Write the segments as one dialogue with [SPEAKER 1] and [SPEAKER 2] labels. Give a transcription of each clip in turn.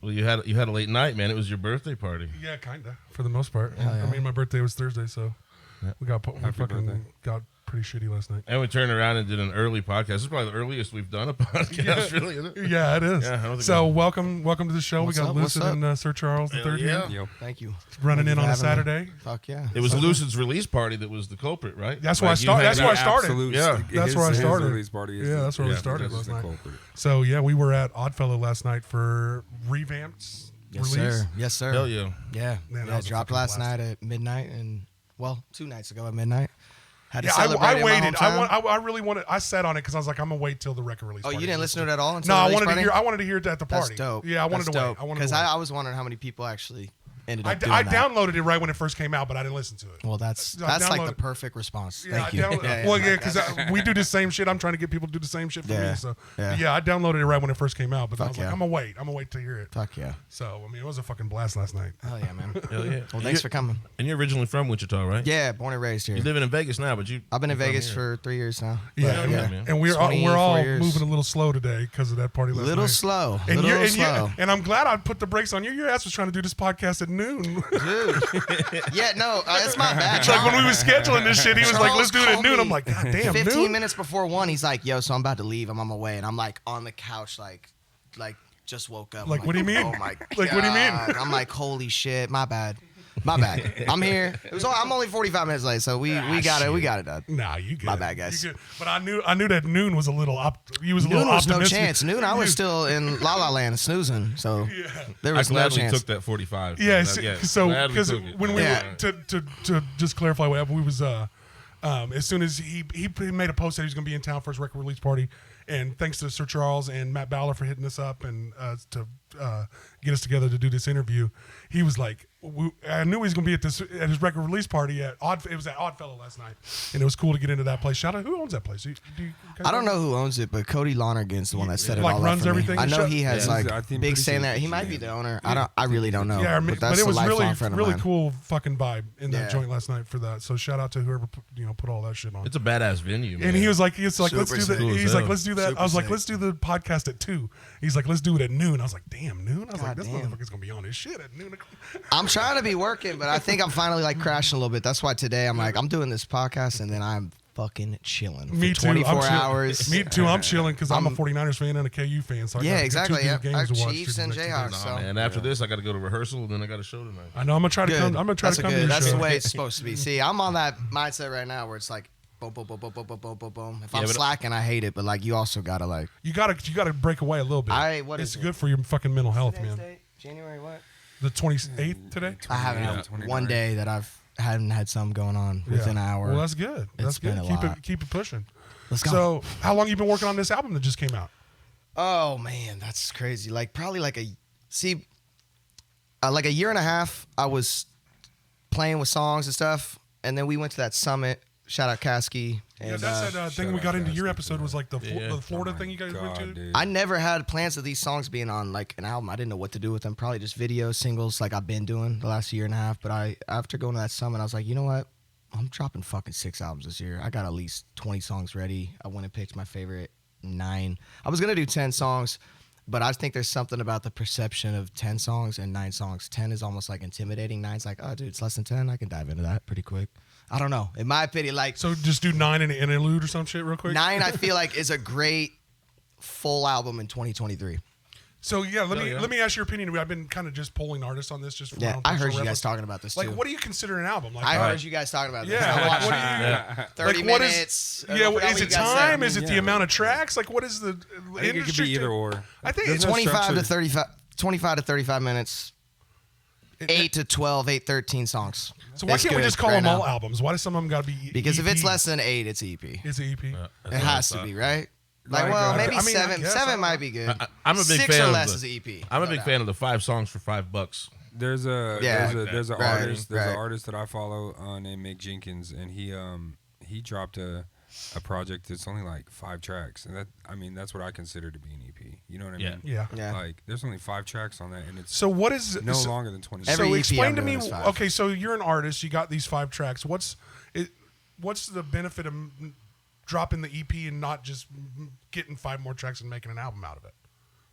[SPEAKER 1] Well, you had a late night, man. It was your birthday party.
[SPEAKER 2] Yeah, kinda for the most part.
[SPEAKER 3] Yeah.
[SPEAKER 2] I mean, my birthday was Thursday, so we got
[SPEAKER 4] birthday.
[SPEAKER 2] got pretty shitty last night.
[SPEAKER 1] And we turned around and did an early podcast. This is probably the earliest we've done a podcast, really, isn't it?
[SPEAKER 2] Yeah, it is.
[SPEAKER 1] Yeah,
[SPEAKER 2] so welcome to the show.
[SPEAKER 3] What's
[SPEAKER 2] we got
[SPEAKER 3] up?
[SPEAKER 2] Lucid
[SPEAKER 3] What's
[SPEAKER 2] and Sir Charles the third
[SPEAKER 1] yeah.
[SPEAKER 2] here.
[SPEAKER 4] Yo.
[SPEAKER 3] Thank you.
[SPEAKER 2] Running
[SPEAKER 3] Thank
[SPEAKER 2] in
[SPEAKER 3] you
[SPEAKER 2] on a
[SPEAKER 3] for having me.
[SPEAKER 2] Saturday.
[SPEAKER 3] Fuck yeah.
[SPEAKER 1] It was Lucid's release party that was the culprit, right?
[SPEAKER 2] That's where I
[SPEAKER 1] you
[SPEAKER 2] started.
[SPEAKER 1] had
[SPEAKER 2] That's where I
[SPEAKER 1] that-
[SPEAKER 2] started.
[SPEAKER 4] Absolute,
[SPEAKER 1] Yeah.
[SPEAKER 2] That's where I
[SPEAKER 4] his
[SPEAKER 2] started.
[SPEAKER 4] release party is
[SPEAKER 2] Yeah, that's where we
[SPEAKER 4] the-
[SPEAKER 2] started
[SPEAKER 4] that's
[SPEAKER 2] last
[SPEAKER 4] the
[SPEAKER 2] night.
[SPEAKER 4] culprit.
[SPEAKER 2] So yeah, we were at Oddfellow last night for Revamped's
[SPEAKER 3] Yes,
[SPEAKER 2] release.
[SPEAKER 3] sir. Yes, sir.
[SPEAKER 1] Hell yeah.
[SPEAKER 3] Yeah.
[SPEAKER 2] Man, that
[SPEAKER 3] Yeah,
[SPEAKER 2] was a
[SPEAKER 3] dropped
[SPEAKER 2] fucking
[SPEAKER 3] last
[SPEAKER 2] blast.
[SPEAKER 3] night at midnight, and 2 nights ago at midnight. Had to
[SPEAKER 2] Yeah,
[SPEAKER 3] celebrate
[SPEAKER 2] I
[SPEAKER 3] in my
[SPEAKER 2] waited.
[SPEAKER 3] hometown.
[SPEAKER 2] I really wanted. I sat on it because I was like, I'm gonna wait till the record release.
[SPEAKER 3] Oh,
[SPEAKER 2] party.
[SPEAKER 3] you didn't listen to it at all until
[SPEAKER 2] No,
[SPEAKER 3] the
[SPEAKER 2] I
[SPEAKER 3] release
[SPEAKER 2] wanted
[SPEAKER 3] party?
[SPEAKER 2] to hear. I wanted to hear it at the party.
[SPEAKER 3] That's dope.
[SPEAKER 2] Yeah, I wanted
[SPEAKER 3] That's
[SPEAKER 2] to
[SPEAKER 3] dope.
[SPEAKER 2] wait. I wanted
[SPEAKER 3] Because
[SPEAKER 2] to wait.
[SPEAKER 3] I was wondering how many people actually ended up doing
[SPEAKER 2] I
[SPEAKER 3] that.
[SPEAKER 2] downloaded it right when it first came out, but I didn't listen to it.
[SPEAKER 3] Well, that's
[SPEAKER 2] I
[SPEAKER 3] like the
[SPEAKER 2] downloaded-
[SPEAKER 3] perfect response.
[SPEAKER 2] Yeah,
[SPEAKER 3] Thank you.
[SPEAKER 2] well, because we do the same shit. I'm trying to get people to do the same shit for
[SPEAKER 3] Yeah,
[SPEAKER 2] me. So
[SPEAKER 3] yeah.
[SPEAKER 2] I downloaded it right when it first came out, but I
[SPEAKER 3] Fuck
[SPEAKER 2] was like,
[SPEAKER 3] yeah.
[SPEAKER 2] I'm gonna wait. I'm gonna wait to hear it.
[SPEAKER 3] Fuck yeah.
[SPEAKER 2] So I mean, it was a fucking blast last night.
[SPEAKER 3] Hell yeah, man.
[SPEAKER 1] Hell yeah.
[SPEAKER 3] Well, thanks for coming.
[SPEAKER 1] And you're originally from Wichita, right?
[SPEAKER 3] Yeah, born and raised here.
[SPEAKER 1] You're living in Vegas now, but
[SPEAKER 3] I've been in
[SPEAKER 1] you're from
[SPEAKER 3] Vegas
[SPEAKER 1] here.
[SPEAKER 3] for 3 years now.
[SPEAKER 2] Yeah,
[SPEAKER 3] But,
[SPEAKER 1] yeah, man.
[SPEAKER 2] And we're
[SPEAKER 3] 24
[SPEAKER 2] all
[SPEAKER 3] years.
[SPEAKER 2] moving a little slow today because of that party last
[SPEAKER 3] Little
[SPEAKER 2] night.
[SPEAKER 3] slow.
[SPEAKER 2] And
[SPEAKER 3] Little
[SPEAKER 2] you're,
[SPEAKER 3] slow.
[SPEAKER 2] and I'm glad I put the brakes on you. Your ass was trying to do this podcast at noon.
[SPEAKER 3] Dude. Yeah, no, it's my bad.
[SPEAKER 2] It's like when we was scheduling this shit, he was like,
[SPEAKER 3] Charles
[SPEAKER 2] "Let's do it at
[SPEAKER 3] called
[SPEAKER 2] noon."
[SPEAKER 3] me
[SPEAKER 2] I'm like, "God damn,
[SPEAKER 3] 15
[SPEAKER 2] noon."
[SPEAKER 3] minutes before 1, he's like, yo, so I'm about to leave. I'm on my way. And I'm like on the couch, like just woke up.
[SPEAKER 2] Like,
[SPEAKER 3] I'm
[SPEAKER 2] what do you mean?
[SPEAKER 3] Oh my God.
[SPEAKER 2] Like, what do you mean?
[SPEAKER 3] I'm like, holy shit, my bad. My bad. I'm here. I'm only 45 minutes late, so we got it. We got it done.
[SPEAKER 2] Nah, you good.
[SPEAKER 3] My bad, guys.
[SPEAKER 2] You good. But I knew that noon was a little. You was a
[SPEAKER 3] Noon
[SPEAKER 2] little
[SPEAKER 3] was no
[SPEAKER 2] optimistic.
[SPEAKER 3] chance. Noon, I was still in La La Land snoozing, so there
[SPEAKER 1] I
[SPEAKER 3] was no
[SPEAKER 1] gladly
[SPEAKER 3] chance.
[SPEAKER 1] took that 45.
[SPEAKER 2] Yeah,
[SPEAKER 1] Gladly
[SPEAKER 2] so because
[SPEAKER 1] took it.
[SPEAKER 2] when we
[SPEAKER 3] Yeah.
[SPEAKER 2] were, to just clarify what we was as soon as he made a post that he was going to be in town for his record release party, and thanks to Sir Charles and Matt Bowler for hitting us up and to get us together to do this interview. He was like, I knew he was going to be at his record release party it was at Oddfellow last night, and it was cool to get into that place. Shout out, who owns that place?
[SPEAKER 3] I don't know who owns it, but Cody Lonergan's the one that set it
[SPEAKER 2] Like,
[SPEAKER 3] all
[SPEAKER 2] runs
[SPEAKER 3] up for me.
[SPEAKER 2] everything
[SPEAKER 3] I
[SPEAKER 2] and
[SPEAKER 3] know
[SPEAKER 2] shit?
[SPEAKER 3] he has
[SPEAKER 4] Yeah,
[SPEAKER 3] like
[SPEAKER 4] I think
[SPEAKER 3] big
[SPEAKER 4] pretty
[SPEAKER 3] say in
[SPEAKER 4] sure
[SPEAKER 3] there. He
[SPEAKER 4] it's-
[SPEAKER 3] might be the owner. I really don't know.
[SPEAKER 2] Yeah,
[SPEAKER 3] but that's
[SPEAKER 2] it
[SPEAKER 3] a
[SPEAKER 2] was
[SPEAKER 3] lifelong friend of
[SPEAKER 2] really
[SPEAKER 3] mine.
[SPEAKER 2] cool fucking vibe in that
[SPEAKER 3] Yeah.
[SPEAKER 2] joint last night for that. So shout out to whoever put all that shit on.
[SPEAKER 1] It's a badass venue, man.
[SPEAKER 2] And he was like, let's
[SPEAKER 3] Super
[SPEAKER 2] do that.
[SPEAKER 1] sick.
[SPEAKER 2] He's like, let's do that.
[SPEAKER 3] Super
[SPEAKER 2] I was like,
[SPEAKER 3] sick.
[SPEAKER 2] let's do the podcast at 2. He's like, let's do it at noon. I was like, damn, noon. I was like,
[SPEAKER 3] God
[SPEAKER 2] this
[SPEAKER 3] damn.
[SPEAKER 2] motherfucker's gonna be on his shit at noon.
[SPEAKER 3] I'm trying to be working, but I think I'm finally like crashing a little bit. That's why today I'm like, I'm doing this podcast and then I'm fucking chilling for
[SPEAKER 2] Me too.
[SPEAKER 3] 24
[SPEAKER 2] I'm chilling.
[SPEAKER 3] hours.
[SPEAKER 2] Me too. I'm chilling because I'm a
[SPEAKER 3] I'm-
[SPEAKER 2] 49ers fan and a KU fan. So I
[SPEAKER 3] Yeah,
[SPEAKER 2] got
[SPEAKER 3] exactly.
[SPEAKER 2] Two
[SPEAKER 3] Yeah,
[SPEAKER 2] games
[SPEAKER 3] I
[SPEAKER 2] to watch
[SPEAKER 3] Chiefs
[SPEAKER 2] through
[SPEAKER 3] and
[SPEAKER 2] the next 2
[SPEAKER 3] Jayhawks.
[SPEAKER 2] days.
[SPEAKER 3] So.
[SPEAKER 1] And after this, I got to go to rehearsal, and then I got a show tonight.
[SPEAKER 2] I know. I'm gonna try to
[SPEAKER 3] Good.
[SPEAKER 2] come. I'm gonna try
[SPEAKER 3] That's
[SPEAKER 2] to come
[SPEAKER 3] good.
[SPEAKER 2] to your
[SPEAKER 3] That's
[SPEAKER 2] show.
[SPEAKER 3] the way it's supposed to be. See, I'm on that mindset right now where it's like, boom, boom, boom, boom, boom, boom, boom, boom, boom. If I'm
[SPEAKER 1] but-
[SPEAKER 3] slacking, I hate it. But like, you also gotta like.
[SPEAKER 2] You gotta break away a little bit.
[SPEAKER 3] What
[SPEAKER 2] it's
[SPEAKER 3] is it?
[SPEAKER 2] good for your fucking mental health,
[SPEAKER 3] Today's
[SPEAKER 2] man.
[SPEAKER 3] date? January what?
[SPEAKER 2] The 28th today.
[SPEAKER 3] I haven't
[SPEAKER 4] Yeah,
[SPEAKER 3] had
[SPEAKER 4] 29.
[SPEAKER 3] one day that hadn't had something going on within an hour.
[SPEAKER 2] Well, that's good. That's
[SPEAKER 3] It's
[SPEAKER 2] good.
[SPEAKER 3] been a lot.
[SPEAKER 2] Keep it pushing.
[SPEAKER 3] Let's go.
[SPEAKER 2] So, how long you been working on this album that just came out?
[SPEAKER 3] Oh man, that's crazy. Like probably like a year and a half. I was playing with songs and stuff, and then we went to that summit. Shout out Kasky.
[SPEAKER 2] Yeah,
[SPEAKER 3] And,
[SPEAKER 2] that's that thing
[SPEAKER 4] shout
[SPEAKER 2] we
[SPEAKER 4] out
[SPEAKER 2] got into
[SPEAKER 4] Cassie
[SPEAKER 2] your
[SPEAKER 4] for
[SPEAKER 2] episode
[SPEAKER 4] that.
[SPEAKER 2] was like the
[SPEAKER 1] Yeah.
[SPEAKER 2] Florida
[SPEAKER 4] Oh my
[SPEAKER 2] thing you guys went to.
[SPEAKER 4] God, dude.
[SPEAKER 3] I never had plans of these songs being on like an album. I didn't know what to do with them. Probably just videos, singles, like I've been doing the last year and a half. But after going to that summit, I was like, you know what? I'm dropping fucking 6 albums this year. I got at least 20 songs ready. I went and picked my favorite 9. I was gonna do 10 songs, but I think there's something about the perception of 10 songs and 9 songs. 10 is almost like intimidating. 9's like, oh, dude, it's less than 10. I can dive into that pretty quick. I don't know. In my opinion, like
[SPEAKER 2] So just do 9 and an interlude or some shit real quick.
[SPEAKER 3] 9, I feel like is a great full album in 2023.
[SPEAKER 2] So yeah,
[SPEAKER 1] Oh, yeah.
[SPEAKER 2] let me ask your opinion. I've been kind of just polling artists on this just for my
[SPEAKER 3] Yeah,
[SPEAKER 2] own
[SPEAKER 3] I
[SPEAKER 2] personal
[SPEAKER 3] heard you guys
[SPEAKER 2] reference.
[SPEAKER 3] talking about this
[SPEAKER 2] Like,
[SPEAKER 3] too.
[SPEAKER 2] what do you consider an album? Like,
[SPEAKER 3] I heard you guys talking about this.
[SPEAKER 2] Yeah,
[SPEAKER 3] I
[SPEAKER 2] like,
[SPEAKER 3] watched
[SPEAKER 2] what
[SPEAKER 3] it.
[SPEAKER 2] do you?
[SPEAKER 3] 30
[SPEAKER 2] like, what is-
[SPEAKER 3] minutes. I
[SPEAKER 2] Yeah,
[SPEAKER 3] forgot
[SPEAKER 2] is
[SPEAKER 3] what
[SPEAKER 2] it
[SPEAKER 3] you guys
[SPEAKER 2] time?
[SPEAKER 3] said.
[SPEAKER 2] Is it the
[SPEAKER 4] Yeah.
[SPEAKER 2] amount of tracks? Like, what is the
[SPEAKER 4] I think it could
[SPEAKER 2] industry?
[SPEAKER 4] be either or.
[SPEAKER 2] I think
[SPEAKER 4] There's
[SPEAKER 2] it's
[SPEAKER 4] no
[SPEAKER 3] 25 to
[SPEAKER 4] structure.
[SPEAKER 3] 25 to 35 minutes. 8 to 12, 8, 13 songs.
[SPEAKER 2] So why
[SPEAKER 3] It's
[SPEAKER 2] can't we
[SPEAKER 3] good
[SPEAKER 2] just call
[SPEAKER 3] right
[SPEAKER 2] them all
[SPEAKER 3] now.
[SPEAKER 2] albums? Why does some of them got to be?
[SPEAKER 3] Because if it's
[SPEAKER 2] EP?
[SPEAKER 3] less than 8, it's EP.
[SPEAKER 2] it's an EP.
[SPEAKER 3] It has to be, right? Like,
[SPEAKER 4] Like,
[SPEAKER 3] well,
[SPEAKER 4] I
[SPEAKER 3] maybe
[SPEAKER 2] mean, I
[SPEAKER 3] 7.
[SPEAKER 2] guess, I
[SPEAKER 3] 7
[SPEAKER 2] don't
[SPEAKER 3] might
[SPEAKER 2] know.
[SPEAKER 3] be good.
[SPEAKER 1] I'm a big
[SPEAKER 3] 6
[SPEAKER 1] fan
[SPEAKER 3] or
[SPEAKER 1] of
[SPEAKER 3] less
[SPEAKER 1] the-
[SPEAKER 3] is EP.
[SPEAKER 1] I'm a
[SPEAKER 3] No
[SPEAKER 1] big
[SPEAKER 3] doubt.
[SPEAKER 1] fan of the 5 songs for $5.
[SPEAKER 4] There's a
[SPEAKER 3] Yeah.
[SPEAKER 4] there's an
[SPEAKER 3] Right,
[SPEAKER 4] artist
[SPEAKER 3] right.
[SPEAKER 4] that I follow named Mick Jenkins, and he dropped a project that's only like 5 tracks, and that's what I consider to be an EP. You know what I
[SPEAKER 1] Yeah.
[SPEAKER 4] mean?
[SPEAKER 2] Yeah.
[SPEAKER 3] Yeah.
[SPEAKER 4] Like there's only 5 tracks on that, and it's
[SPEAKER 2] So what is
[SPEAKER 4] no
[SPEAKER 2] so,
[SPEAKER 4] longer than 20.
[SPEAKER 3] Every
[SPEAKER 2] so
[SPEAKER 3] EP
[SPEAKER 2] explain
[SPEAKER 3] I'm
[SPEAKER 2] to me.
[SPEAKER 3] doing is 5.
[SPEAKER 2] Okay, so you're an artist. You got these 5 tracks. What's the benefit of dropping the EP and not just getting 5 more tracks and making an album out of it?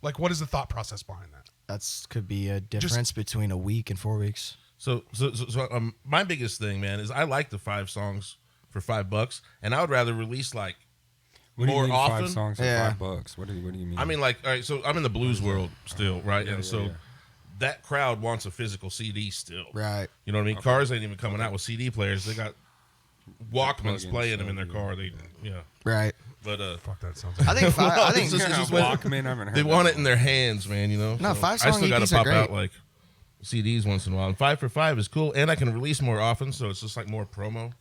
[SPEAKER 2] Like, what is the thought process behind that?
[SPEAKER 3] That's could be a difference between a week and 4 weeks.
[SPEAKER 1] So my biggest thing, man, is I like the 5 songs for $5, and I would rather release like
[SPEAKER 4] What do you
[SPEAKER 1] more
[SPEAKER 4] mean
[SPEAKER 1] often.
[SPEAKER 4] 5 songs for
[SPEAKER 3] Yeah.
[SPEAKER 4] $5? What do you mean?
[SPEAKER 1] I mean, like, all right, so I'm in the blues world still, right? And
[SPEAKER 4] yeah,
[SPEAKER 1] so
[SPEAKER 4] yeah.
[SPEAKER 1] that crowd wants a physical CD still.
[SPEAKER 3] Right.
[SPEAKER 1] You know what I mean? Cars ain't even coming out with CD players. They got Walkmans
[SPEAKER 4] plugins,
[SPEAKER 1] playing them in their
[SPEAKER 4] yeah.
[SPEAKER 1] car. Yeah.
[SPEAKER 3] Right.
[SPEAKER 1] But
[SPEAKER 2] Fuck that sounds.
[SPEAKER 3] I think I think
[SPEAKER 1] It's just
[SPEAKER 4] Walkman. I haven't heard
[SPEAKER 1] they
[SPEAKER 4] that
[SPEAKER 1] want it
[SPEAKER 4] one.
[SPEAKER 1] in their hands, man, you know?
[SPEAKER 3] No,
[SPEAKER 1] So
[SPEAKER 3] 5-song
[SPEAKER 1] I still got
[SPEAKER 3] EPs
[SPEAKER 1] to
[SPEAKER 3] are
[SPEAKER 1] pop out
[SPEAKER 3] great.
[SPEAKER 1] like CDs once in a while. And 5 for $5 is cool. And I can release more often, so it's just like more promo.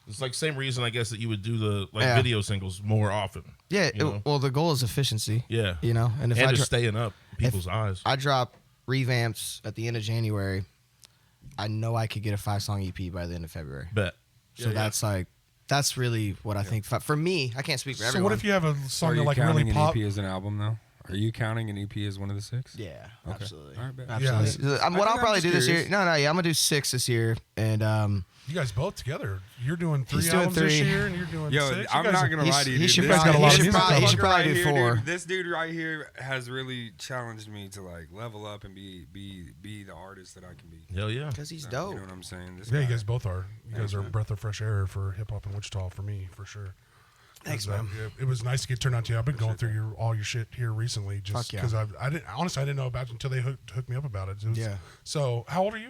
[SPEAKER 1] It's like same reason, I guess, that you would do the
[SPEAKER 3] Yeah.
[SPEAKER 1] video singles more often.
[SPEAKER 3] yeah.
[SPEAKER 1] you know?
[SPEAKER 3] Well, the goal is efficiency.
[SPEAKER 1] Yeah.
[SPEAKER 3] You know, and if
[SPEAKER 1] And
[SPEAKER 3] I
[SPEAKER 1] just staying up people's eyes.
[SPEAKER 3] I drop revamps at the end of January, I know I could get a 5-song EP by the end of February.
[SPEAKER 1] Bet.
[SPEAKER 3] So that's really what I think. For me, I can't speak for
[SPEAKER 2] So
[SPEAKER 3] everyone.
[SPEAKER 2] what if you have a
[SPEAKER 4] Are
[SPEAKER 2] song that
[SPEAKER 4] you
[SPEAKER 2] like
[SPEAKER 4] counting
[SPEAKER 2] really
[SPEAKER 4] an
[SPEAKER 2] pop?
[SPEAKER 4] EP as an album though? Are you counting an EP as one of the 6?
[SPEAKER 3] Yeah,
[SPEAKER 4] Okay.
[SPEAKER 3] absolutely.
[SPEAKER 4] All right, bet.
[SPEAKER 3] Absolutely.
[SPEAKER 2] Yeah.
[SPEAKER 3] What I'll
[SPEAKER 4] I'm
[SPEAKER 3] probably
[SPEAKER 4] just
[SPEAKER 3] do this year.
[SPEAKER 4] curious.
[SPEAKER 3] No, yeah, I'm gonna do 6 this year, and
[SPEAKER 2] You guys both together. You're doing 3
[SPEAKER 3] He's doing
[SPEAKER 2] albums this
[SPEAKER 3] 3.
[SPEAKER 2] year, and you're doing
[SPEAKER 4] Yo,
[SPEAKER 2] 6. You
[SPEAKER 4] I'm
[SPEAKER 2] guys
[SPEAKER 4] not
[SPEAKER 2] are-
[SPEAKER 4] gonna lie to you.
[SPEAKER 3] he
[SPEAKER 4] dude.
[SPEAKER 3] should
[SPEAKER 4] This
[SPEAKER 2] probably-
[SPEAKER 4] guy-
[SPEAKER 2] he should
[SPEAKER 3] probably- he should
[SPEAKER 4] motherfucker
[SPEAKER 3] probably
[SPEAKER 4] right
[SPEAKER 3] do
[SPEAKER 4] here,
[SPEAKER 3] 4.
[SPEAKER 4] dude, this dude right here has really challenged me to like level up and be the artist that I can be.
[SPEAKER 1] Hell yeah.
[SPEAKER 3] because he's
[SPEAKER 4] You
[SPEAKER 3] dope.
[SPEAKER 4] know what I'm saying? This
[SPEAKER 2] Yeah, you
[SPEAKER 4] guy-
[SPEAKER 2] guys both are. You guys are a
[SPEAKER 4] man.
[SPEAKER 2] breath of fresh air for hip hop in Wichita for me, for sure.
[SPEAKER 3] Thanks,
[SPEAKER 2] 'Cause,
[SPEAKER 3] man.
[SPEAKER 2] It was nice to get turned on to you. I've been going through all your shit here recently, just
[SPEAKER 3] Fuck yeah.
[SPEAKER 2] because I didn't honestly I didn't know about it until they hooked me up about it.
[SPEAKER 3] Yeah.
[SPEAKER 2] So how old are you?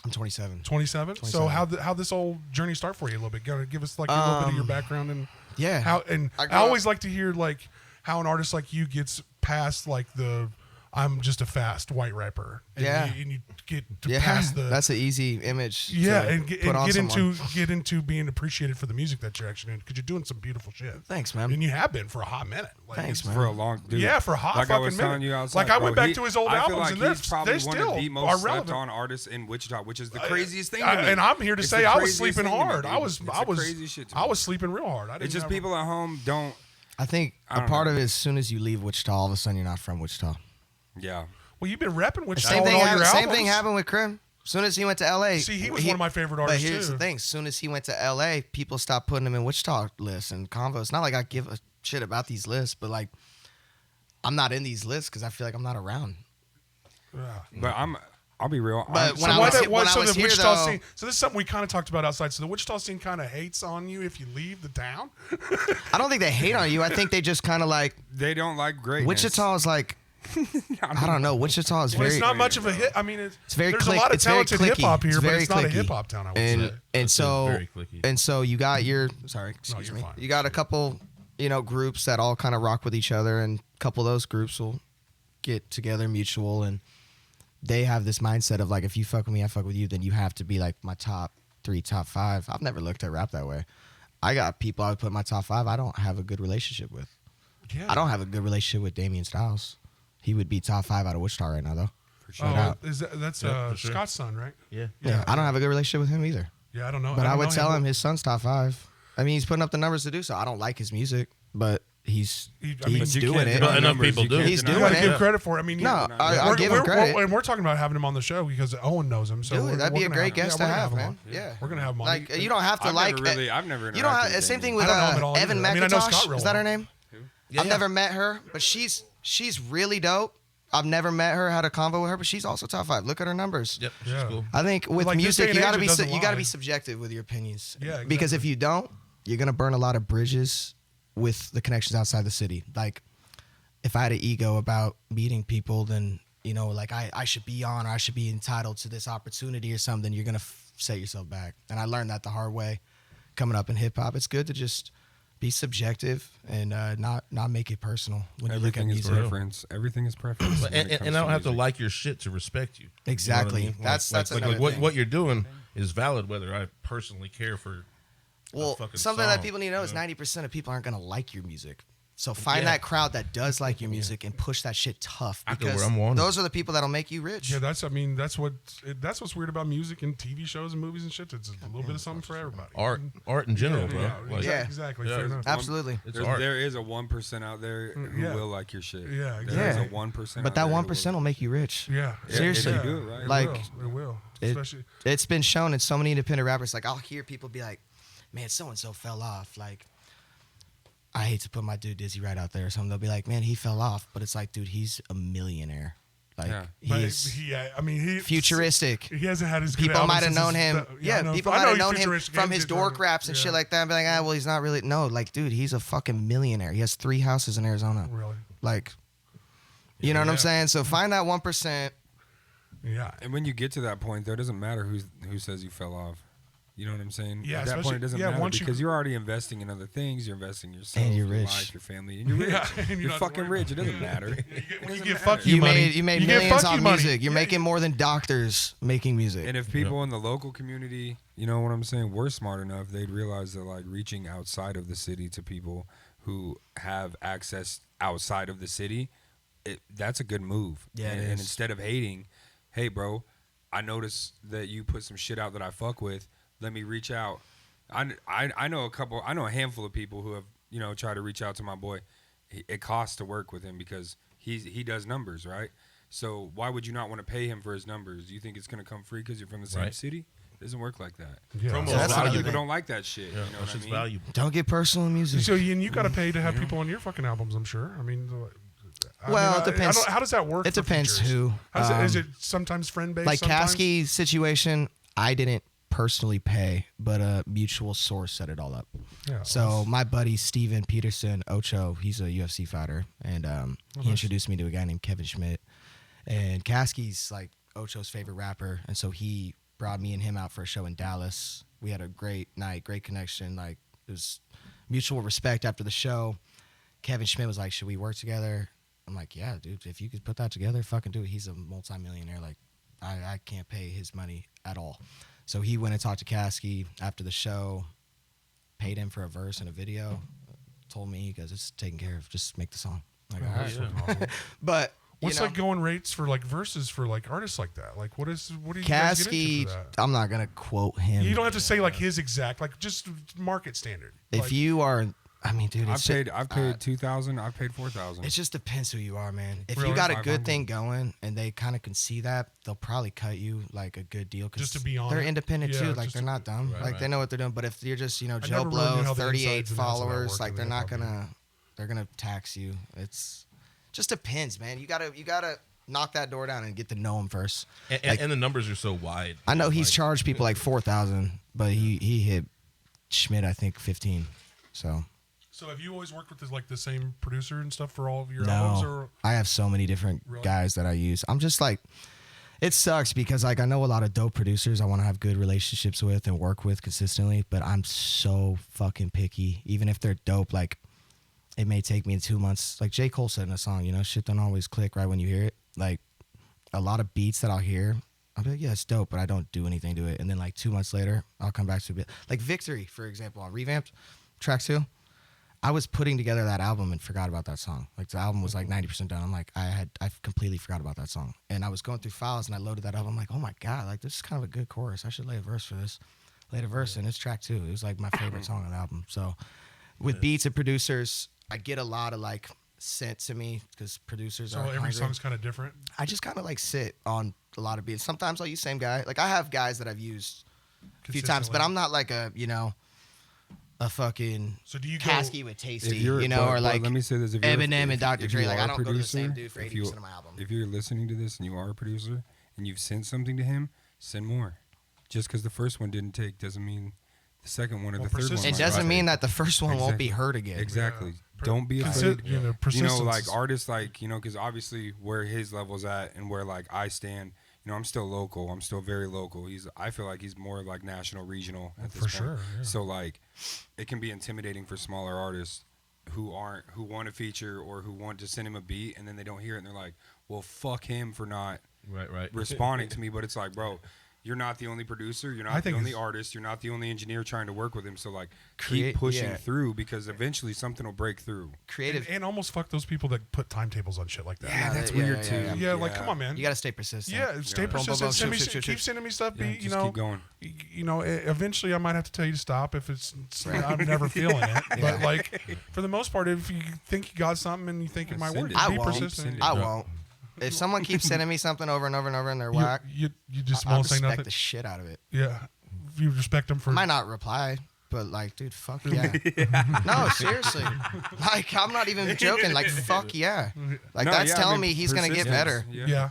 [SPEAKER 3] I'm 27.
[SPEAKER 2] 27. So
[SPEAKER 3] 27.
[SPEAKER 2] how this whole journey start for you a little bit? Give us like a little bit of your background and
[SPEAKER 3] Yeah.
[SPEAKER 2] how and
[SPEAKER 3] I
[SPEAKER 2] I,
[SPEAKER 3] grew
[SPEAKER 2] always
[SPEAKER 3] up-
[SPEAKER 2] like to hear like how an artist like you gets past like the I'm just a fast white rapper. And
[SPEAKER 3] Yeah.
[SPEAKER 2] and you get to
[SPEAKER 3] Yeah,
[SPEAKER 2] past the
[SPEAKER 3] that's an easy image.
[SPEAKER 2] yeah,
[SPEAKER 3] to
[SPEAKER 2] and get,
[SPEAKER 3] put
[SPEAKER 2] and
[SPEAKER 3] on
[SPEAKER 2] get
[SPEAKER 3] someone.
[SPEAKER 2] into being appreciated for the music that you're actually in because you're doing some beautiful shit.
[SPEAKER 3] Thanks, man.
[SPEAKER 2] And you have been for a hot minute. Like,
[SPEAKER 3] Thanks,
[SPEAKER 2] it's-
[SPEAKER 3] man.
[SPEAKER 4] for a long dude.
[SPEAKER 2] Yeah, for a hot
[SPEAKER 4] like I
[SPEAKER 2] fucking
[SPEAKER 4] was telling
[SPEAKER 2] minute.
[SPEAKER 4] you outside.
[SPEAKER 2] Like, I
[SPEAKER 4] bro,
[SPEAKER 2] went back to his old
[SPEAKER 4] I feel
[SPEAKER 2] albums,
[SPEAKER 4] like
[SPEAKER 2] and
[SPEAKER 4] he's probably
[SPEAKER 2] they
[SPEAKER 4] one
[SPEAKER 2] still
[SPEAKER 4] of the
[SPEAKER 2] are
[SPEAKER 4] most slept
[SPEAKER 2] relevant.
[SPEAKER 4] on artists in Wichita, which is the craziest thing to me.
[SPEAKER 2] And I'm here to
[SPEAKER 4] It's
[SPEAKER 2] say
[SPEAKER 4] the
[SPEAKER 2] I was
[SPEAKER 4] craziest
[SPEAKER 2] sleeping
[SPEAKER 4] thing to me,
[SPEAKER 2] hard.
[SPEAKER 4] dude.
[SPEAKER 2] I was
[SPEAKER 4] It's
[SPEAKER 2] I
[SPEAKER 4] the
[SPEAKER 2] was
[SPEAKER 4] crazy shit to
[SPEAKER 2] I
[SPEAKER 4] me.
[SPEAKER 2] was sleeping real hard. I didn't
[SPEAKER 4] It's just
[SPEAKER 2] have-
[SPEAKER 4] people at home don't.
[SPEAKER 3] I think
[SPEAKER 4] I
[SPEAKER 3] a
[SPEAKER 4] don't
[SPEAKER 3] part
[SPEAKER 4] know.
[SPEAKER 3] of it, as soon as you leave Wichita, all of a sudden you're not from Wichita.
[SPEAKER 4] Yeah.
[SPEAKER 2] Well, you've been repping Wichita
[SPEAKER 3] Same
[SPEAKER 2] on
[SPEAKER 3] thing,
[SPEAKER 2] all your
[SPEAKER 3] happened,
[SPEAKER 2] albums.
[SPEAKER 3] same thing happened with Krim. As soon as he went to LA.
[SPEAKER 2] See, he was one of my favorite artists
[SPEAKER 3] But here's
[SPEAKER 2] too.
[SPEAKER 3] the thing: as soon as he went to LA, people stopped putting him in Wichita lists and convos. It's not like I give a shit about these lists, but like I'm not in these lists because I feel like I'm not around.
[SPEAKER 2] Yeah.
[SPEAKER 4] But I'll be real.
[SPEAKER 3] But
[SPEAKER 4] I'm-
[SPEAKER 3] when
[SPEAKER 2] So
[SPEAKER 3] I
[SPEAKER 2] why
[SPEAKER 3] was
[SPEAKER 2] the,
[SPEAKER 3] here-
[SPEAKER 2] why,
[SPEAKER 3] when I
[SPEAKER 2] so
[SPEAKER 3] was
[SPEAKER 2] the
[SPEAKER 3] here,
[SPEAKER 2] Wichita
[SPEAKER 3] though-
[SPEAKER 2] scene? So this is something we kind of talked about outside. So the Wichita scene kind of hates on you if you leave the town.
[SPEAKER 3] I don't think they hate on you. I think they just kind of like
[SPEAKER 4] they don't like greatness.
[SPEAKER 3] Wichita is like I don't know. Wichita is
[SPEAKER 2] Well,
[SPEAKER 3] very
[SPEAKER 2] it's not much of a hit. I mean, it's
[SPEAKER 3] very
[SPEAKER 2] there's
[SPEAKER 3] click-
[SPEAKER 2] a lot of
[SPEAKER 3] it's very
[SPEAKER 2] talented
[SPEAKER 3] clicky.
[SPEAKER 2] hip hop here,
[SPEAKER 3] It's
[SPEAKER 2] but
[SPEAKER 3] very
[SPEAKER 2] it's not a
[SPEAKER 3] clicky.
[SPEAKER 2] hip hop town. I would
[SPEAKER 3] and
[SPEAKER 2] say.
[SPEAKER 3] and so
[SPEAKER 1] very clicky.
[SPEAKER 3] and so you got your excuse
[SPEAKER 2] you're
[SPEAKER 3] me.
[SPEAKER 2] fine.
[SPEAKER 3] You got a couple groups that all kind of rock with each other, and a couple of those groups will get together mutual, and they have this mindset of like, if you fuck with me, I fuck with you, then you have to be like my top 3, top 5. I've never looked at rap that way. I got people I would put in my top 5 I don't have a good relationship with.
[SPEAKER 2] Yeah.
[SPEAKER 3] I don't have a good relationship with Damian Styles. He would be top 5 out of Wichita right now, though.
[SPEAKER 4] For sure.
[SPEAKER 2] Oh,
[SPEAKER 3] out.
[SPEAKER 2] that's
[SPEAKER 1] Yeah, for sure.
[SPEAKER 2] Scott's son, right?
[SPEAKER 1] Yeah.
[SPEAKER 3] Yeah, I don't have a good relationship with him either.
[SPEAKER 2] Yeah, I don't know.
[SPEAKER 3] But I
[SPEAKER 2] don't
[SPEAKER 3] would
[SPEAKER 2] know
[SPEAKER 3] tell him
[SPEAKER 2] but
[SPEAKER 3] his son's top 5. I mean, he's putting up the numbers to do so. I don't like his music, but he's
[SPEAKER 2] I mean,
[SPEAKER 3] he's
[SPEAKER 4] you
[SPEAKER 3] doing
[SPEAKER 4] can't
[SPEAKER 3] it.
[SPEAKER 4] deny
[SPEAKER 1] But enough
[SPEAKER 4] numbers,
[SPEAKER 1] people
[SPEAKER 4] you
[SPEAKER 1] do.
[SPEAKER 4] can't
[SPEAKER 3] He's
[SPEAKER 4] deny
[SPEAKER 2] You
[SPEAKER 3] doing
[SPEAKER 2] got to
[SPEAKER 3] it.
[SPEAKER 2] give credit for it. I mean,
[SPEAKER 3] No,
[SPEAKER 2] yeah.
[SPEAKER 3] I'll give him credit.
[SPEAKER 2] And we're talking about having him on the show because Owen knows him. So
[SPEAKER 3] Dude,
[SPEAKER 2] we're-
[SPEAKER 3] that'd
[SPEAKER 2] we're
[SPEAKER 3] be a
[SPEAKER 2] gonna
[SPEAKER 3] great guest
[SPEAKER 2] we're
[SPEAKER 3] to
[SPEAKER 2] gonna
[SPEAKER 3] have,
[SPEAKER 2] him
[SPEAKER 3] man.
[SPEAKER 2] on.
[SPEAKER 3] Yeah.
[SPEAKER 2] We're gonna have him on.
[SPEAKER 3] Like you don't have to
[SPEAKER 4] I've
[SPEAKER 3] like.
[SPEAKER 4] never
[SPEAKER 3] You don't have.
[SPEAKER 4] interacted with
[SPEAKER 3] Same thing
[SPEAKER 4] Damian.
[SPEAKER 3] with
[SPEAKER 2] I don't know him at all
[SPEAKER 3] Evan
[SPEAKER 2] either. I mean, I know Scott
[SPEAKER 3] McIntosh.
[SPEAKER 2] real
[SPEAKER 3] Is that her
[SPEAKER 2] well.
[SPEAKER 3] name?
[SPEAKER 1] Yeah,
[SPEAKER 3] I've
[SPEAKER 1] yeah.
[SPEAKER 3] never met her, but she's really dope. I've never met her, had a convo with her, but she's also top 5. Look at her numbers.
[SPEAKER 1] Yep.
[SPEAKER 2] Yeah.
[SPEAKER 1] Cool.
[SPEAKER 3] I think with
[SPEAKER 2] Like, this
[SPEAKER 3] music,
[SPEAKER 2] day and
[SPEAKER 3] you gotta
[SPEAKER 2] age, it
[SPEAKER 3] be
[SPEAKER 2] doesn't
[SPEAKER 3] you gotta
[SPEAKER 2] lie.
[SPEAKER 3] be subjective with your opinions.
[SPEAKER 2] Yeah,
[SPEAKER 3] Because if
[SPEAKER 2] exactly.
[SPEAKER 3] you don't, you're gonna burn a lot of bridges with the connections outside the city. Like, if I had an ego about meeting people, then like I should be on or I should be entitled to this opportunity or something. You're gonna set yourself back. And I learned that the hard way, coming up in hip hop. It's good to just be subjective and not make it personal when you look at
[SPEAKER 4] Everything is
[SPEAKER 3] music.
[SPEAKER 4] preference. Everything is preference. when it
[SPEAKER 1] And
[SPEAKER 4] comes
[SPEAKER 1] I don't have to
[SPEAKER 4] music.
[SPEAKER 1] like your shit to respect you.
[SPEAKER 3] Exactly.
[SPEAKER 1] You know what I mean?
[SPEAKER 3] That's
[SPEAKER 1] like
[SPEAKER 3] another thing.
[SPEAKER 1] what you're doing is valid, whether I personally care for.
[SPEAKER 3] Well,
[SPEAKER 1] fucking
[SPEAKER 3] something that
[SPEAKER 1] song,
[SPEAKER 3] people need to know is
[SPEAKER 1] you know?
[SPEAKER 3] 90% of people aren't going to like your music. So find
[SPEAKER 1] Yeah.
[SPEAKER 3] that crowd that does like your music and push that shit tough.
[SPEAKER 1] I go
[SPEAKER 3] Because
[SPEAKER 1] where I'm wanted.
[SPEAKER 3] those are the people that'll make you rich.
[SPEAKER 2] Yeah, that's what's weird about music and TV shows and movies and shit. It's a little bit of something for everybody.
[SPEAKER 1] Art in general,
[SPEAKER 2] Yeah,
[SPEAKER 1] bro.
[SPEAKER 2] yeah,
[SPEAKER 1] Like,
[SPEAKER 3] Yeah.
[SPEAKER 2] exactly.
[SPEAKER 1] Yeah.
[SPEAKER 2] Fair enough.
[SPEAKER 3] Absolutely.
[SPEAKER 1] It's art.
[SPEAKER 4] There is a 1% out there who
[SPEAKER 2] Yeah.
[SPEAKER 4] will like your shit.
[SPEAKER 2] Yeah,
[SPEAKER 4] There is
[SPEAKER 3] Yeah.
[SPEAKER 4] a 1%.
[SPEAKER 3] But
[SPEAKER 4] out
[SPEAKER 3] that
[SPEAKER 4] there who
[SPEAKER 3] 1% will make you rich.
[SPEAKER 2] Yeah.
[SPEAKER 3] Seriously.
[SPEAKER 4] If you do it right.
[SPEAKER 3] Like,
[SPEAKER 2] it will.
[SPEAKER 3] it-
[SPEAKER 2] Especially
[SPEAKER 3] It's been shown in so many independent rappers. Like, I'll hear people be like, man, so-and-so fell off. Like, I hate to put my dude Dizzy right out there or something. They'll be like, man, he fell off. But it's like, dude, he's a millionaire. Like,
[SPEAKER 2] But
[SPEAKER 3] he's
[SPEAKER 2] he
[SPEAKER 3] futuristic.
[SPEAKER 2] He hasn't had his good
[SPEAKER 3] People might have
[SPEAKER 2] albums
[SPEAKER 3] known
[SPEAKER 2] since
[SPEAKER 3] him. People might have known him from his dork raps and shit like that. And be like, well, he's not really. No, like, dude, he's a fucking millionaire. He has 3 houses in Arizona.
[SPEAKER 2] Really?
[SPEAKER 3] Like, you know what I'm saying? So find that 1%.
[SPEAKER 2] Yeah.
[SPEAKER 4] And when you get to that point, though, it doesn't matter who says you fell off. You know what I'm saying?
[SPEAKER 2] Yeah,
[SPEAKER 4] At that point, it doesn't matter because you're already investing in other things. You're investing in yourself,
[SPEAKER 3] And you're
[SPEAKER 4] your
[SPEAKER 3] rich.
[SPEAKER 4] life, your family, and you're rich.
[SPEAKER 2] And
[SPEAKER 4] you're
[SPEAKER 2] not
[SPEAKER 4] fucking
[SPEAKER 2] worried
[SPEAKER 4] rich. It doesn't matter.
[SPEAKER 2] When you
[SPEAKER 4] It
[SPEAKER 2] get
[SPEAKER 4] doesn't
[SPEAKER 2] fuck
[SPEAKER 4] matter.
[SPEAKER 2] you money.
[SPEAKER 3] You made
[SPEAKER 2] You get
[SPEAKER 3] millions
[SPEAKER 2] fuck you
[SPEAKER 3] on
[SPEAKER 2] money.
[SPEAKER 3] music. You're
[SPEAKER 2] Yeah,
[SPEAKER 3] making more than doctors making music.
[SPEAKER 4] And if people in the local community, you know what I'm saying, were smart enough, they'd realize that like reaching outside of the city to people who have access outside of the city, that's a good move.
[SPEAKER 3] Yeah, it
[SPEAKER 4] and
[SPEAKER 3] is.
[SPEAKER 4] instead of hating, hey, bro, I noticed that you put some shit out that I fuck with. Let me reach out. I know a handful of people who have, you know, tried to reach out to my boy. It costs to work with him because he does numbers, right? So why would you not want to pay him for his numbers? Do you think it's going to come free because you're from the same city? It doesn't work like that.
[SPEAKER 2] Yeah.
[SPEAKER 1] Promo
[SPEAKER 3] So that's
[SPEAKER 1] is
[SPEAKER 3] another
[SPEAKER 1] valuable.
[SPEAKER 4] People don't like that shit.
[SPEAKER 1] Yeah,
[SPEAKER 4] You know
[SPEAKER 1] that's
[SPEAKER 4] what I
[SPEAKER 1] just
[SPEAKER 4] mean?
[SPEAKER 1] valuable.
[SPEAKER 3] Don't get personal in music.
[SPEAKER 2] So you got to pay to have people on your fucking albums, I'm sure. I mean,
[SPEAKER 3] Well, it depends.
[SPEAKER 2] How does that work?
[SPEAKER 3] It
[SPEAKER 2] for
[SPEAKER 3] depends
[SPEAKER 2] features?
[SPEAKER 3] who.
[SPEAKER 2] Is it sometimes friend based?
[SPEAKER 3] Like
[SPEAKER 2] sometimes?
[SPEAKER 3] Caskey's situation, I didn't personally pay, but a mutual source set it all up.
[SPEAKER 2] Yeah,
[SPEAKER 3] So my buddy Steven Peterson, Ocho, he's a UFC fighter, and he introduced me to a guy named Kevin Schmidt. And Caskey's like Ocho's favorite rapper, and so he brought me and him out for a show in Dallas. We had a great night, great connection. Like, it was mutual respect after the show. Kevin Schmidt was like, should we work together? I'm like, yeah, dude, if you could put that together, fucking do it. He's a multimillionaire. Like, I can't pay his money at all. So he went and talked to Caskey after the show, paid him for a verse and a video, told me, he goes, it's taken care of, just make the song. Like, all right.
[SPEAKER 2] Awesome.
[SPEAKER 3] But
[SPEAKER 2] What's like going rates for like verses for like artists like that? Like what do you guys get into
[SPEAKER 3] Caskey,
[SPEAKER 2] for that?
[SPEAKER 3] I'm not gonna quote him.
[SPEAKER 2] You don't have to say like his exact, like just market standard.
[SPEAKER 3] If
[SPEAKER 2] Like,
[SPEAKER 3] you are, I mean, dude,
[SPEAKER 4] I've paid $2,000. I've paid $4,000.
[SPEAKER 3] it just depends who you are, man. If
[SPEAKER 2] Really?
[SPEAKER 3] you got a
[SPEAKER 4] 500.
[SPEAKER 3] good thing going and they kind of can see that, they'll probably cut you like a good deal because
[SPEAKER 2] Just to be on
[SPEAKER 3] they're
[SPEAKER 2] it.
[SPEAKER 3] independent
[SPEAKER 2] Yeah,
[SPEAKER 3] too. Like
[SPEAKER 2] just
[SPEAKER 3] they're
[SPEAKER 2] to-
[SPEAKER 3] not dumb.
[SPEAKER 1] Right,
[SPEAKER 3] like
[SPEAKER 1] right.
[SPEAKER 3] they know what they're doing. But if you're just Joe
[SPEAKER 2] never really knew
[SPEAKER 3] Blow,
[SPEAKER 2] how the
[SPEAKER 3] 38
[SPEAKER 2] insides and outs of that
[SPEAKER 3] followers,
[SPEAKER 2] work,
[SPEAKER 3] like
[SPEAKER 2] and
[SPEAKER 3] they're not
[SPEAKER 2] probably-
[SPEAKER 3] they're gonna tax you. It's just depends, man. You gotta knock that door down and get to know them first.
[SPEAKER 1] And the numbers are so wide.
[SPEAKER 3] I know he's
[SPEAKER 1] Like,
[SPEAKER 3] charged people like 4,000, but he hit Schmidt I think 15. So
[SPEAKER 2] So have you always worked with like the same producer and stuff for all of your albums?
[SPEAKER 3] no,
[SPEAKER 2] Or
[SPEAKER 3] I have so many different
[SPEAKER 2] Really?
[SPEAKER 3] guys that I use. I'm just like, it sucks because like I know a lot of dope producers I want to have good relationships with and work with consistently, but I'm so fucking picky. Even if they're dope, like it may take me 2 months. Like J. Cole said in a song, shit don't always click right when you hear it. Like a lot of beats that I'll hear, I'll be like, yeah, it's dope, but I don't do anything to it. And then like 2 months later, I'll come back to a bit. Like Victory, for example, on Revamped, track 2. I was putting together that album and forgot about that song. Like the album was like 90% done. I'm like, I completely forgot about that song. And I was going through files and I loaded that up. I'm like, oh my God, like this is kind of a good chorus. I should lay a verse for this. Laid a verse and it's track 2. It was like my favorite song on the album. So with beats and producers, I get a lot of like sent to me because producers
[SPEAKER 2] so
[SPEAKER 3] are
[SPEAKER 2] every
[SPEAKER 3] hungry.
[SPEAKER 2] song's kind of different.
[SPEAKER 3] I just kind of like sit on a lot of beats. Sometimes I'll use same guy. Like I have guys that I've used a few times, but I'm not like a fucking
[SPEAKER 2] So do you go?
[SPEAKER 3] Caskey with Tasty,
[SPEAKER 4] but
[SPEAKER 3] or like
[SPEAKER 4] let me say this: if you're-
[SPEAKER 3] Eminem
[SPEAKER 4] if-
[SPEAKER 3] and Dr.
[SPEAKER 4] if
[SPEAKER 3] Dre.
[SPEAKER 4] you
[SPEAKER 3] Like
[SPEAKER 4] are
[SPEAKER 3] I
[SPEAKER 4] a
[SPEAKER 3] don't go to the same
[SPEAKER 4] producer,
[SPEAKER 3] dude for
[SPEAKER 4] if
[SPEAKER 3] 80% of my album.
[SPEAKER 4] If you're listening to this and you are a producer and you've sent something to him, send more. Just because the first one didn't take doesn't mean the second one or
[SPEAKER 2] Well,
[SPEAKER 4] the third one.
[SPEAKER 2] persistence-
[SPEAKER 3] It
[SPEAKER 4] might
[SPEAKER 3] doesn't
[SPEAKER 4] not
[SPEAKER 3] mean
[SPEAKER 4] take.
[SPEAKER 3] that the first one won't be
[SPEAKER 4] Exactly.
[SPEAKER 3] heard again.
[SPEAKER 4] Exactly.
[SPEAKER 2] Yeah.
[SPEAKER 4] Don't be afraid.
[SPEAKER 2] Persistence
[SPEAKER 4] like
[SPEAKER 2] is-
[SPEAKER 4] artists, like because obviously where his level's at and where like I stand, I'm still local. I'm still very local. I feel like he's more like national, regional at this
[SPEAKER 2] For
[SPEAKER 4] point.
[SPEAKER 2] sure, yeah.
[SPEAKER 4] So like, it can be intimidating for smaller artists who want to feature or who want to send him a beat and then they don't hear it and they're like, well, fuck him for not
[SPEAKER 1] Right.
[SPEAKER 4] responding to me. But it's like, bro, you're not the only producer. You're
[SPEAKER 2] I
[SPEAKER 4] not the
[SPEAKER 2] think
[SPEAKER 4] only
[SPEAKER 2] it's-
[SPEAKER 4] artist. You're not the only engineer trying to work with him. So like,
[SPEAKER 3] Create-
[SPEAKER 4] keep pushing
[SPEAKER 3] yeah.
[SPEAKER 4] through because eventually something will break through.
[SPEAKER 3] Creative.
[SPEAKER 2] And almost fuck those people that put timetables on shit like that.
[SPEAKER 4] Yeah, that's
[SPEAKER 3] yeah,
[SPEAKER 4] weird
[SPEAKER 3] yeah,
[SPEAKER 4] too.
[SPEAKER 3] yeah.
[SPEAKER 2] Yeah, like come on, man.
[SPEAKER 3] You got to stay persistent.
[SPEAKER 2] Yeah, stay
[SPEAKER 4] Yeah.
[SPEAKER 2] persistent.
[SPEAKER 3] Boom, boom,
[SPEAKER 2] Send me,
[SPEAKER 3] shoot, shoot,
[SPEAKER 2] keep
[SPEAKER 3] shoot.
[SPEAKER 2] sending me stuff.
[SPEAKER 4] Yeah, just keep going.
[SPEAKER 2] Eventually I might have to tell you to stop if I'm never feeling it. But like for the most part, if you think you got something and you think it might
[SPEAKER 4] Send
[SPEAKER 2] work,
[SPEAKER 4] it.
[SPEAKER 3] I
[SPEAKER 2] be
[SPEAKER 3] won't.
[SPEAKER 2] persistent.
[SPEAKER 3] I won't. If someone keeps sending me something over and over and over and they're whack,
[SPEAKER 2] You just
[SPEAKER 3] I
[SPEAKER 2] won't say
[SPEAKER 3] respect
[SPEAKER 2] nothing.
[SPEAKER 3] the shit out of it.
[SPEAKER 2] Yeah, you respect them for.
[SPEAKER 3] I might not reply. But like, dude, fuck yeah. No, seriously. Like, I'm not even joking. Like, fuck yeah. Like,
[SPEAKER 4] No,
[SPEAKER 3] that's
[SPEAKER 4] yeah, I
[SPEAKER 3] telling
[SPEAKER 4] mean,
[SPEAKER 3] me he's gonna get better.
[SPEAKER 2] Yeah.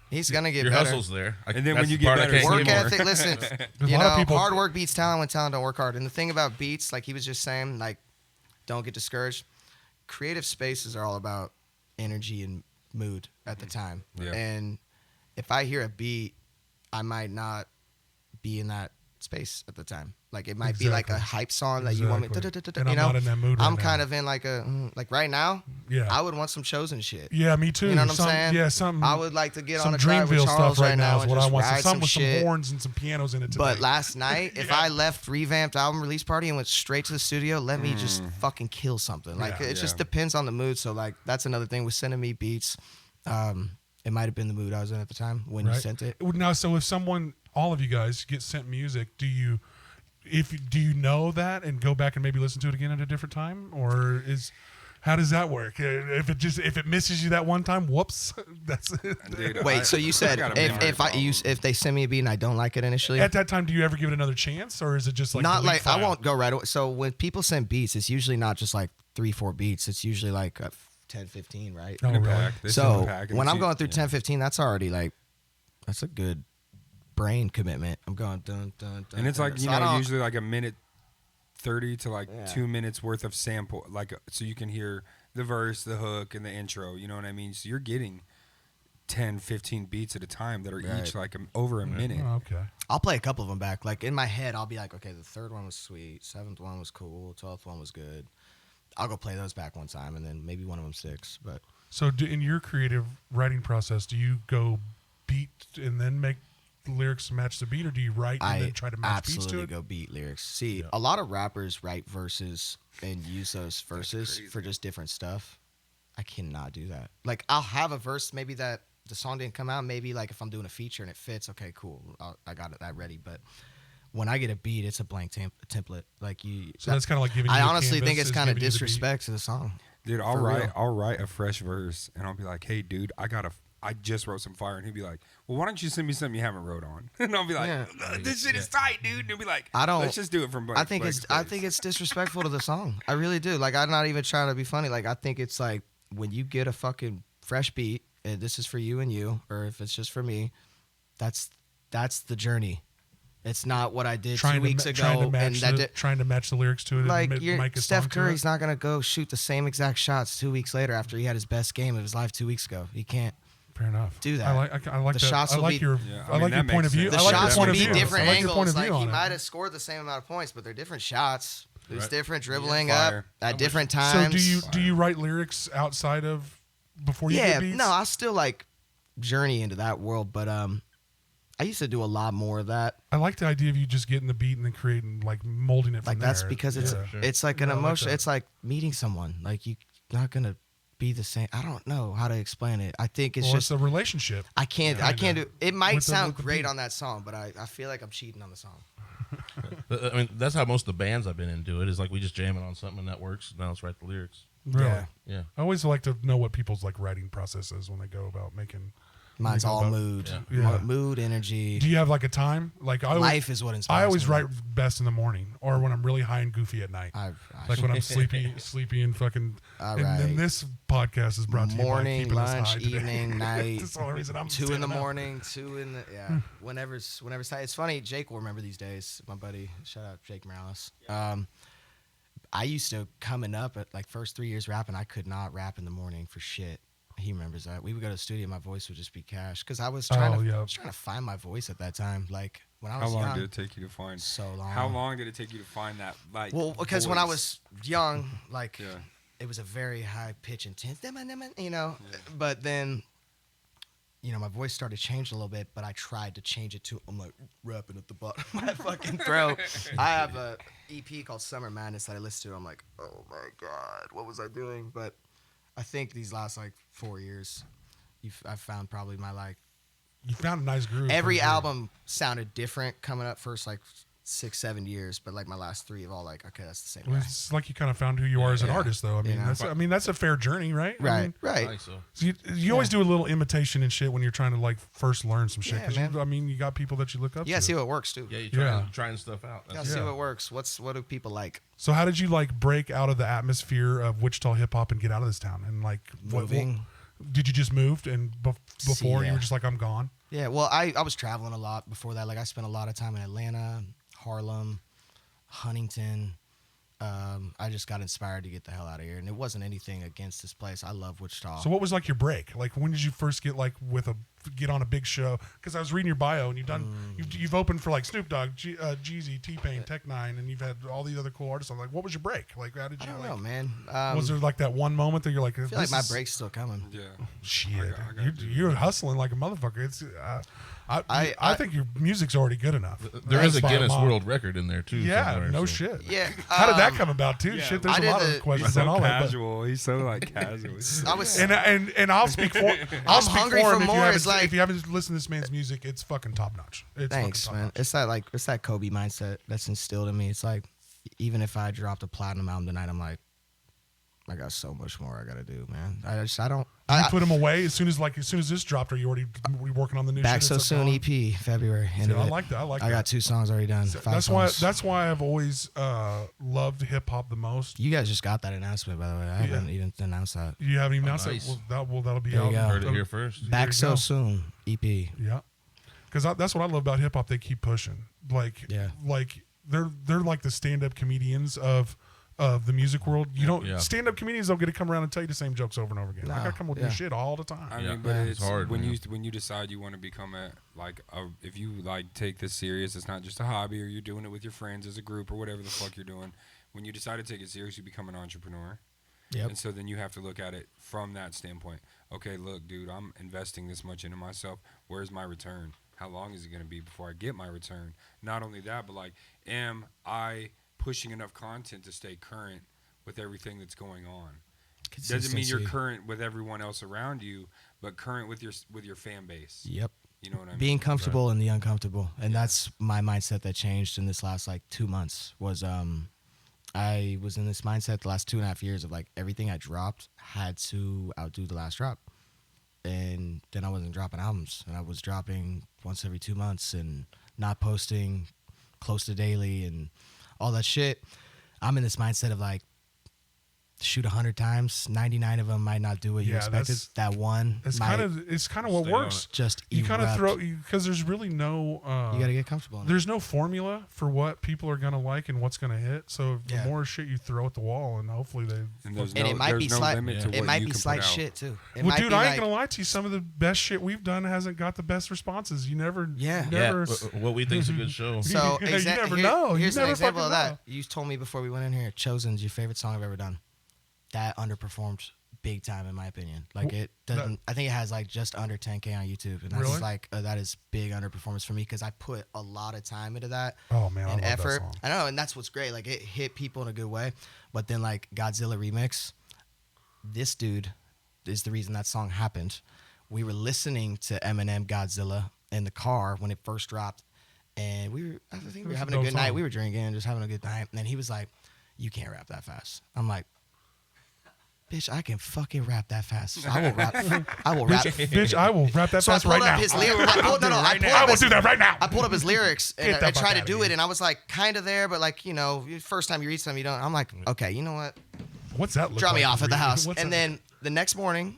[SPEAKER 3] He's gonna get
[SPEAKER 1] Your
[SPEAKER 3] better.
[SPEAKER 1] hustle's there.
[SPEAKER 4] And then
[SPEAKER 1] That's
[SPEAKER 4] when you
[SPEAKER 1] the
[SPEAKER 4] get
[SPEAKER 1] part I
[SPEAKER 4] better,
[SPEAKER 1] can't
[SPEAKER 3] Work
[SPEAKER 1] get
[SPEAKER 3] ethic. Listen, you
[SPEAKER 2] a lot of
[SPEAKER 3] know,
[SPEAKER 2] people-
[SPEAKER 3] hard work beats talent when talent don't work hard. And the thing about beats, like he was just saying, like, don't get discouraged. Creative spaces are all about energy and mood at the time.
[SPEAKER 4] Yeah.
[SPEAKER 3] And if I hear a beat, I might not be in that space at the time. Like it might be like a
[SPEAKER 2] Exactly.
[SPEAKER 3] hype song that you want me,
[SPEAKER 2] Exactly.
[SPEAKER 3] to,
[SPEAKER 2] And
[SPEAKER 3] you
[SPEAKER 2] I'm
[SPEAKER 3] know.
[SPEAKER 2] not in that mood right
[SPEAKER 3] I'm
[SPEAKER 2] now.
[SPEAKER 3] kind of in like like right now.
[SPEAKER 2] Yeah.
[SPEAKER 3] I would want some chosen shit.
[SPEAKER 2] Yeah, me too.
[SPEAKER 3] You know what I'm
[SPEAKER 2] Some-
[SPEAKER 3] saying?
[SPEAKER 2] Yeah, something.
[SPEAKER 3] I would like to get
[SPEAKER 2] some
[SPEAKER 3] on a drive with
[SPEAKER 2] Dreamville
[SPEAKER 3] Charles
[SPEAKER 2] stuff right now is
[SPEAKER 3] and
[SPEAKER 2] what I
[SPEAKER 3] just
[SPEAKER 2] want.
[SPEAKER 3] ride
[SPEAKER 2] Some with
[SPEAKER 3] shit.
[SPEAKER 2] some horns and some pianos in it today.
[SPEAKER 3] But last night, if I left revamped album release party and went straight to the studio, let me just fucking kill something. Like
[SPEAKER 2] Yeah.
[SPEAKER 3] it just
[SPEAKER 4] Yeah.
[SPEAKER 3] depends on the mood. So like that's another thing with sending me beats. It might have been the mood I was in at the time when you sent it.
[SPEAKER 2] Now, so if someone, all of you guys, get sent music, do you know that and go back and maybe listen to it again at a different time, or how does that work? If it misses you that one time, whoops, that's it.
[SPEAKER 4] Dude,
[SPEAKER 3] Wait, so you said
[SPEAKER 4] got a memory
[SPEAKER 3] if they send me a beat and I don't like it initially,
[SPEAKER 2] At that time, do you ever give it another chance, or is it just like
[SPEAKER 3] not
[SPEAKER 2] delete
[SPEAKER 3] like
[SPEAKER 2] file?
[SPEAKER 3] I won't go right away. So when people send beats, it's usually not just like 3-4 beats. It's usually like 10-15, right?
[SPEAKER 2] Oh, really?
[SPEAKER 4] pack. This is
[SPEAKER 3] So
[SPEAKER 4] a pack, and
[SPEAKER 3] when I'm
[SPEAKER 4] see-
[SPEAKER 3] going through 10-15, that's already like that's a good brain commitment. I'm going dun dun dun.
[SPEAKER 4] And it's like,
[SPEAKER 3] dun.
[SPEAKER 4] you
[SPEAKER 3] So I
[SPEAKER 4] know,
[SPEAKER 3] don't-
[SPEAKER 4] usually like a minute 30 to like
[SPEAKER 3] Yeah.
[SPEAKER 4] 2 minutes worth of sample, like so you can hear the verse, the hook, and the intro. You know what I mean? So you're getting 10, 15 beats at a time that are
[SPEAKER 3] Right.
[SPEAKER 4] each like over a minute.
[SPEAKER 2] Oh, okay.
[SPEAKER 3] I'll play a couple of them back. Like in my head, I'll be like, okay, the third one was sweet, 7th one was cool, 12th one was good. I'll go play those back one time, and then maybe one of them sticks. But
[SPEAKER 2] So in your creative writing process, do you go beat and then make the lyrics match the beat, or do you write and then try to match beats to
[SPEAKER 3] absolutely
[SPEAKER 2] it?
[SPEAKER 3] go beat lyrics. See, a lot of rappers write verses and use those verses for just different stuff. I cannot do that. Like I'll have a verse maybe that the song didn't come out. Maybe like if I'm doing a feature and it fits, okay, cool. I got that ready. But when I get a beat, it's a blank template. Like you.
[SPEAKER 2] So that's kind of like giving you
[SPEAKER 3] I
[SPEAKER 2] a
[SPEAKER 3] honestly think
[SPEAKER 2] canvas,
[SPEAKER 3] it's
[SPEAKER 2] is
[SPEAKER 3] kind of
[SPEAKER 2] giving you the beat.
[SPEAKER 3] disrespect to the song.
[SPEAKER 4] Dude, I'll
[SPEAKER 3] For real.
[SPEAKER 4] write a fresh verse and I'll be like, hey, dude, I just wrote some fire. And he'd be like, well, why don't you send me something you haven't wrote on? And I'll be like,
[SPEAKER 3] Yeah.
[SPEAKER 4] this shit is tight, dude. And he'll be like,
[SPEAKER 3] I don't-
[SPEAKER 4] let's just do it from blank.
[SPEAKER 3] I think it's disrespectful to the song. I really do. Like I'm not even trying to be funny. Like I think it's like when you get a fucking fresh beat and this is for you and you, or if it's just for me, that's the journey. It's not what I did 2 weeks ago.
[SPEAKER 2] Trying to match the lyrics to it.
[SPEAKER 3] Like
[SPEAKER 2] and make a
[SPEAKER 3] Steph
[SPEAKER 2] song to
[SPEAKER 3] Curry's
[SPEAKER 2] it.
[SPEAKER 3] not gonna go shoot the same exact shots 2 weeks later after he had his best game of his life 2 weeks ago. He can't.
[SPEAKER 2] Fair enough.
[SPEAKER 3] do that.
[SPEAKER 2] I like
[SPEAKER 3] The
[SPEAKER 2] that.
[SPEAKER 3] shots
[SPEAKER 2] I
[SPEAKER 3] will
[SPEAKER 2] like
[SPEAKER 3] be-
[SPEAKER 2] your
[SPEAKER 4] Yeah,
[SPEAKER 2] I like your
[SPEAKER 4] that
[SPEAKER 2] point of
[SPEAKER 4] makes
[SPEAKER 2] view.
[SPEAKER 3] The
[SPEAKER 2] I like your
[SPEAKER 3] shots
[SPEAKER 2] point
[SPEAKER 3] will
[SPEAKER 2] of
[SPEAKER 3] be
[SPEAKER 2] view.
[SPEAKER 3] different
[SPEAKER 2] I like your point
[SPEAKER 3] angles.
[SPEAKER 2] of view
[SPEAKER 3] Like he
[SPEAKER 2] on it.
[SPEAKER 3] might have scored the same amount of points, but they're different shots. There's
[SPEAKER 1] Right.
[SPEAKER 3] different dribbling
[SPEAKER 4] Yeah,
[SPEAKER 3] up
[SPEAKER 4] fire.
[SPEAKER 3] at different
[SPEAKER 2] So
[SPEAKER 3] times.
[SPEAKER 2] do you write lyrics outside of before you
[SPEAKER 3] Yeah,
[SPEAKER 2] get beats?
[SPEAKER 3] no, I still like journey into that world, but I used to do a lot more of that.
[SPEAKER 2] I like the idea of you just getting the beat and then creating, like, molding it from
[SPEAKER 3] Like that's
[SPEAKER 2] there.
[SPEAKER 3] because it's
[SPEAKER 2] Yeah.
[SPEAKER 1] Sure.
[SPEAKER 3] it's like an
[SPEAKER 2] No, I like
[SPEAKER 3] emotion.
[SPEAKER 2] that.
[SPEAKER 3] It's like meeting someone. Like you're not gonna be the same. I don't know how to explain it. I think it's
[SPEAKER 2] Well,
[SPEAKER 3] just
[SPEAKER 2] it's a relationship.
[SPEAKER 3] I can't do. It might
[SPEAKER 2] With the-
[SPEAKER 3] sound
[SPEAKER 2] with the
[SPEAKER 3] great
[SPEAKER 2] beat.
[SPEAKER 3] on that song, but I feel like I'm cheating on the song.
[SPEAKER 1] I mean, that's how most of the bands I've been in do it. Is like we just jam it on something and that works. Now let's write the lyrics.
[SPEAKER 2] Really.
[SPEAKER 3] Yeah.
[SPEAKER 1] Yeah.
[SPEAKER 2] I always like to know what people's like writing process is when they go about making.
[SPEAKER 3] Mine's
[SPEAKER 2] Think
[SPEAKER 3] all
[SPEAKER 2] about-
[SPEAKER 3] mood,
[SPEAKER 2] Yeah.
[SPEAKER 3] mood, energy.
[SPEAKER 2] Do you have like a time? Like
[SPEAKER 3] Life is what inspires
[SPEAKER 2] I always
[SPEAKER 3] me.
[SPEAKER 2] write best in the morning, or when I'm really high and goofy at night. Like when I'm sleepy and fucking.
[SPEAKER 3] All
[SPEAKER 2] and then
[SPEAKER 3] right.
[SPEAKER 2] this podcast is brought to you by
[SPEAKER 3] morning,
[SPEAKER 2] keeping us
[SPEAKER 3] lunch,
[SPEAKER 2] high today.
[SPEAKER 3] evening, night.
[SPEAKER 2] That's the only reason I'm
[SPEAKER 3] 2 in the
[SPEAKER 2] standing up.
[SPEAKER 3] morning, 2 in the whenever's it's funny. Jake will remember these days. My buddy, shout out Jake Morales. I used to coming up at like first 3 years rapping. I could not rap in the morning for shit. He remembers that. We would go to the studio. My voice would just be cash because I was trying to find my voice at that time. Like when I
[SPEAKER 4] How
[SPEAKER 3] was
[SPEAKER 4] long
[SPEAKER 3] young,
[SPEAKER 4] did it take you to find?
[SPEAKER 3] so long.
[SPEAKER 4] How long did it take you to find that? Like,
[SPEAKER 3] Well, because when I
[SPEAKER 4] voice?
[SPEAKER 3] was young, like
[SPEAKER 4] Yeah.
[SPEAKER 3] it was a very high pitch intense, you know. But then, you know, my voice started changing a little bit. But I tried to change it to I'm like rapping at the bottom of my fucking throat. I have a EP called Summer Madness that I listen to. I'm like, oh my god, what was I doing? But I think these last like 4 years, I've found probably my like
[SPEAKER 2] You found a nice groove.
[SPEAKER 3] every
[SPEAKER 2] for sure.
[SPEAKER 3] album sounded different coming up first like 6-7 years, but like my last 3 have all like, okay, that's the same guy.
[SPEAKER 2] It's like you kind of found who you are as an artist, though. I mean, that's a fair journey, right?
[SPEAKER 3] Right,
[SPEAKER 2] I mean,
[SPEAKER 3] right.
[SPEAKER 1] I think so.
[SPEAKER 2] So you always do a little imitation and shit when you're trying to like first learn some shit.
[SPEAKER 3] Yeah,
[SPEAKER 2] 'Cause
[SPEAKER 3] man.
[SPEAKER 2] you got people that you look up
[SPEAKER 3] You gotta
[SPEAKER 2] to.
[SPEAKER 3] see what works too.
[SPEAKER 1] Yeah,
[SPEAKER 3] You
[SPEAKER 1] you're trying stuff out.
[SPEAKER 3] gotta see what works. What do people like?
[SPEAKER 2] So how did you like break out of the atmosphere of Wichita hip hop and get out of this town? And like
[SPEAKER 3] Moving.
[SPEAKER 2] Did you just moved and before you were just like, I'm gone?
[SPEAKER 3] Yeah, well, I was traveling a lot before that. Like I spent a lot of time in Atlanta, Harlem, Huntington. I just got inspired to get the hell out of here, and it wasn't anything against this place. I love Wichita.
[SPEAKER 2] So what was like your break? Like when did you first get like get on a big show? Because I was reading your bio and you've opened for like Snoop Dogg, Jeezy, T-Pain, Tech Nine, and you've had all these other cool artists. I'm like, what was your break? Like how did you?
[SPEAKER 3] I don't know, man.
[SPEAKER 2] Was there like that one moment that you're like,
[SPEAKER 3] I feel like my break's still coming.
[SPEAKER 4] Yeah.
[SPEAKER 2] Shit,
[SPEAKER 4] I got
[SPEAKER 2] you're hustling like a motherfucker. It's I think your music's already good enough.
[SPEAKER 1] There is a
[SPEAKER 2] That's
[SPEAKER 1] Guinness
[SPEAKER 2] my mom.
[SPEAKER 1] World Record in there too.
[SPEAKER 2] Yeah,
[SPEAKER 1] somewhere,
[SPEAKER 2] no
[SPEAKER 1] so.
[SPEAKER 2] shit.
[SPEAKER 3] Yeah.
[SPEAKER 2] How did that come about too?
[SPEAKER 4] Yeah.
[SPEAKER 2] Shit, there's
[SPEAKER 3] I
[SPEAKER 2] a
[SPEAKER 3] did
[SPEAKER 2] lot
[SPEAKER 3] the-
[SPEAKER 2] of questions
[SPEAKER 4] He's so
[SPEAKER 2] on all that.
[SPEAKER 4] casual. He's so like casual.
[SPEAKER 3] I was.
[SPEAKER 2] And I'll speak for I'll speak
[SPEAKER 3] hungry
[SPEAKER 2] for
[SPEAKER 3] for
[SPEAKER 2] him
[SPEAKER 3] more. It's
[SPEAKER 2] if you haven't listened to this man's music, it's fucking top notch. It's
[SPEAKER 3] Thanks,
[SPEAKER 2] fucking
[SPEAKER 3] man.
[SPEAKER 2] top-notch.
[SPEAKER 3] It's that Kobe mindset that's instilled in me. It's like, even if I dropped a platinum album tonight, I'm like, I got so much more I gotta do, man. I don't.
[SPEAKER 2] You put him away as soon as this dropped. Are you already working on the new?
[SPEAKER 3] Back
[SPEAKER 2] shit?
[SPEAKER 3] So
[SPEAKER 2] It's
[SPEAKER 3] Soon
[SPEAKER 2] gone?
[SPEAKER 3] EP February.
[SPEAKER 2] See, I like that. I like
[SPEAKER 3] I
[SPEAKER 2] that.
[SPEAKER 3] got 2 songs already done. 5 songs.
[SPEAKER 2] That's why I've always loved hip hop the most.
[SPEAKER 3] You guys just got that announcement, by the way. I haven't even announced that.
[SPEAKER 2] You haven't even announced
[SPEAKER 1] nice.
[SPEAKER 2] it. That'll be
[SPEAKER 3] There
[SPEAKER 2] out.
[SPEAKER 3] you go.
[SPEAKER 1] Heard it here first.
[SPEAKER 3] Back
[SPEAKER 2] you
[SPEAKER 3] So
[SPEAKER 2] go.
[SPEAKER 3] Soon EP.
[SPEAKER 2] Yeah, because that's what I love about hip hop. They keep pushing. Like they're like the stand up comedians of the music world. You don't stand up comedians don't get to come around and tell you the same jokes over and over again. I gotta come with new shit all the time.
[SPEAKER 4] I
[SPEAKER 1] Yeah.
[SPEAKER 4] mean, but
[SPEAKER 1] Yeah.
[SPEAKER 4] it's
[SPEAKER 1] It's hard,
[SPEAKER 4] when
[SPEAKER 1] man.
[SPEAKER 4] you decide you want to become if you like take this serious, it's not just a hobby, or you're doing it with your friends as a group or whatever the fuck you're doing. When you decide to take it serious, you become an entrepreneur.
[SPEAKER 3] Yep.
[SPEAKER 4] And so then you have to look at it from that standpoint. Okay, look, dude, I'm investing this much into myself. Where's my return? How long is it going to be before I get my return? Not only that, but like, am I pushing enough content to stay current with everything that's going on? Doesn't mean you're
[SPEAKER 3] Consistency.
[SPEAKER 4] current with everyone else around you, but current with your fan base.
[SPEAKER 3] Yep.
[SPEAKER 4] You know what I mean?
[SPEAKER 3] Being comfortable in the uncomfortable, and that's my mindset that changed in this last like 2 months. Was I was in this mindset the last 2.5 years of like everything I dropped had to outdo the last drop, and then I wasn't dropping albums, and I was dropping once every 2 months and not posting close to daily and all that shit. I'm in this mindset of like, shoot 100 times, 99 of them might not do what you expected. That one,
[SPEAKER 2] It's
[SPEAKER 3] might
[SPEAKER 2] kind of what
[SPEAKER 1] stay on
[SPEAKER 2] works.
[SPEAKER 3] just
[SPEAKER 2] You kind of
[SPEAKER 3] erupt.
[SPEAKER 2] throw because there's really no.
[SPEAKER 3] You gotta get comfortable. In it.
[SPEAKER 2] There's no formula for what people are gonna like and what's gonna hit. So the
[SPEAKER 3] Yeah.
[SPEAKER 2] more shit you throw at the wall, and hopefully they.
[SPEAKER 4] And there's
[SPEAKER 3] And
[SPEAKER 4] no,
[SPEAKER 3] it might
[SPEAKER 4] there's
[SPEAKER 3] be
[SPEAKER 4] no
[SPEAKER 3] slight.
[SPEAKER 4] limit to what
[SPEAKER 3] It might
[SPEAKER 4] you
[SPEAKER 3] be
[SPEAKER 4] can
[SPEAKER 3] slight
[SPEAKER 4] put out.
[SPEAKER 3] shit too. It
[SPEAKER 2] Well,
[SPEAKER 3] might
[SPEAKER 2] dude,
[SPEAKER 3] be
[SPEAKER 2] I ain't
[SPEAKER 3] like,
[SPEAKER 2] gonna lie to you. Some of the best shit we've done hasn't got the best responses. You never.
[SPEAKER 3] Yeah.
[SPEAKER 2] you never,
[SPEAKER 1] What we think's a good show.
[SPEAKER 3] So
[SPEAKER 2] You never know. You
[SPEAKER 3] Here's
[SPEAKER 2] never
[SPEAKER 3] an example of
[SPEAKER 2] fucking
[SPEAKER 3] that. You told me before we went in here, "Chosen's your favorite song I've ever done." That underperformed big time in my opinion. Like it doesn't. I think it has like just under 10K on YouTube, and that's
[SPEAKER 2] Really?
[SPEAKER 3] like that is big underperformance for me because I put a lot of time into that
[SPEAKER 2] Oh man, I
[SPEAKER 3] and
[SPEAKER 2] love that
[SPEAKER 3] effort.
[SPEAKER 2] song.
[SPEAKER 3] I know, and that's what's great. Like it hit people in a good way. But then like Godzilla remix, this dude is the reason that song happened. We were listening to Eminem Godzilla in the car when it first dropped, and I think we
[SPEAKER 2] was
[SPEAKER 3] were
[SPEAKER 2] a
[SPEAKER 3] having a
[SPEAKER 2] dope
[SPEAKER 3] good night.
[SPEAKER 2] song.
[SPEAKER 3] We were drinking and just having a good time. And then he was like, "You can't rap that fast." I'm like, "Bitch, I can fucking rap that fast. I will rap. I will rap."
[SPEAKER 2] Bitch, I will rap that
[SPEAKER 3] So I
[SPEAKER 2] fast
[SPEAKER 3] pulled
[SPEAKER 2] right
[SPEAKER 3] up
[SPEAKER 2] now.
[SPEAKER 3] his lyrics. I pulled
[SPEAKER 2] I will do that right now.
[SPEAKER 3] I pulled up his lyrics and
[SPEAKER 2] Get the
[SPEAKER 3] I
[SPEAKER 2] fuck
[SPEAKER 3] tried to
[SPEAKER 2] outta
[SPEAKER 3] do
[SPEAKER 2] here.
[SPEAKER 3] it, and I was like, kind of there, but like, you know, first time you read something, you don't. I'm like, okay, you know what?
[SPEAKER 2] What's that? Look
[SPEAKER 3] Drop me
[SPEAKER 2] like?
[SPEAKER 3] off at the house.
[SPEAKER 2] What's
[SPEAKER 3] And
[SPEAKER 2] that?
[SPEAKER 3] then the next morning,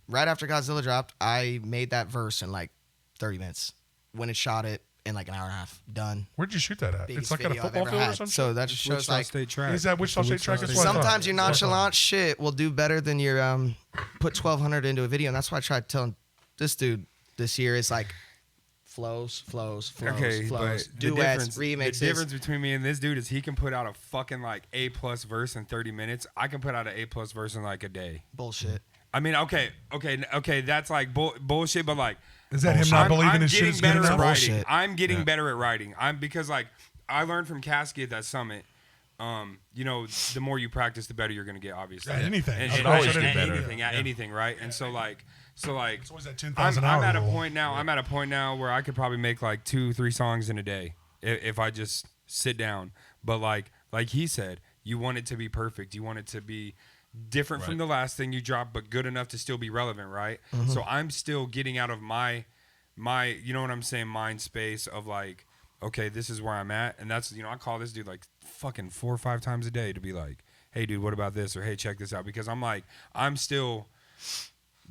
[SPEAKER 3] right after Godzilla dropped, I made that verse in like 30 minutes. Went and shot it in like an hour and a half. Done.
[SPEAKER 2] Where'd you shoot that at?
[SPEAKER 3] Biggest
[SPEAKER 2] It's like at a
[SPEAKER 3] video I've
[SPEAKER 2] football
[SPEAKER 3] ever
[SPEAKER 2] field or
[SPEAKER 3] had.
[SPEAKER 2] something.
[SPEAKER 3] So that just shows
[SPEAKER 4] Wichita
[SPEAKER 3] like
[SPEAKER 4] State track.
[SPEAKER 2] Is that Wichita State track? That's what I thought.
[SPEAKER 3] sometimes your
[SPEAKER 2] That's what I thought.
[SPEAKER 3] nonchalant shit will do better than your put 1,200 into a video, and that's why I tried telling this dude this year is like flows,
[SPEAKER 4] Okay,
[SPEAKER 3] flows,
[SPEAKER 4] but
[SPEAKER 3] duets,
[SPEAKER 4] the
[SPEAKER 3] remixes.
[SPEAKER 4] difference between me and this dude is he can put out a fucking like A+ verse in 30 minutes. I can put out an A+ verse in like a day.
[SPEAKER 3] Bullshit.
[SPEAKER 4] I mean, okay, that's like bullshit, but like,
[SPEAKER 2] Is that him not believing
[SPEAKER 4] I'm
[SPEAKER 2] his shit
[SPEAKER 4] getting
[SPEAKER 2] is good
[SPEAKER 4] better at
[SPEAKER 2] enough?
[SPEAKER 4] writing.
[SPEAKER 3] Bullshit.
[SPEAKER 4] I'm getting better at writing. Because like I learned from Caskey at that summit. You know, the more you practice, the better you're gonna get. Obviously,
[SPEAKER 2] At anything.
[SPEAKER 4] And,
[SPEAKER 2] You
[SPEAKER 4] and
[SPEAKER 2] should always
[SPEAKER 4] at
[SPEAKER 2] get better.
[SPEAKER 4] anything, at
[SPEAKER 2] Yeah.
[SPEAKER 4] anything, right? And so like,
[SPEAKER 2] It's always that 10,000
[SPEAKER 4] I'm
[SPEAKER 2] hour
[SPEAKER 4] at a
[SPEAKER 2] rule.
[SPEAKER 4] point now. I'm at a point now where I could probably make like 2-3 songs in a day if I just sit down. But like he said, you want it to be perfect. You want it to be different from the last thing you dropped, but good enough to still be relevant, right? So I'm still getting out of my you know what I'm saying, mind space of like, okay, this is where I'm at. And that's, I call this dude like fucking 4 or 5 times a day to be like, hey dude, what about this? Or hey, check this out. Because I'm still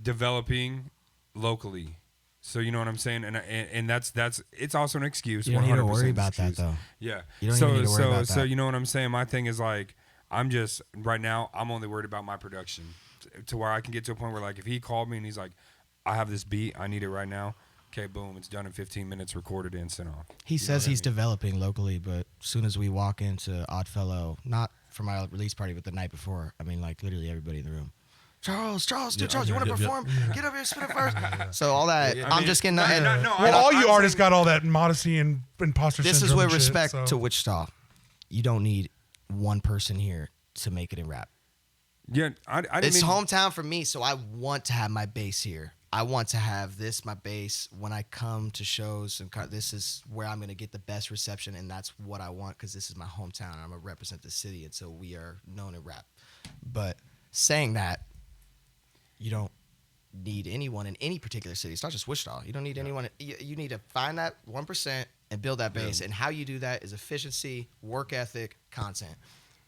[SPEAKER 4] developing locally. So you know what I'm saying? And that's it's also an excuse.
[SPEAKER 3] You don't need to
[SPEAKER 4] 100%
[SPEAKER 3] worry about
[SPEAKER 4] excuse.
[SPEAKER 3] that though.
[SPEAKER 4] Yeah.
[SPEAKER 3] You don't even need to worry about
[SPEAKER 4] So
[SPEAKER 3] that.
[SPEAKER 4] you know what I'm saying? My thing is like, I'm just right now, I'm only worried about my production to where I can get to a point where like if he called me and he's like, I have this beat, I need it right now. Okay, boom, it's done in 15 minutes, recorded and sent off.
[SPEAKER 3] He says he's developing locally, but as soon as we walk into Oddfellow, not for my release party, but the night before, I mean, like literally everybody in the room. Charles, you want to perform? Get up here, spit it first. So all that, I'm just getting.
[SPEAKER 2] Well, all you artists got all that modesty and imposter syndrome.
[SPEAKER 3] This is with
[SPEAKER 2] and shit,
[SPEAKER 3] respect
[SPEAKER 2] so.
[SPEAKER 3] to Wichita. You don't need one person here to make it in rap.
[SPEAKER 4] Yeah, I didn't
[SPEAKER 3] It's
[SPEAKER 4] mean,
[SPEAKER 3] hometown for me, so I want to have my base here. I want to have this, my base, when I come to shows. And this is where I'm going to get the best reception, and that's what I want because this is my hometown. I'm going to represent the city, and so we are known in rap. But saying that, you don't need anyone in any particular city. It's not just Wichita. You don't need anyone. You need to find that 1% and build that base. And how you do that is efficiency, work ethic, content.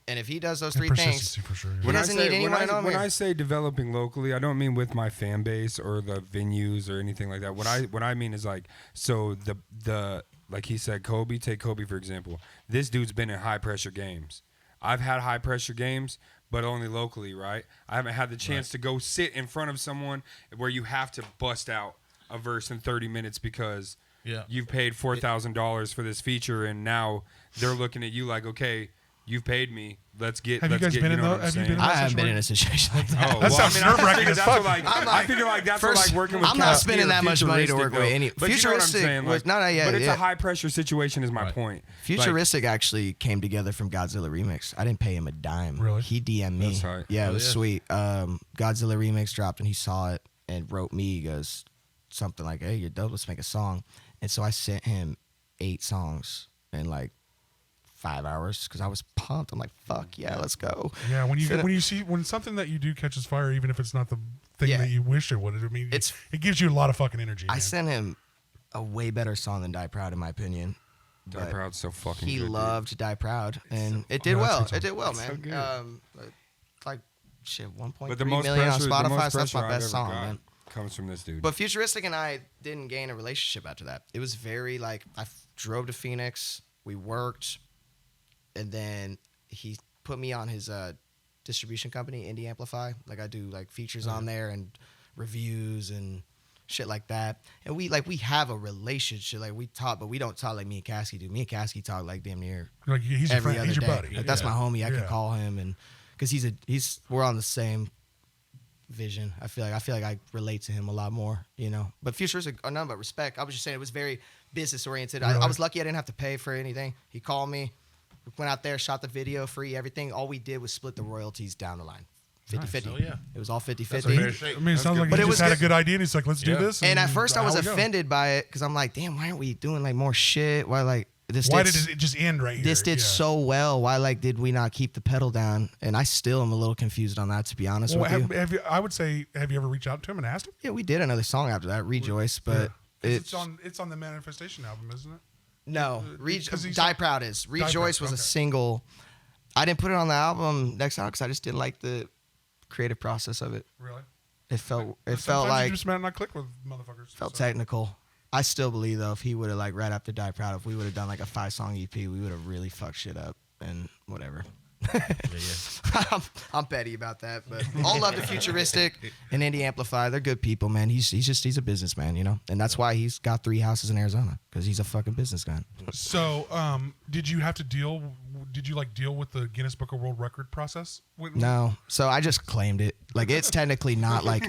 [SPEAKER 3] And if he does those three things,
[SPEAKER 2] Persistency for sure.
[SPEAKER 3] he doesn't need anyone to know
[SPEAKER 4] when
[SPEAKER 3] me.
[SPEAKER 4] I say developing locally, I don't mean with my fan base or the venues or anything like that. What I mean is like, so the like he said, Kobe, take Kobe for example. This dude's been in high pressure games. I've had high pressure games, but only locally, right? I haven't had the chance to go sit in front of someone where you have to bust out a verse in 30 minutes because you've paid $4,000 for this feature, and now they're looking at you like, okay, you've paid me. Let's get.
[SPEAKER 2] Have you guys been in
[SPEAKER 4] know
[SPEAKER 2] the?
[SPEAKER 4] what I'm
[SPEAKER 2] Have you
[SPEAKER 4] saying?
[SPEAKER 2] been in
[SPEAKER 3] I
[SPEAKER 2] that
[SPEAKER 3] haven't been in
[SPEAKER 2] situation?
[SPEAKER 3] a situation like that.
[SPEAKER 4] Oh,
[SPEAKER 2] That
[SPEAKER 4] well,
[SPEAKER 2] sounds
[SPEAKER 4] I mean,
[SPEAKER 2] nerve-wracking as fuck.
[SPEAKER 4] I figure like that's what like working with.
[SPEAKER 3] I'm not spending that much money to work with any.
[SPEAKER 4] But you know what I'm
[SPEAKER 3] Futuristic
[SPEAKER 4] saying?
[SPEAKER 3] was
[SPEAKER 4] Like,
[SPEAKER 3] yeah.
[SPEAKER 4] but it's a high pressure situation. Is my point.
[SPEAKER 3] Futuristic actually came together from Godzilla Remix. I didn't pay him a dime.
[SPEAKER 2] Really?
[SPEAKER 3] He DM'd me.
[SPEAKER 4] That's tight.
[SPEAKER 3] Yeah,
[SPEAKER 1] Oh,
[SPEAKER 3] it was
[SPEAKER 1] yeah.
[SPEAKER 3] sweet. Godzilla Remix dropped and he saw it and wrote me. He goes something like, "Hey, you're dope. Let's make a song." And so I sent him 8 songs in like 5 hours because I was pumped. I'm like, "Fuck yeah, let's go."
[SPEAKER 2] Yeah, when
[SPEAKER 3] Send it-
[SPEAKER 2] you see when something that you do catches fire, even if it's not the thing
[SPEAKER 3] Yeah.
[SPEAKER 2] that you wish it would, I mean,
[SPEAKER 3] It's-
[SPEAKER 2] it gives you a lot of fucking energy.
[SPEAKER 3] I
[SPEAKER 2] man.
[SPEAKER 3] sent him a way better song than Die Proud, in my opinion.
[SPEAKER 4] Die
[SPEAKER 3] But
[SPEAKER 4] Proud's so fucking
[SPEAKER 3] he
[SPEAKER 4] good.
[SPEAKER 3] loved Die Proud, and it did
[SPEAKER 2] Yeah, that's
[SPEAKER 3] well.
[SPEAKER 2] good song.
[SPEAKER 3] It did well,
[SPEAKER 4] It's so
[SPEAKER 3] man.
[SPEAKER 4] good.
[SPEAKER 3] Like shit, 1.3
[SPEAKER 4] But the most
[SPEAKER 3] million on
[SPEAKER 4] pressure, the
[SPEAKER 3] Spotify.
[SPEAKER 4] most
[SPEAKER 3] So that's
[SPEAKER 4] pressure
[SPEAKER 3] my
[SPEAKER 4] I've
[SPEAKER 3] best
[SPEAKER 4] ever
[SPEAKER 3] song,
[SPEAKER 4] got
[SPEAKER 3] man.
[SPEAKER 4] comes from this dude.
[SPEAKER 3] But Futuristic and I didn't gain a relationship after that. It was very like drove to Phoenix, we worked, and then he put me on his distribution company, Indie Amplify. Like I do like features on there and reviews and shit like that. And we have a relationship. Like we talk, but we don't talk like me and Caskey do. Me and Caskey talk like damn near
[SPEAKER 2] Like he's your
[SPEAKER 3] every
[SPEAKER 2] friend,
[SPEAKER 3] other
[SPEAKER 2] he's your
[SPEAKER 3] day.
[SPEAKER 2] buddy.
[SPEAKER 3] Like, that's my homie. I
[SPEAKER 2] Yeah.
[SPEAKER 3] can call him, and because we're on the same vision. I feel like I relate to him a lot more, you know. But Futuristic, none but respect. I was just saying it was very business oriented.
[SPEAKER 2] Really?
[SPEAKER 3] I was lucky I didn't have to pay for anything. He called me, we went out there, shot the video, free everything. All we did was split the royalties down the line, 50-50.
[SPEAKER 1] Oh, yeah.
[SPEAKER 3] It was all
[SPEAKER 1] That's a
[SPEAKER 3] 50-50.
[SPEAKER 1] fair shake.
[SPEAKER 2] I mean, it sounds like
[SPEAKER 3] But
[SPEAKER 2] he
[SPEAKER 3] it
[SPEAKER 2] just
[SPEAKER 3] was
[SPEAKER 2] had a
[SPEAKER 3] good.
[SPEAKER 2] good idea, and he's like, "Let's do
[SPEAKER 1] Yeah.
[SPEAKER 2] this."
[SPEAKER 3] And at first I was
[SPEAKER 2] how we go.
[SPEAKER 3] offended by it because I'm like, damn, why aren't we doing like more shit? Why like this?
[SPEAKER 2] Why
[SPEAKER 3] did
[SPEAKER 2] did it just end right here?
[SPEAKER 3] this did
[SPEAKER 2] Yeah.
[SPEAKER 3] so well. Why like did we not keep the pedal down? And I still am a little confused on that, to be honest
[SPEAKER 2] Well,
[SPEAKER 3] with you.
[SPEAKER 2] have you? I would say, have you ever reached out to him and asked him?
[SPEAKER 3] Yeah, we did another song after that, Rejoice, but
[SPEAKER 2] Yeah.
[SPEAKER 3] it's
[SPEAKER 2] It's on the Manifestation album, isn't it?
[SPEAKER 3] no.
[SPEAKER 2] 'cause he's-
[SPEAKER 3] Die Proud is. Rejoice was a
[SPEAKER 2] okay.
[SPEAKER 3] single. I didn't put it on the album next out because I just didn't like the creative process of it.
[SPEAKER 2] Really?
[SPEAKER 3] It felt
[SPEAKER 2] Sometimes
[SPEAKER 3] like
[SPEAKER 2] you just might not click with motherfuckers.
[SPEAKER 3] felt
[SPEAKER 2] so.
[SPEAKER 3] technical. I still believe though, if he would have like right after Die Proud, if we would have done like a 5-song EP, we would have really fucked shit up and whatever. I'm petty about that, but all love to Futuristic and Indie Amplify. They're good people, man. He's a businessman, you know, and that's why he's got 3 houses in Arizona because he's a fucking businessman.
[SPEAKER 2] So, did you have to deal? Did you like deal with the Guinness Book of World Record process?
[SPEAKER 3] No, so I just claimed it. Like it's technically not like.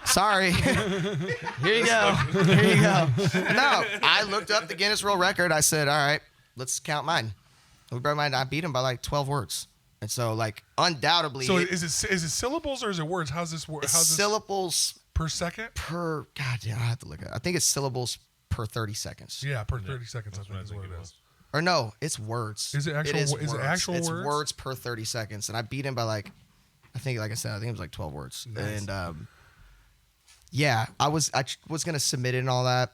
[SPEAKER 3] Sorry. Here you go. Here you go. No, I looked up the Guinness World Record. I said, all right, let's count mine. We brought mine. I beat him by like 12 words. And so, like, undoubtedly,
[SPEAKER 2] So is it syllables or is it words? How's this work?
[SPEAKER 3] it's
[SPEAKER 2] How's this
[SPEAKER 3] syllables
[SPEAKER 2] per second?
[SPEAKER 3] per. God damn, I have to look at it. I think it's syllables per per 30 seconds.
[SPEAKER 2] Yeah, per 30 seconds. I think is what it is.
[SPEAKER 3] Or no, it's words.
[SPEAKER 2] Is it actual? Is it actual
[SPEAKER 3] it's
[SPEAKER 2] words?
[SPEAKER 3] words per 30 seconds, and I beat him by like I said, it was like 12 words.
[SPEAKER 2] Nice.
[SPEAKER 3] And yeah, I was gonna submit it and all that,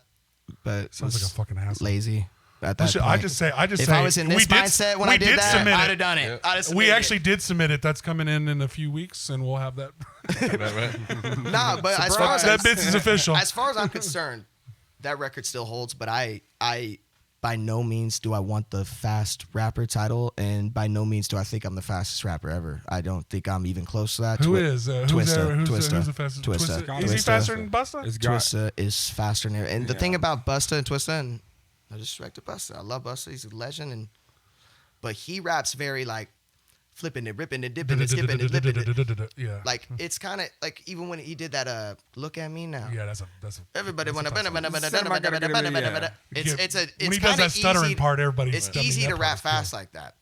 [SPEAKER 3] but
[SPEAKER 2] Sounds like a fucking hassle.
[SPEAKER 3] lazy. At that
[SPEAKER 2] I
[SPEAKER 3] point.
[SPEAKER 2] just say,
[SPEAKER 3] If I was in this mindset when I did that, I'd have done it. I'd have
[SPEAKER 2] We
[SPEAKER 3] submitted
[SPEAKER 2] actually did submit it. That's coming in a few weeks, and we'll have that.
[SPEAKER 1] Right.
[SPEAKER 3] Nah, but as far as
[SPEAKER 2] that bit is official.
[SPEAKER 3] As far as I'm concerned, that record still holds. But I by no means do I want the fast rapper title, and by no means do I think I'm the fastest rapper ever. I don't think I'm even close to that.
[SPEAKER 2] Who is? Who's the fastest?
[SPEAKER 3] Twista.
[SPEAKER 2] Is he faster than Busta?
[SPEAKER 4] It's got
[SPEAKER 3] Twista is faster than and the thing about Busta and Twista, and I just respect Busta. I love Busta. He's a legend, but he raps very like flipping and ripping and dipping and skipping and flipping.
[SPEAKER 2] Yeah.
[SPEAKER 3] Like it's kind of like even when he did that. Look at me now.
[SPEAKER 2] Yeah, that's a.
[SPEAKER 3] Everybody want to.
[SPEAKER 4] Yeah.
[SPEAKER 3] It's
[SPEAKER 2] when he does that stuttering part, everybody.
[SPEAKER 3] It's easy to rap fast like that.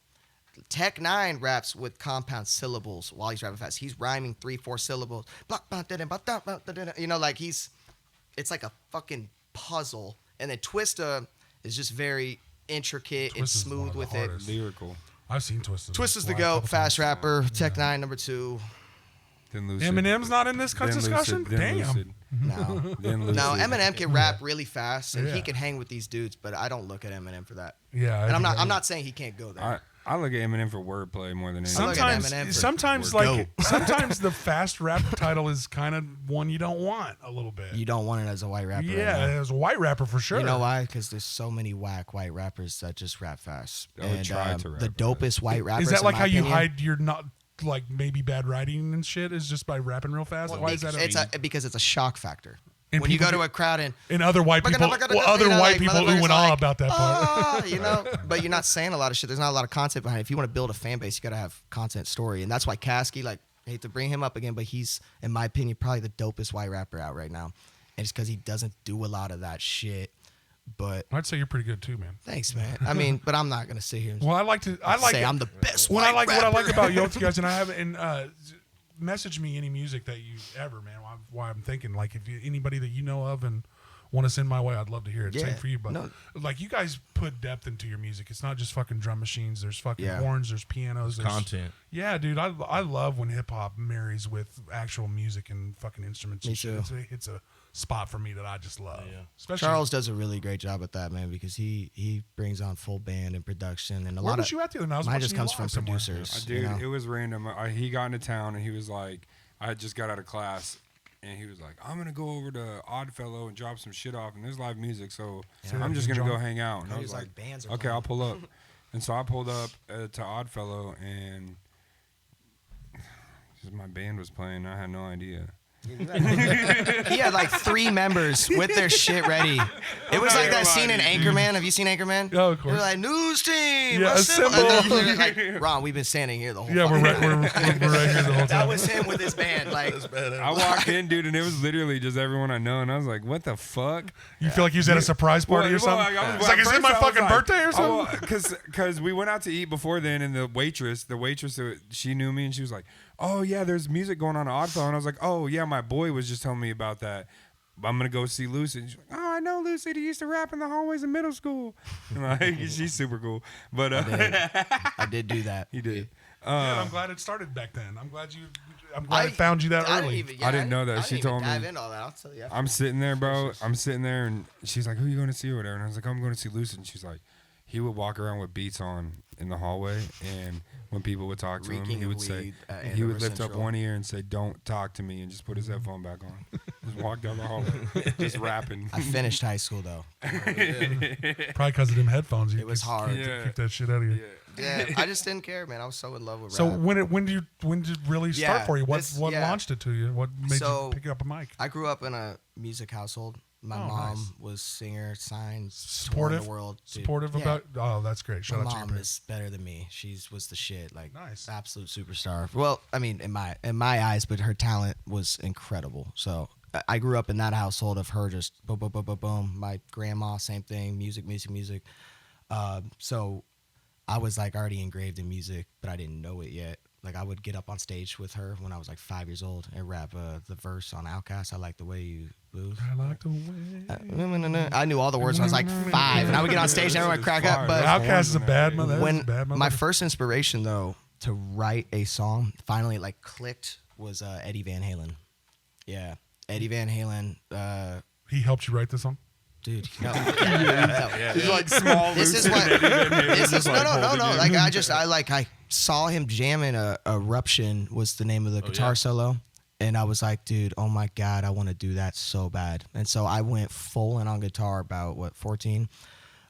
[SPEAKER 3] Tech 9 raps with compound syllables while he's rapping fast. He's rhyming 3-4 syllables. You know, like it's like a fucking puzzle. And then Twista is just very intricate and smooth with it.
[SPEAKER 4] lyrical.
[SPEAKER 2] I've seen Twista.
[SPEAKER 3] Twista's the GOAT, fast rapper. Tech 9 number 2.
[SPEAKER 4] Then Lucid.
[SPEAKER 2] Eminem's not in this
[SPEAKER 4] Then
[SPEAKER 2] discussion.
[SPEAKER 4] Lucid, then
[SPEAKER 2] Damn.
[SPEAKER 4] Lucid,
[SPEAKER 3] No.
[SPEAKER 4] then Lucid.
[SPEAKER 3] No, Eminem can rap really fast and
[SPEAKER 2] Yeah.
[SPEAKER 3] he can hang with these dudes, but I don't look at Eminem for that.
[SPEAKER 2] Yeah.
[SPEAKER 3] And I'm not saying he can't go there.
[SPEAKER 4] I look at Eminem for wordplay more than anything.
[SPEAKER 3] look at Eminem for
[SPEAKER 2] Sometimes the fast rap title is kind of one you don't want a little bit.
[SPEAKER 3] You don't want it as a white rapper.
[SPEAKER 2] Yeah,
[SPEAKER 3] right now.
[SPEAKER 2] as a white rapper for sure.
[SPEAKER 3] You know why? Because there's so many whack white rappers that just rap fast.
[SPEAKER 4] That would
[SPEAKER 3] And
[SPEAKER 4] try to rap
[SPEAKER 3] the dopest white rappers.
[SPEAKER 2] Is that
[SPEAKER 3] in
[SPEAKER 2] like
[SPEAKER 3] my
[SPEAKER 2] how you
[SPEAKER 3] opinion,
[SPEAKER 2] hide your not like maybe bad writing and shit? Is just by rapping real fast?
[SPEAKER 3] well,
[SPEAKER 2] Why is that?
[SPEAKER 3] because it's a shock factor.
[SPEAKER 2] And
[SPEAKER 3] When you
[SPEAKER 2] people
[SPEAKER 3] go to a crowd and
[SPEAKER 2] and other white people,
[SPEAKER 3] like,
[SPEAKER 2] ooh
[SPEAKER 3] motherfuckers
[SPEAKER 2] and
[SPEAKER 3] like,
[SPEAKER 2] ah about that part.
[SPEAKER 3] you know, but you're not saying a lot of shit. There's not a lot of content behind it. If you want to build a fan base, you got to have content story, and that's why Caskey, like, I hate to bring him up again, but he's, in my opinion, probably the dopest white rapper out right now, and it's because he doesn't do a lot of that shit. But
[SPEAKER 2] I'd say you're pretty good too, man.
[SPEAKER 3] thanks, man. I mean, but I'm not gonna sit here and
[SPEAKER 2] Well, I like
[SPEAKER 3] say I'm the best.
[SPEAKER 2] what
[SPEAKER 3] white
[SPEAKER 2] I like
[SPEAKER 3] rapper.
[SPEAKER 2] about Yote guys, and I have message me any music that you ever, man. Why I'm thinking like if anybody that you know of and want to send my way, I'd love to hear it.
[SPEAKER 3] Yeah,
[SPEAKER 2] Same for you, but
[SPEAKER 3] no.
[SPEAKER 2] like you guys put depth into your music. It's not just fucking drum machines. There's fucking horns. There's pianos. There's
[SPEAKER 1] Content.
[SPEAKER 2] Yeah, dude. I love when hip hop marries with actual music and fucking instruments.
[SPEAKER 3] Me
[SPEAKER 2] and shit.
[SPEAKER 3] too.
[SPEAKER 2] It's a spot for me that I just love.
[SPEAKER 1] Yeah.
[SPEAKER 2] Especially
[SPEAKER 3] Charles does a really great job at that, man, because he brings on full band and production and a
[SPEAKER 2] Where
[SPEAKER 3] lot
[SPEAKER 2] was
[SPEAKER 3] of
[SPEAKER 2] you at the other night? I was
[SPEAKER 3] mine
[SPEAKER 2] watching
[SPEAKER 3] just
[SPEAKER 2] you
[SPEAKER 3] comes
[SPEAKER 2] live
[SPEAKER 3] from
[SPEAKER 2] somewhere.
[SPEAKER 3] producers.
[SPEAKER 4] Dude,
[SPEAKER 3] you know?
[SPEAKER 4] it was random. He got into town and he was like, I had just got out of class and he was like, I'm gonna go over to Oddfellow and drop some shit off and there's live music, so I'm just gonna go hang out. And I
[SPEAKER 3] He
[SPEAKER 4] was
[SPEAKER 3] was
[SPEAKER 4] like,
[SPEAKER 3] like, bands are
[SPEAKER 4] okay,
[SPEAKER 3] playing.
[SPEAKER 4] I'll pull up. And so I pulled up to Oddfellow and just my band was playing. I had no idea.
[SPEAKER 3] He had like 3 members with their shit ready. It was like that scene in Anchorman. Have you seen Anchorman?
[SPEAKER 2] Oh, of course.
[SPEAKER 3] They're like, news team,
[SPEAKER 2] Yeah,
[SPEAKER 3] assemble.
[SPEAKER 2] assemble.
[SPEAKER 3] And then, like, Ron, we've been standing here the whole
[SPEAKER 2] Yeah,
[SPEAKER 3] fucking
[SPEAKER 2] we're
[SPEAKER 3] time.
[SPEAKER 2] right here the whole time.
[SPEAKER 3] That was him with his band. Like,
[SPEAKER 4] I walked in, dude, and it was literally just everyone I know, and I was like, "What the fuck?"
[SPEAKER 2] You feel like you was at a surprise party or something? It's like, is it my fucking birthday or something?
[SPEAKER 4] Because we went out to eat before then, and the waitress, she knew me, and she was like, "Oh yeah, there's music going on at Oddfellow," and I was like, "Oh yeah, my boy was just telling me about that. I'm gonna go see Lucid." And she's like, "Oh, I know Lucid. He used to rap in the hallways in middle school." And like, she's super cool, but
[SPEAKER 3] I did do that.
[SPEAKER 4] he did.
[SPEAKER 2] Yeah, I'm glad it started back then. I'm glad I found you that early.
[SPEAKER 4] I didn't know that.
[SPEAKER 3] I
[SPEAKER 4] She
[SPEAKER 3] didn't even
[SPEAKER 4] told me.
[SPEAKER 3] dive into all that. I'll tell you.
[SPEAKER 4] I'm sitting there, bro. I'm sitting there, and she's like, "Who are you going to see or whatever?" And I was like, "I'm going to see Lucid." And she's like, he would walk around with beats on in the hallway, and when people would talk to him,
[SPEAKER 3] Reeking
[SPEAKER 4] he would
[SPEAKER 3] of
[SPEAKER 4] say,
[SPEAKER 3] weed at
[SPEAKER 4] he would
[SPEAKER 3] Andover
[SPEAKER 4] lift up
[SPEAKER 3] Central.
[SPEAKER 4] one ear and say, "Don't talk to me," and just put his headphone back on, just walk down the hallway, just rapping.
[SPEAKER 3] I finished high school though.
[SPEAKER 2] Probably because of them headphones.
[SPEAKER 3] It was hard.
[SPEAKER 4] Yeah.
[SPEAKER 2] Keep that shit out of you.
[SPEAKER 3] Yeah, I just didn't care, man. I was so in love with
[SPEAKER 2] So
[SPEAKER 3] rap.
[SPEAKER 2] when did it really start
[SPEAKER 3] Yeah,
[SPEAKER 2] for you? What
[SPEAKER 3] this-
[SPEAKER 2] what
[SPEAKER 3] yeah.
[SPEAKER 2] launched it to you? What made
[SPEAKER 3] So-
[SPEAKER 2] you pick up a mic?
[SPEAKER 3] I grew up in a music household. My
[SPEAKER 2] Oh,
[SPEAKER 3] mom
[SPEAKER 2] nice.
[SPEAKER 3] was singer, signed,
[SPEAKER 2] Supportive,
[SPEAKER 3] toured the world. Dude.
[SPEAKER 2] supportive
[SPEAKER 3] Yeah.
[SPEAKER 2] about. Oh, that's great. Shout
[SPEAKER 3] My
[SPEAKER 2] out to your
[SPEAKER 3] mom
[SPEAKER 2] parents.
[SPEAKER 3] is better than me. She's was the shit. Like,
[SPEAKER 2] Nice.
[SPEAKER 3] absolute superstar. Well, I mean, in my eyes, but her talent was incredible. So I grew up in that household of her just boom, boom, boom, boom, boom. My grandma, same thing. Music. So I was like already engraved in music, but I didn't know it yet. Like I would get up on stage with her when I was like 5 years old and rap the verse on Outkast. I like the way you move.
[SPEAKER 2] I like the way.
[SPEAKER 3] I knew all the words when I was like 5, and I would get on stage and everyone would crack up. But
[SPEAKER 2] Outkast is a bad mother.
[SPEAKER 3] when
[SPEAKER 2] Bad
[SPEAKER 3] my first inspiration though to write a song finally like clicked was Eddie Van Halen. Yeah, Eddie Van Halen.
[SPEAKER 2] He helped you write the song.
[SPEAKER 3] Dude, no.
[SPEAKER 4] He's like small.
[SPEAKER 3] This is what. This is no. Like I saw him jamming Eruption was the name of the guitar solo, and I was like, dude, oh my god, I want to do that so bad. And so I went full in on guitar about 14.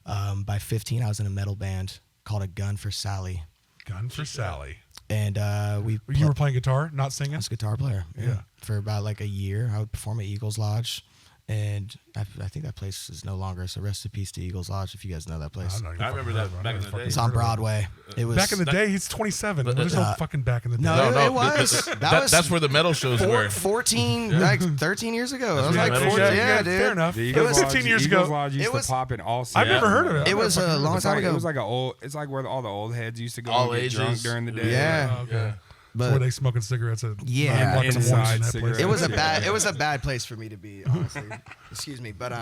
[SPEAKER 3] By 15, I was in a metal band called A Gun for Sally.
[SPEAKER 2] Gun for Sally.
[SPEAKER 3] And
[SPEAKER 2] You were playing guitar, not singing.
[SPEAKER 3] I was a guitar player.
[SPEAKER 2] Yeah.
[SPEAKER 3] For about like a year, I would perform at Eagles Lodge. And I think that place is no longer. So rest in peace to Eagles Lodge, if you guys know that place.
[SPEAKER 1] I remember that back in the day.
[SPEAKER 3] It's on Broadway. It was
[SPEAKER 2] Back in the day, he's 27. There's no fucking back in the day.
[SPEAKER 3] No, it was.
[SPEAKER 1] That's where the metal shows were.
[SPEAKER 3] 14, like 13 years ago. I was like,
[SPEAKER 1] metal
[SPEAKER 3] 14,
[SPEAKER 1] show.
[SPEAKER 3] yeah, dude.
[SPEAKER 2] Fair enough.
[SPEAKER 4] The
[SPEAKER 2] It was 15 years ago.
[SPEAKER 4] Eagles Lodge used
[SPEAKER 3] It was-
[SPEAKER 4] to pop in all
[SPEAKER 2] I've
[SPEAKER 4] season.
[SPEAKER 2] never heard of it.
[SPEAKER 3] It was a long time ago.
[SPEAKER 4] It was like it's like where all the old heads used to go
[SPEAKER 1] All
[SPEAKER 4] and get
[SPEAKER 1] ages.
[SPEAKER 4] drunk during the day.
[SPEAKER 3] Yeah.
[SPEAKER 2] Oh, okay.
[SPEAKER 3] But
[SPEAKER 2] Were they smoking cigarettes at
[SPEAKER 3] Yeah.
[SPEAKER 2] 9 o'clock in the morning in that
[SPEAKER 4] Inside
[SPEAKER 2] place?
[SPEAKER 3] it was a
[SPEAKER 4] Yeah.
[SPEAKER 3] bad. It was a bad place for me to be, honestly. Excuse me, but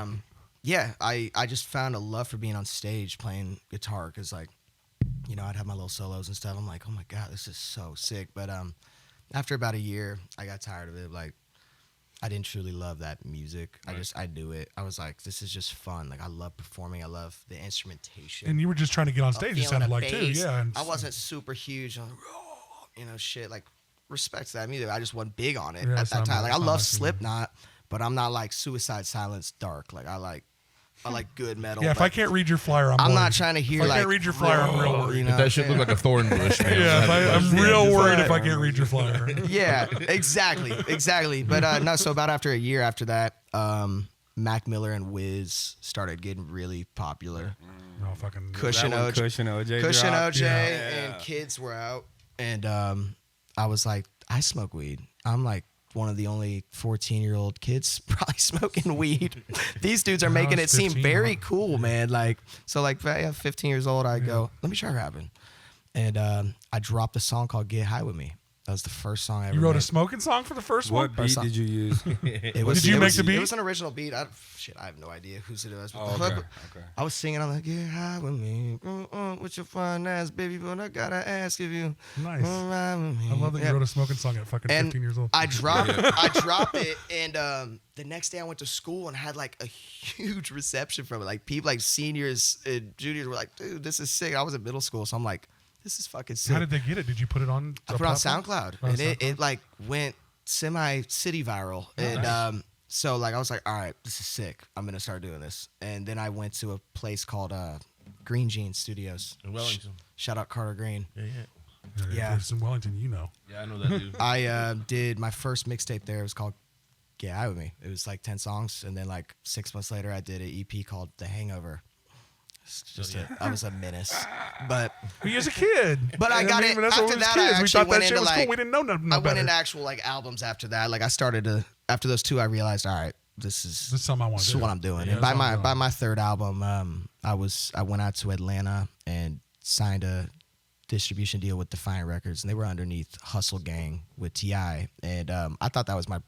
[SPEAKER 3] yeah, I just found a love for being on stage playing guitar because like, you know, I'd have my little solos and stuff. I'm like, oh my god, this is so sick. But after about a year, I got tired of it. Like, I didn't truly love that music.
[SPEAKER 1] Right.
[SPEAKER 3] I knew it. I was like, this is just fun. Like, I love performing. I love the instrumentation.
[SPEAKER 2] And you were just trying to get on
[SPEAKER 3] of
[SPEAKER 2] stage, it
[SPEAKER 3] feeling
[SPEAKER 2] sounded
[SPEAKER 3] a
[SPEAKER 2] like, too.
[SPEAKER 3] bass.
[SPEAKER 2] Yeah. And
[SPEAKER 3] I wasn't super huge on, you know, shit. Like, respect to that music. I just wasn't big on it
[SPEAKER 2] Yeah,
[SPEAKER 3] at that
[SPEAKER 2] sound
[SPEAKER 3] time. Like, I
[SPEAKER 2] sound
[SPEAKER 3] love
[SPEAKER 2] like you.
[SPEAKER 3] Slipknot, but I'm not like Suicide Silence dark. Like, I like good metal.
[SPEAKER 2] Yeah, if
[SPEAKER 3] but
[SPEAKER 2] I can't read your flyer, I'm
[SPEAKER 3] I'm
[SPEAKER 2] worried.
[SPEAKER 3] not trying to hear
[SPEAKER 2] If I
[SPEAKER 3] like.
[SPEAKER 2] can't read your flyer, I'm real worried.
[SPEAKER 3] You know
[SPEAKER 1] If that shit
[SPEAKER 3] what I'm
[SPEAKER 1] looked like a thorn bush, man.
[SPEAKER 2] Yeah, I'm real worried if I can't read your flyer.
[SPEAKER 3] yeah, exactly. But no, so about after a year after that, Mac Miller and Wiz started getting really popular.
[SPEAKER 2] No, fucking.
[SPEAKER 3] Cushion
[SPEAKER 4] That one,
[SPEAKER 3] OJ,
[SPEAKER 4] Cushion OJ.
[SPEAKER 3] Cushion
[SPEAKER 4] dropped.
[SPEAKER 3] OJ,
[SPEAKER 4] Yeah.
[SPEAKER 3] and Kids were out, and I was like, I smoke weed. I'm like one of the only 14-year-old kids probably smoking weed. These dudes are
[SPEAKER 2] When I
[SPEAKER 3] making
[SPEAKER 2] was
[SPEAKER 3] it seem
[SPEAKER 2] 15,
[SPEAKER 3] very
[SPEAKER 2] huh?
[SPEAKER 3] cool, man. Like, so like, yeah, 15 years old, I go, let me try rapping, and I dropped a song called "Get High with Me." That was the first song I ever
[SPEAKER 2] You wrote
[SPEAKER 3] made.
[SPEAKER 2] a smoking song for the first one?
[SPEAKER 4] What beat did you use?
[SPEAKER 3] It was,
[SPEAKER 2] Did you
[SPEAKER 3] it
[SPEAKER 2] make
[SPEAKER 3] was-
[SPEAKER 2] the beat?
[SPEAKER 3] It was an original beat. I have no idea whose it was. But
[SPEAKER 4] Oh,
[SPEAKER 3] the
[SPEAKER 4] okay.
[SPEAKER 3] hook,
[SPEAKER 4] Okay.
[SPEAKER 3] I was singing. I'm like, get high with me, with your fine ass, baby, but I gotta ask if you.
[SPEAKER 2] Nice.
[SPEAKER 3] Ride with me.
[SPEAKER 2] I love that
[SPEAKER 3] Yeah.
[SPEAKER 2] you wrote a smoking song at fucking
[SPEAKER 3] And
[SPEAKER 2] 15 years old.
[SPEAKER 3] I dropped it, and the next day I went to school and had like a huge reception from it. Like people, like seniors and juniors were like, dude, this is sick. I was in middle school, so I'm like, this is fucking sick.
[SPEAKER 2] How did they get it? Did you put it on?
[SPEAKER 3] I
[SPEAKER 2] a
[SPEAKER 3] put it on
[SPEAKER 2] platform?
[SPEAKER 3] SoundCloud,
[SPEAKER 2] On
[SPEAKER 3] and
[SPEAKER 2] SoundCloud?
[SPEAKER 3] it like went semi-city viral. And so like I was like, all right, this is sick. I'm gonna start doing this. And then I went to a place called Green Jeans Studios.
[SPEAKER 1] In Wellington.
[SPEAKER 3] Shout out Carter Green.
[SPEAKER 1] Yeah.
[SPEAKER 3] Yeah.
[SPEAKER 2] If it's in Wellington, you know.
[SPEAKER 1] Yeah, I know that dude.
[SPEAKER 3] I did my first mixtape there. It was called Get High With Me. It was like 10 songs, and then like 6 months later, I did an EP called The Hangover. It's just I was a menace, but
[SPEAKER 2] We as a kid.
[SPEAKER 3] But I got it-
[SPEAKER 2] That's
[SPEAKER 3] after
[SPEAKER 2] what we was
[SPEAKER 3] that, I
[SPEAKER 2] kids. We
[SPEAKER 3] actually
[SPEAKER 2] thought that
[SPEAKER 3] went
[SPEAKER 2] shit
[SPEAKER 3] into,
[SPEAKER 2] was cool.
[SPEAKER 3] like-
[SPEAKER 2] We didn't know nothing
[SPEAKER 3] I went
[SPEAKER 2] better.
[SPEAKER 3] into actual like albums after that. Like I started to after those two, I realized, all right, this is
[SPEAKER 2] This is something I want
[SPEAKER 3] this
[SPEAKER 2] to
[SPEAKER 3] is
[SPEAKER 2] do.
[SPEAKER 3] what I'm doing.
[SPEAKER 2] Yeah,
[SPEAKER 3] And by
[SPEAKER 2] that's what I'm
[SPEAKER 3] my
[SPEAKER 2] doing.
[SPEAKER 3] by my third album, I went out to Atlanta and signed a distribution deal with Defiant Records, and they were underneath Hustle Gang with T.I. And I thought that was my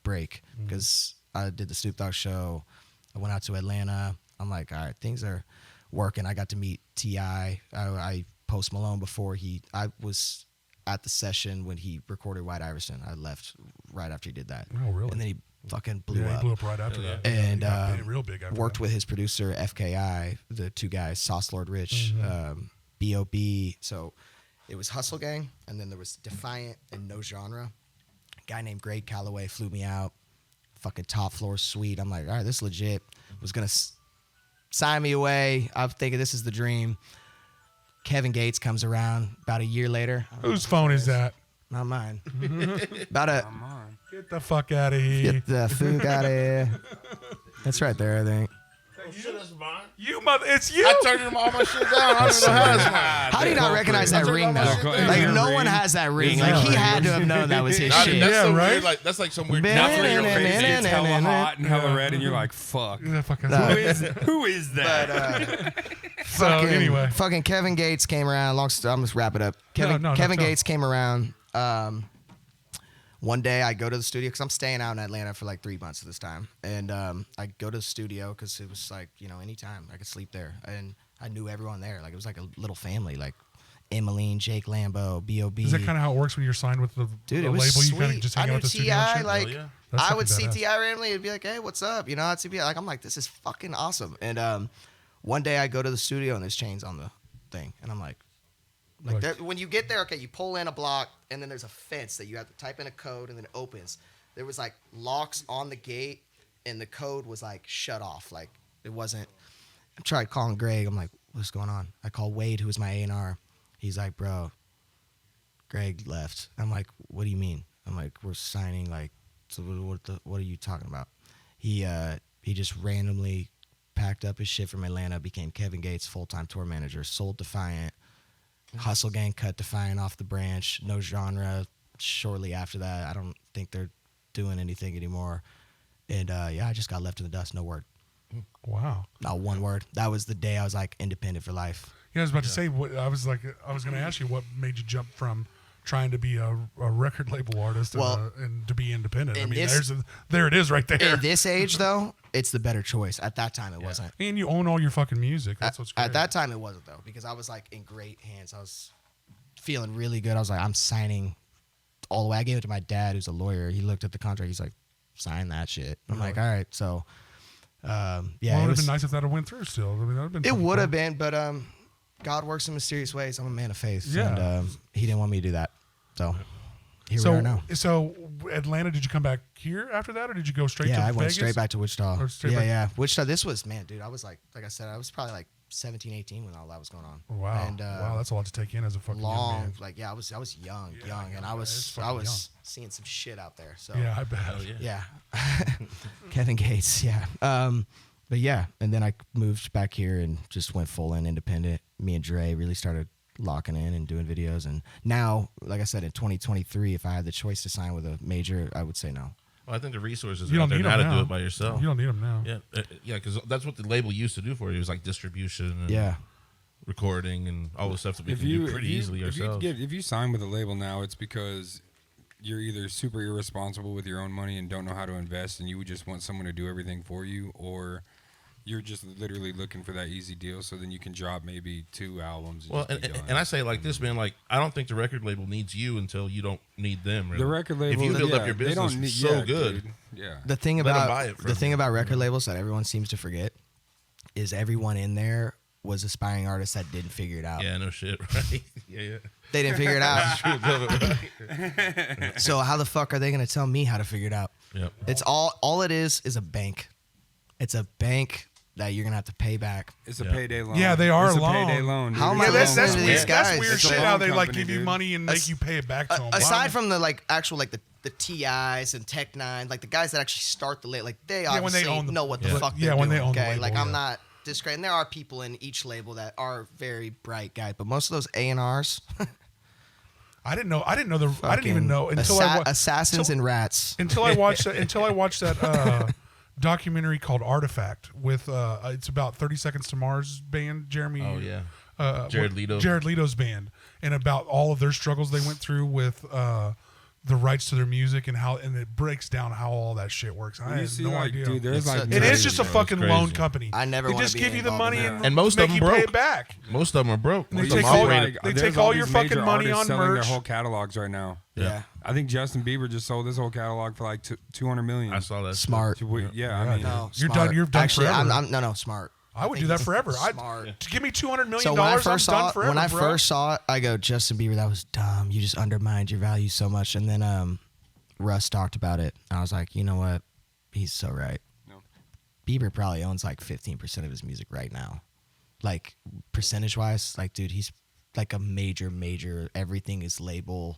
[SPEAKER 3] break because I did the Snoop Dogg show. I went out to Atlanta. I'm like, all right, things are working. I got to meet T.I. I Post Malone before I was at the session when he recorded White Iverson. I left right after he did that.
[SPEAKER 2] Oh, really?
[SPEAKER 3] And then he fucking blew
[SPEAKER 2] Yeah,
[SPEAKER 3] up.
[SPEAKER 2] he blew up right after that.
[SPEAKER 3] And
[SPEAKER 2] He got big, real big after
[SPEAKER 3] worked
[SPEAKER 2] that.
[SPEAKER 3] with his producer FKI, the two guys, Sauce Lord Rich, B.O.B. So it was Hustle Gang, and then there was Defiant and No Genre. A guy named Greg Calloway flew me out, fucking top floor suite. I'm like, all right, this is legit. Was gonna sign me away. I'm thinking this is the dream. Kevin Gates comes around about a year later.
[SPEAKER 2] Whose phone is that?
[SPEAKER 3] Not mine. About a
[SPEAKER 4] Come on.
[SPEAKER 2] Get the fuck out of here.
[SPEAKER 3] get the fuck out of here. That's right there, I think.
[SPEAKER 1] Oh, shit, that's mine.
[SPEAKER 2] You mother, it's you.
[SPEAKER 1] I turned all my shit down. I don't even know how it's mine.
[SPEAKER 3] How do you not recognize that ring though? Like no one has that ring. Like he had to have known that was his
[SPEAKER 1] That's
[SPEAKER 3] shit.
[SPEAKER 2] Yeah,
[SPEAKER 1] some
[SPEAKER 2] right?
[SPEAKER 1] weird, like that's like some weird.
[SPEAKER 3] Man,
[SPEAKER 4] Not for your
[SPEAKER 3] man,
[SPEAKER 4] face.
[SPEAKER 3] man,
[SPEAKER 4] It's hella
[SPEAKER 3] man,
[SPEAKER 4] hot and hella red, and you're like, fuck.
[SPEAKER 2] Yeah, fucking
[SPEAKER 4] Who is that?
[SPEAKER 2] So
[SPEAKER 3] Fucking,
[SPEAKER 2] anyway,
[SPEAKER 3] fucking Kevin Gates came around. I'm just wrap it up. Kevin
[SPEAKER 2] No,
[SPEAKER 3] Kevin
[SPEAKER 2] tell.
[SPEAKER 3] Gates came around. one day I go to the studio because I'm staying out in Atlanta for like 3 months at this time. And I go to the studio because it was like, anytime I could sleep there. And I knew everyone there. Like, it was like a little family, like Emmeline, Jake Lambo, B.O.B.
[SPEAKER 2] Is that kind of how it works when you're signed with the
[SPEAKER 3] Dude,
[SPEAKER 2] the
[SPEAKER 3] it was
[SPEAKER 2] label?
[SPEAKER 3] sweet.
[SPEAKER 2] You kind of just hang
[SPEAKER 3] I
[SPEAKER 2] out
[SPEAKER 3] knew
[SPEAKER 2] at the studio
[SPEAKER 3] T.I.
[SPEAKER 2] and shit?
[SPEAKER 3] like,
[SPEAKER 1] Hell yeah.
[SPEAKER 2] That's
[SPEAKER 3] I would
[SPEAKER 2] fucking
[SPEAKER 3] see
[SPEAKER 2] badass.
[SPEAKER 3] T.I. randomly and be like, hey, what's up? I'd see like, I'm like, this is fucking awesome. And one day I go to the studio and there's chains on the thing. And I'm like when you get there, okay, you pull in a block and then there's a fence that you have to type in a code and then it opens. There was like locks on the gate and the code was like shut off. Like it wasn't. I tried calling Greg. I'm like, what's going on? I call Wade, who was my A&R. He's like, bro, Greg left. I'm like, what do you mean? I'm like, we're signing. Like, so what are you talking about? He just randomly packed up his shit from Atlanta, became Kevin Gates' full-time tour manager, sold Defiant. Hustle Gang cut Defiant off the branch. No Genre. Shortly after that, I don't think they're doing anything anymore. And I just got left in the dust. No word.
[SPEAKER 2] Wow.
[SPEAKER 3] Not one word. That was the day I was like independent for life.
[SPEAKER 2] Yeah, I was about to say. I was going to ask you what made you jump from trying to be a record label artist and to be independent. I mean, there it is right there.
[SPEAKER 3] In this age, though, it's the better choice. At that time, it wasn't.
[SPEAKER 2] And you own all your fucking music. That's what's great.
[SPEAKER 3] At that time, it wasn't, though, because I was like in great hands. I was feeling really good. I was like, I'm signing all the way. I gave it to my dad, who's a lawyer. He looked at the contract. He's like, sign that shit. I'm like, all right. So,
[SPEAKER 2] well, it would have been nice if that had went through still. I mean, that would have been.
[SPEAKER 3] It would have been, but God works in mysterious ways. I'm a man of faith.
[SPEAKER 2] Yeah.
[SPEAKER 3] And he didn't want me to do that. So here we are now.
[SPEAKER 2] So Atlanta, did you come back here after that, or did you go straight to
[SPEAKER 3] Yeah, I
[SPEAKER 2] Vegas?
[SPEAKER 3] went straight back to Wichita.
[SPEAKER 2] Or straight back-
[SPEAKER 3] Yeah. Wichita, this was, man, dude, I was like I said, I was probably like 17, 18 when all that was going on.
[SPEAKER 2] Wow.
[SPEAKER 3] And,
[SPEAKER 2] wow, that's a lot to take in as a fucking young
[SPEAKER 3] long,
[SPEAKER 2] man.
[SPEAKER 3] like, I was young,
[SPEAKER 2] Yeah,
[SPEAKER 3] and
[SPEAKER 2] I
[SPEAKER 3] I
[SPEAKER 2] know, it's
[SPEAKER 3] was
[SPEAKER 2] fucking
[SPEAKER 3] seeing some shit out there. So
[SPEAKER 2] Yeah, I bet.
[SPEAKER 1] Hell yeah.
[SPEAKER 3] yeah. Kevin Gates, yeah. But yeah, and then I moved back here and just went full in independent. Me and Dre really started locking in and doing videos. And now, like I said, in 2023, if I had the choice to sign with a major, I would say no.
[SPEAKER 1] Well, I think the resources
[SPEAKER 2] You
[SPEAKER 1] are
[SPEAKER 2] don't
[SPEAKER 1] out there
[SPEAKER 2] need
[SPEAKER 1] now
[SPEAKER 2] them
[SPEAKER 1] to
[SPEAKER 2] now.
[SPEAKER 1] do it by yourself.
[SPEAKER 2] You don't need them now.
[SPEAKER 1] Yeah, because that's what the label used to do for you. It was like distribution and
[SPEAKER 3] Yeah.
[SPEAKER 1] recording and all the stuff that we can do pretty easily ourselves.
[SPEAKER 4] If you sign with a label now, it's because you're either super irresponsible with your own money and don't know how to invest, and you would just want someone to do everything for you, or you're just literally looking for that easy deal, so then you can drop maybe 2 albums.
[SPEAKER 1] Well, and I say like this, man. Like, I don't think the record label needs you until you don't need them. Really.
[SPEAKER 4] The record label,
[SPEAKER 1] if you build up your
[SPEAKER 4] they don't
[SPEAKER 1] business
[SPEAKER 4] need,
[SPEAKER 1] so
[SPEAKER 4] yeah,
[SPEAKER 1] good,
[SPEAKER 4] dude. Yeah.
[SPEAKER 3] The thing
[SPEAKER 1] Let 'em
[SPEAKER 3] about
[SPEAKER 1] buy it from
[SPEAKER 3] the thing
[SPEAKER 1] you.
[SPEAKER 3] about record labels that everyone seems to forget is everyone in there was aspiring artists that didn't figure it out.
[SPEAKER 1] yeah, no shit, right? yeah.
[SPEAKER 3] They didn't figure it out.
[SPEAKER 1] True, right?
[SPEAKER 3] So how the fuck are they going to tell me how to figure it out?
[SPEAKER 1] Yep.
[SPEAKER 3] It's all it is a bank. It's a bank that you're going to have to pay back.
[SPEAKER 4] It's a
[SPEAKER 1] Yeah.
[SPEAKER 4] pay loan.
[SPEAKER 2] Yeah, they are
[SPEAKER 4] it's
[SPEAKER 2] a loan.
[SPEAKER 4] a payday loan. Dude.
[SPEAKER 3] How am
[SPEAKER 4] It's
[SPEAKER 3] I
[SPEAKER 4] a
[SPEAKER 2] That's,
[SPEAKER 4] loan,
[SPEAKER 3] listening
[SPEAKER 2] that's,
[SPEAKER 3] to
[SPEAKER 4] dude.
[SPEAKER 3] these
[SPEAKER 2] weird, that's
[SPEAKER 3] guys?
[SPEAKER 2] weird
[SPEAKER 4] It's a
[SPEAKER 2] shit
[SPEAKER 4] loan
[SPEAKER 2] how they like
[SPEAKER 4] company,
[SPEAKER 2] give you
[SPEAKER 4] dude.
[SPEAKER 2] money and make you pay it back to them.
[SPEAKER 3] Aside from the like actual like the TIs and Tech Nine, like the guys that actually start the label, like they
[SPEAKER 2] when they
[SPEAKER 3] obviously
[SPEAKER 2] own the-
[SPEAKER 3] know what the
[SPEAKER 1] Yeah.
[SPEAKER 3] fuck
[SPEAKER 2] Yeah,
[SPEAKER 3] they're
[SPEAKER 2] when they
[SPEAKER 3] doing.
[SPEAKER 2] own the
[SPEAKER 3] Okay,
[SPEAKER 2] label,
[SPEAKER 3] like I'm
[SPEAKER 2] yeah.
[SPEAKER 3] not discrediting. There are people in each label that are very bright guys, but most of those A&Rs,
[SPEAKER 2] I didn't even know until
[SPEAKER 3] assassins and rats.
[SPEAKER 2] until I watched that documentary called Artifact with it's about 30 Seconds to Mars band Jeremy.
[SPEAKER 1] Oh yeah.
[SPEAKER 2] Jared
[SPEAKER 1] Leto.
[SPEAKER 2] Jared Leto's band, and about all of their struggles they went through with the rights to their music and it breaks down how all that shit works. I
[SPEAKER 4] You
[SPEAKER 2] had
[SPEAKER 4] see,
[SPEAKER 2] no
[SPEAKER 4] like,
[SPEAKER 2] idea.
[SPEAKER 4] dude, there's like
[SPEAKER 2] It is just a
[SPEAKER 1] Bro, it's
[SPEAKER 2] fucking
[SPEAKER 1] crazy.
[SPEAKER 2] loan company.
[SPEAKER 3] I never
[SPEAKER 2] They
[SPEAKER 3] wanna
[SPEAKER 2] just
[SPEAKER 3] be
[SPEAKER 2] give you the
[SPEAKER 3] involved
[SPEAKER 2] money
[SPEAKER 3] in that.
[SPEAKER 1] And most
[SPEAKER 2] make
[SPEAKER 1] of them
[SPEAKER 2] you pay
[SPEAKER 1] broke.
[SPEAKER 2] it back.
[SPEAKER 1] Most of them are broke.
[SPEAKER 2] They
[SPEAKER 1] Most
[SPEAKER 2] take
[SPEAKER 1] of
[SPEAKER 2] all
[SPEAKER 1] them
[SPEAKER 2] your-
[SPEAKER 1] operated-
[SPEAKER 2] they
[SPEAKER 4] there's
[SPEAKER 2] take all
[SPEAKER 4] these
[SPEAKER 2] your
[SPEAKER 4] major
[SPEAKER 2] fucking money
[SPEAKER 4] artists
[SPEAKER 2] on
[SPEAKER 4] selling
[SPEAKER 2] merch.
[SPEAKER 4] their whole catalogs right now.
[SPEAKER 3] Yeah.
[SPEAKER 4] I think Justin Bieber just sold his whole catalog for like 200 million.
[SPEAKER 1] I saw that.
[SPEAKER 3] Smart.
[SPEAKER 4] Yeah, I mean,
[SPEAKER 3] No,
[SPEAKER 2] You're
[SPEAKER 3] smart.
[SPEAKER 2] done- you're done
[SPEAKER 3] Actually,
[SPEAKER 2] forever.
[SPEAKER 3] no, smart.
[SPEAKER 2] I would
[SPEAKER 3] think
[SPEAKER 2] do that
[SPEAKER 3] he's
[SPEAKER 2] forever.
[SPEAKER 3] Smart.
[SPEAKER 2] To give me $200 million,
[SPEAKER 3] So when I
[SPEAKER 2] I'm
[SPEAKER 3] first
[SPEAKER 2] done
[SPEAKER 3] saw
[SPEAKER 2] forever,
[SPEAKER 3] when I
[SPEAKER 2] bro.
[SPEAKER 3] first saw it, I go, Justin Bieber, that was dumb. You just undermined your value so much. And then Russ talked about it. And I was like, you know what? He's so right.
[SPEAKER 4] No.
[SPEAKER 3] Bieber probably owns like 15% of his music right now. Like percentage wise, like dude, he's like a major. Everything is label.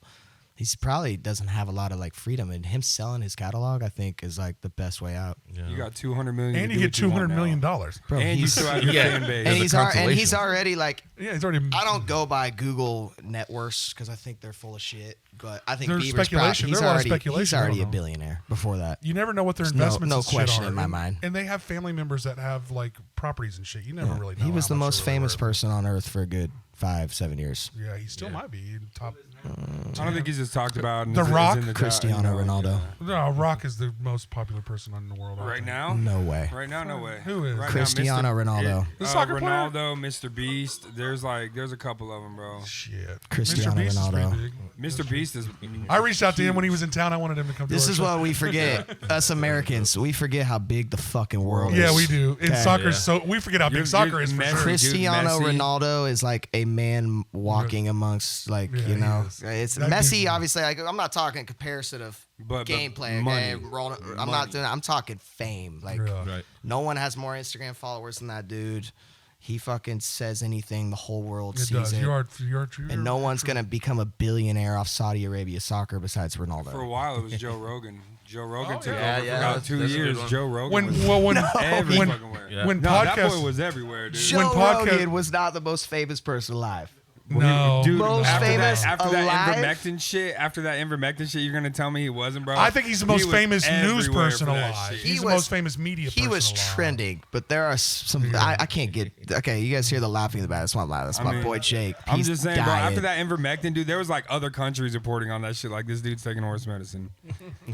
[SPEAKER 3] He's probably doesn't have a lot of like freedom, and him selling his catalog, I think, is like the best way out.
[SPEAKER 1] Yeah.
[SPEAKER 4] you got 200 million.
[SPEAKER 2] and
[SPEAKER 4] to
[SPEAKER 2] you
[SPEAKER 4] do
[SPEAKER 2] get
[SPEAKER 4] what want
[SPEAKER 2] $200 million.
[SPEAKER 4] now.
[SPEAKER 3] Bro,
[SPEAKER 4] And you
[SPEAKER 3] he's
[SPEAKER 4] still have your
[SPEAKER 1] Yeah.
[SPEAKER 4] fan base.
[SPEAKER 3] and
[SPEAKER 1] There's
[SPEAKER 3] he's
[SPEAKER 1] a
[SPEAKER 3] and he's
[SPEAKER 1] consolation.
[SPEAKER 3] already like.
[SPEAKER 2] Yeah, he's already.
[SPEAKER 3] I don't go by Google net worths because I think they're full of shit. But I think
[SPEAKER 2] There's
[SPEAKER 3] Bieber's
[SPEAKER 2] speculation.
[SPEAKER 3] he's
[SPEAKER 2] There's a lot of
[SPEAKER 3] already
[SPEAKER 2] speculation
[SPEAKER 3] he's already a
[SPEAKER 2] going on.
[SPEAKER 3] billionaire before that.
[SPEAKER 2] You never know what their
[SPEAKER 3] There's no-
[SPEAKER 2] investments
[SPEAKER 3] no
[SPEAKER 2] and shit
[SPEAKER 3] question
[SPEAKER 2] are.
[SPEAKER 3] in my
[SPEAKER 2] And-
[SPEAKER 3] mind.
[SPEAKER 2] And they have family members that have like properties and shit. You never really know.
[SPEAKER 3] He was
[SPEAKER 2] how
[SPEAKER 3] the
[SPEAKER 2] much
[SPEAKER 3] most
[SPEAKER 2] they're really
[SPEAKER 3] famous
[SPEAKER 2] worth.
[SPEAKER 3] person on earth for a good 5-7 years.
[SPEAKER 2] Yeah, he still might be top.
[SPEAKER 4] I don't think he's just talked about.
[SPEAKER 2] The Rock?
[SPEAKER 3] Cristiano Ronaldo.
[SPEAKER 2] No, Rock is the most popular person in the world. I
[SPEAKER 4] Right
[SPEAKER 2] think.
[SPEAKER 4] now?
[SPEAKER 3] No way.
[SPEAKER 4] Right now, no way.
[SPEAKER 2] Who is?
[SPEAKER 4] Right
[SPEAKER 3] Cristiano
[SPEAKER 4] now,
[SPEAKER 3] Ronaldo.
[SPEAKER 2] The soccer player?
[SPEAKER 4] Ronaldo, Mr. Beast. There's a couple of them, bro.
[SPEAKER 2] Shit.
[SPEAKER 3] Cristiano
[SPEAKER 2] Mr. Beast is pretty
[SPEAKER 3] Ronaldo.
[SPEAKER 2] big.
[SPEAKER 4] Mr. Beast is.
[SPEAKER 2] I reached out to him when he was in town. I wanted him to come to
[SPEAKER 3] This
[SPEAKER 2] our
[SPEAKER 3] is
[SPEAKER 2] show.
[SPEAKER 3] what we forget. Us Americans, we forget how big the fucking world is.
[SPEAKER 2] Yeah, we do. In
[SPEAKER 3] Okay.
[SPEAKER 2] soccer,
[SPEAKER 1] Yeah.
[SPEAKER 2] so we forget how big
[SPEAKER 4] You're-
[SPEAKER 2] soccer
[SPEAKER 4] you're
[SPEAKER 2] is for
[SPEAKER 4] mad-
[SPEAKER 2] sure.
[SPEAKER 3] Cristiano
[SPEAKER 4] Messi.
[SPEAKER 3] Ronaldo is like a man walking amongst, like,
[SPEAKER 2] Yeah,
[SPEAKER 3] you
[SPEAKER 2] he
[SPEAKER 3] know,
[SPEAKER 2] is.
[SPEAKER 3] it's
[SPEAKER 2] That
[SPEAKER 3] Messi.
[SPEAKER 2] dude's-
[SPEAKER 3] Obviously, like, I'm not talking comparison of
[SPEAKER 4] But
[SPEAKER 3] gameplay.
[SPEAKER 4] money.
[SPEAKER 3] Okay, I'm not doing. I'm talking fame. Like,
[SPEAKER 2] Yeah.
[SPEAKER 1] Right.
[SPEAKER 3] no one has more Instagram followers than that dude. He fucking says anything, the whole world
[SPEAKER 2] It
[SPEAKER 3] sees
[SPEAKER 2] does.
[SPEAKER 3] it.
[SPEAKER 2] You are true.
[SPEAKER 3] And no one's gonna become a billionaire off Saudi Arabia soccer besides
[SPEAKER 4] For a
[SPEAKER 3] Ronaldo.
[SPEAKER 4] while, it was Joe Rogan. Joe Rogan
[SPEAKER 2] Oh,
[SPEAKER 4] took
[SPEAKER 2] yeah.
[SPEAKER 4] over
[SPEAKER 3] Yeah,
[SPEAKER 4] for
[SPEAKER 3] yeah,
[SPEAKER 4] about 2
[SPEAKER 1] that's a good
[SPEAKER 4] years.
[SPEAKER 1] one.
[SPEAKER 4] Joe Rogan
[SPEAKER 2] When
[SPEAKER 4] was
[SPEAKER 2] well, when
[SPEAKER 4] every
[SPEAKER 2] when
[SPEAKER 4] fucking where.
[SPEAKER 1] Yeah.
[SPEAKER 2] when
[SPEAKER 4] No, that
[SPEAKER 2] podcast
[SPEAKER 4] boy was everywhere, dude.
[SPEAKER 3] Joe
[SPEAKER 2] podcast-
[SPEAKER 3] Rogan was not the most famous person alive.
[SPEAKER 2] no
[SPEAKER 4] Dude,
[SPEAKER 3] Most
[SPEAKER 4] after
[SPEAKER 3] famous
[SPEAKER 4] that, after
[SPEAKER 3] alive?
[SPEAKER 4] that ivermectin shit, you're gonna tell me he wasn't, bro?
[SPEAKER 2] I think he's the most
[SPEAKER 4] He was
[SPEAKER 2] famous news
[SPEAKER 4] everywhere
[SPEAKER 2] person
[SPEAKER 4] for that
[SPEAKER 2] alive.
[SPEAKER 4] shit.
[SPEAKER 2] He's the
[SPEAKER 3] was-
[SPEAKER 2] most famous media person
[SPEAKER 3] He was
[SPEAKER 2] alive.
[SPEAKER 3] trending, but there are some.
[SPEAKER 2] Yeah.
[SPEAKER 3] I can't get. Okay, you guys hear the laughing in the back. That's my
[SPEAKER 4] mean,
[SPEAKER 3] boy Jake.
[SPEAKER 4] I'm
[SPEAKER 3] He's
[SPEAKER 4] just saying, bro.
[SPEAKER 3] dying.
[SPEAKER 4] After that ivermectin, dude, there was like other countries reporting on that shit. Like this dude's taking horse medicine.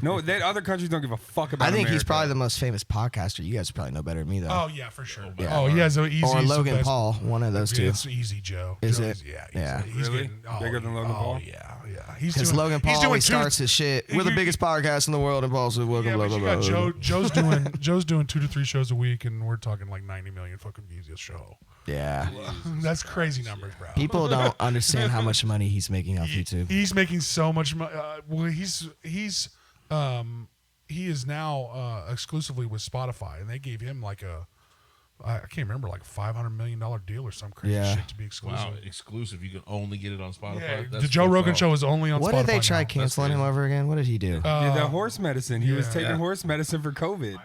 [SPEAKER 4] No, other countries don't give a fuck about.
[SPEAKER 3] I think he's
[SPEAKER 4] America.
[SPEAKER 3] probably the most famous podcaster. You guys probably know better than me though.
[SPEAKER 2] Oh yeah, for sure.
[SPEAKER 3] Yeah.
[SPEAKER 2] Oh, he has a easy.
[SPEAKER 3] or
[SPEAKER 2] he's the
[SPEAKER 3] Logan
[SPEAKER 2] best.
[SPEAKER 3] Paul, one of those two.
[SPEAKER 2] It's easy, Joe.
[SPEAKER 3] Is
[SPEAKER 2] Joe
[SPEAKER 3] it?
[SPEAKER 2] Yeah.
[SPEAKER 3] Yeah.
[SPEAKER 2] He's
[SPEAKER 4] Really?
[SPEAKER 2] getting,
[SPEAKER 4] Bigger than Logan Paul?
[SPEAKER 2] Yeah, yeah. He's
[SPEAKER 3] Because
[SPEAKER 2] doing.
[SPEAKER 3] Logan
[SPEAKER 2] he's
[SPEAKER 3] Paul
[SPEAKER 2] doing
[SPEAKER 3] always
[SPEAKER 2] two-
[SPEAKER 3] starts his shit. We're the
[SPEAKER 2] you-
[SPEAKER 3] biggest podcast in the world, and Paul says, "Welcome,
[SPEAKER 2] Yeah,
[SPEAKER 3] blah
[SPEAKER 2] but
[SPEAKER 3] blah
[SPEAKER 2] you
[SPEAKER 3] blah."
[SPEAKER 2] got Joe's doing 2 to 3 shows a week, and we're talking like 90 million fucking views a show.
[SPEAKER 3] Yeah.
[SPEAKER 2] That's crazy numbers, bro.
[SPEAKER 3] People don't understand how much money he's making off YouTube.
[SPEAKER 2] He's making so much money. Well, he is now exclusively with Spotify, and they gave him like I can't remember, like a $500 million deal or some crazy
[SPEAKER 3] Yeah.
[SPEAKER 2] shit to be exclusive.
[SPEAKER 1] Wow, exclusive. You can only get it on Spotify.
[SPEAKER 2] Yeah,
[SPEAKER 1] That's
[SPEAKER 2] the Joe
[SPEAKER 1] so
[SPEAKER 2] Rogan
[SPEAKER 1] wild.
[SPEAKER 2] show is only on
[SPEAKER 3] What
[SPEAKER 2] Spotify
[SPEAKER 3] did they try
[SPEAKER 2] now.
[SPEAKER 3] canceling him
[SPEAKER 1] crazy.
[SPEAKER 3] over again? What did he do?
[SPEAKER 4] the horse medicine. He was
[SPEAKER 2] yeah.
[SPEAKER 4] taking
[SPEAKER 1] Yeah.
[SPEAKER 4] horse medicine for COVID.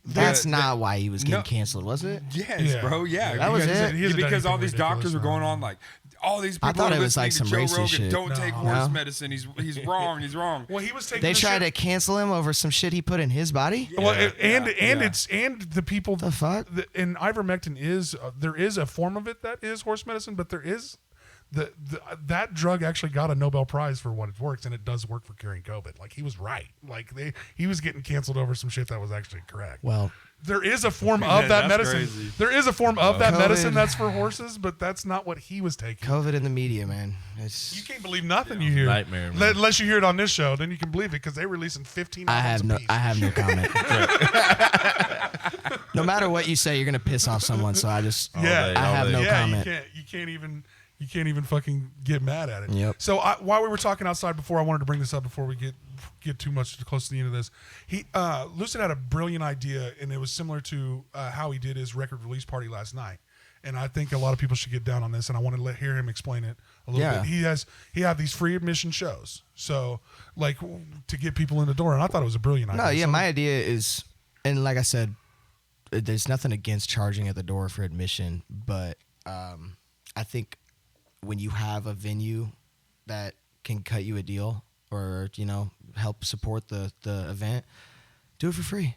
[SPEAKER 3] That's not why he was getting
[SPEAKER 4] No.
[SPEAKER 3] canceled, was it?
[SPEAKER 4] Yes,
[SPEAKER 2] Yeah.
[SPEAKER 4] bro. Yeah,
[SPEAKER 3] That was
[SPEAKER 2] He hasn't-
[SPEAKER 3] it?
[SPEAKER 2] he hasn't done
[SPEAKER 4] because all
[SPEAKER 2] anything
[SPEAKER 4] these doctors were
[SPEAKER 2] ridiculous
[SPEAKER 4] going
[SPEAKER 2] now.
[SPEAKER 4] on like, all these people
[SPEAKER 3] I thought
[SPEAKER 4] are
[SPEAKER 3] it was like
[SPEAKER 4] listening
[SPEAKER 3] some
[SPEAKER 4] to
[SPEAKER 3] racist
[SPEAKER 4] Joe Rogan.
[SPEAKER 3] shit.
[SPEAKER 4] Don't take
[SPEAKER 2] No.
[SPEAKER 4] horse
[SPEAKER 3] No?
[SPEAKER 4] medicine. He's wrong. He's wrong.
[SPEAKER 2] Well, he was taking.
[SPEAKER 3] They
[SPEAKER 2] the
[SPEAKER 3] tried
[SPEAKER 2] shit-
[SPEAKER 3] to cancel him over some shit he put in his body?
[SPEAKER 2] Well,
[SPEAKER 1] Yeah,
[SPEAKER 2] and
[SPEAKER 4] yeah.
[SPEAKER 2] it's the people.
[SPEAKER 3] The fuck?
[SPEAKER 2] And ivermectin is there is a form of it that is horse medicine, but there is that drug actually got a Nobel Prize for what it works, and it does work for curing COVID. Like he was right. Like he was getting canceled over some shit that was actually correct.
[SPEAKER 3] Well,
[SPEAKER 2] There is a form of that
[SPEAKER 4] That's
[SPEAKER 2] medicine.
[SPEAKER 4] crazy.
[SPEAKER 2] There is a form of that
[SPEAKER 3] COVID.
[SPEAKER 2] medicine that's for horses, but that's not what he was taking.
[SPEAKER 3] COVID in the media, man.
[SPEAKER 2] You
[SPEAKER 3] It's
[SPEAKER 2] can't believe nothing you hear.
[SPEAKER 1] Nightmare, man.
[SPEAKER 2] Unless you hear it on this show, then you can believe it because they release in 15
[SPEAKER 3] I
[SPEAKER 2] albums
[SPEAKER 3] have
[SPEAKER 2] a piece.
[SPEAKER 3] I have no comment. No matter what you say, you're gonna piss off someone. So I just
[SPEAKER 2] Yeah.
[SPEAKER 3] I have no
[SPEAKER 2] yeah,
[SPEAKER 3] comment.
[SPEAKER 2] You can't even fucking get mad at it.
[SPEAKER 3] Yep.
[SPEAKER 2] So while we were talking outside before, I wanted to bring this up before we get too much close to the end of this. Lucid had a brilliant idea, and it was similar to how he did his record release party last night. And I think a lot of people should get down on this, and I want to hear him explain it a little
[SPEAKER 3] Yeah.
[SPEAKER 2] bit. He had these free admission shows, so like to get people in the door, and I thought it was a brilliant idea.
[SPEAKER 3] No, yeah,
[SPEAKER 2] So-
[SPEAKER 3] my idea is, and like I said, there's nothing against charging at the door for admission, but I think when you have a venue that can cut you a deal or help support the event, do it for free.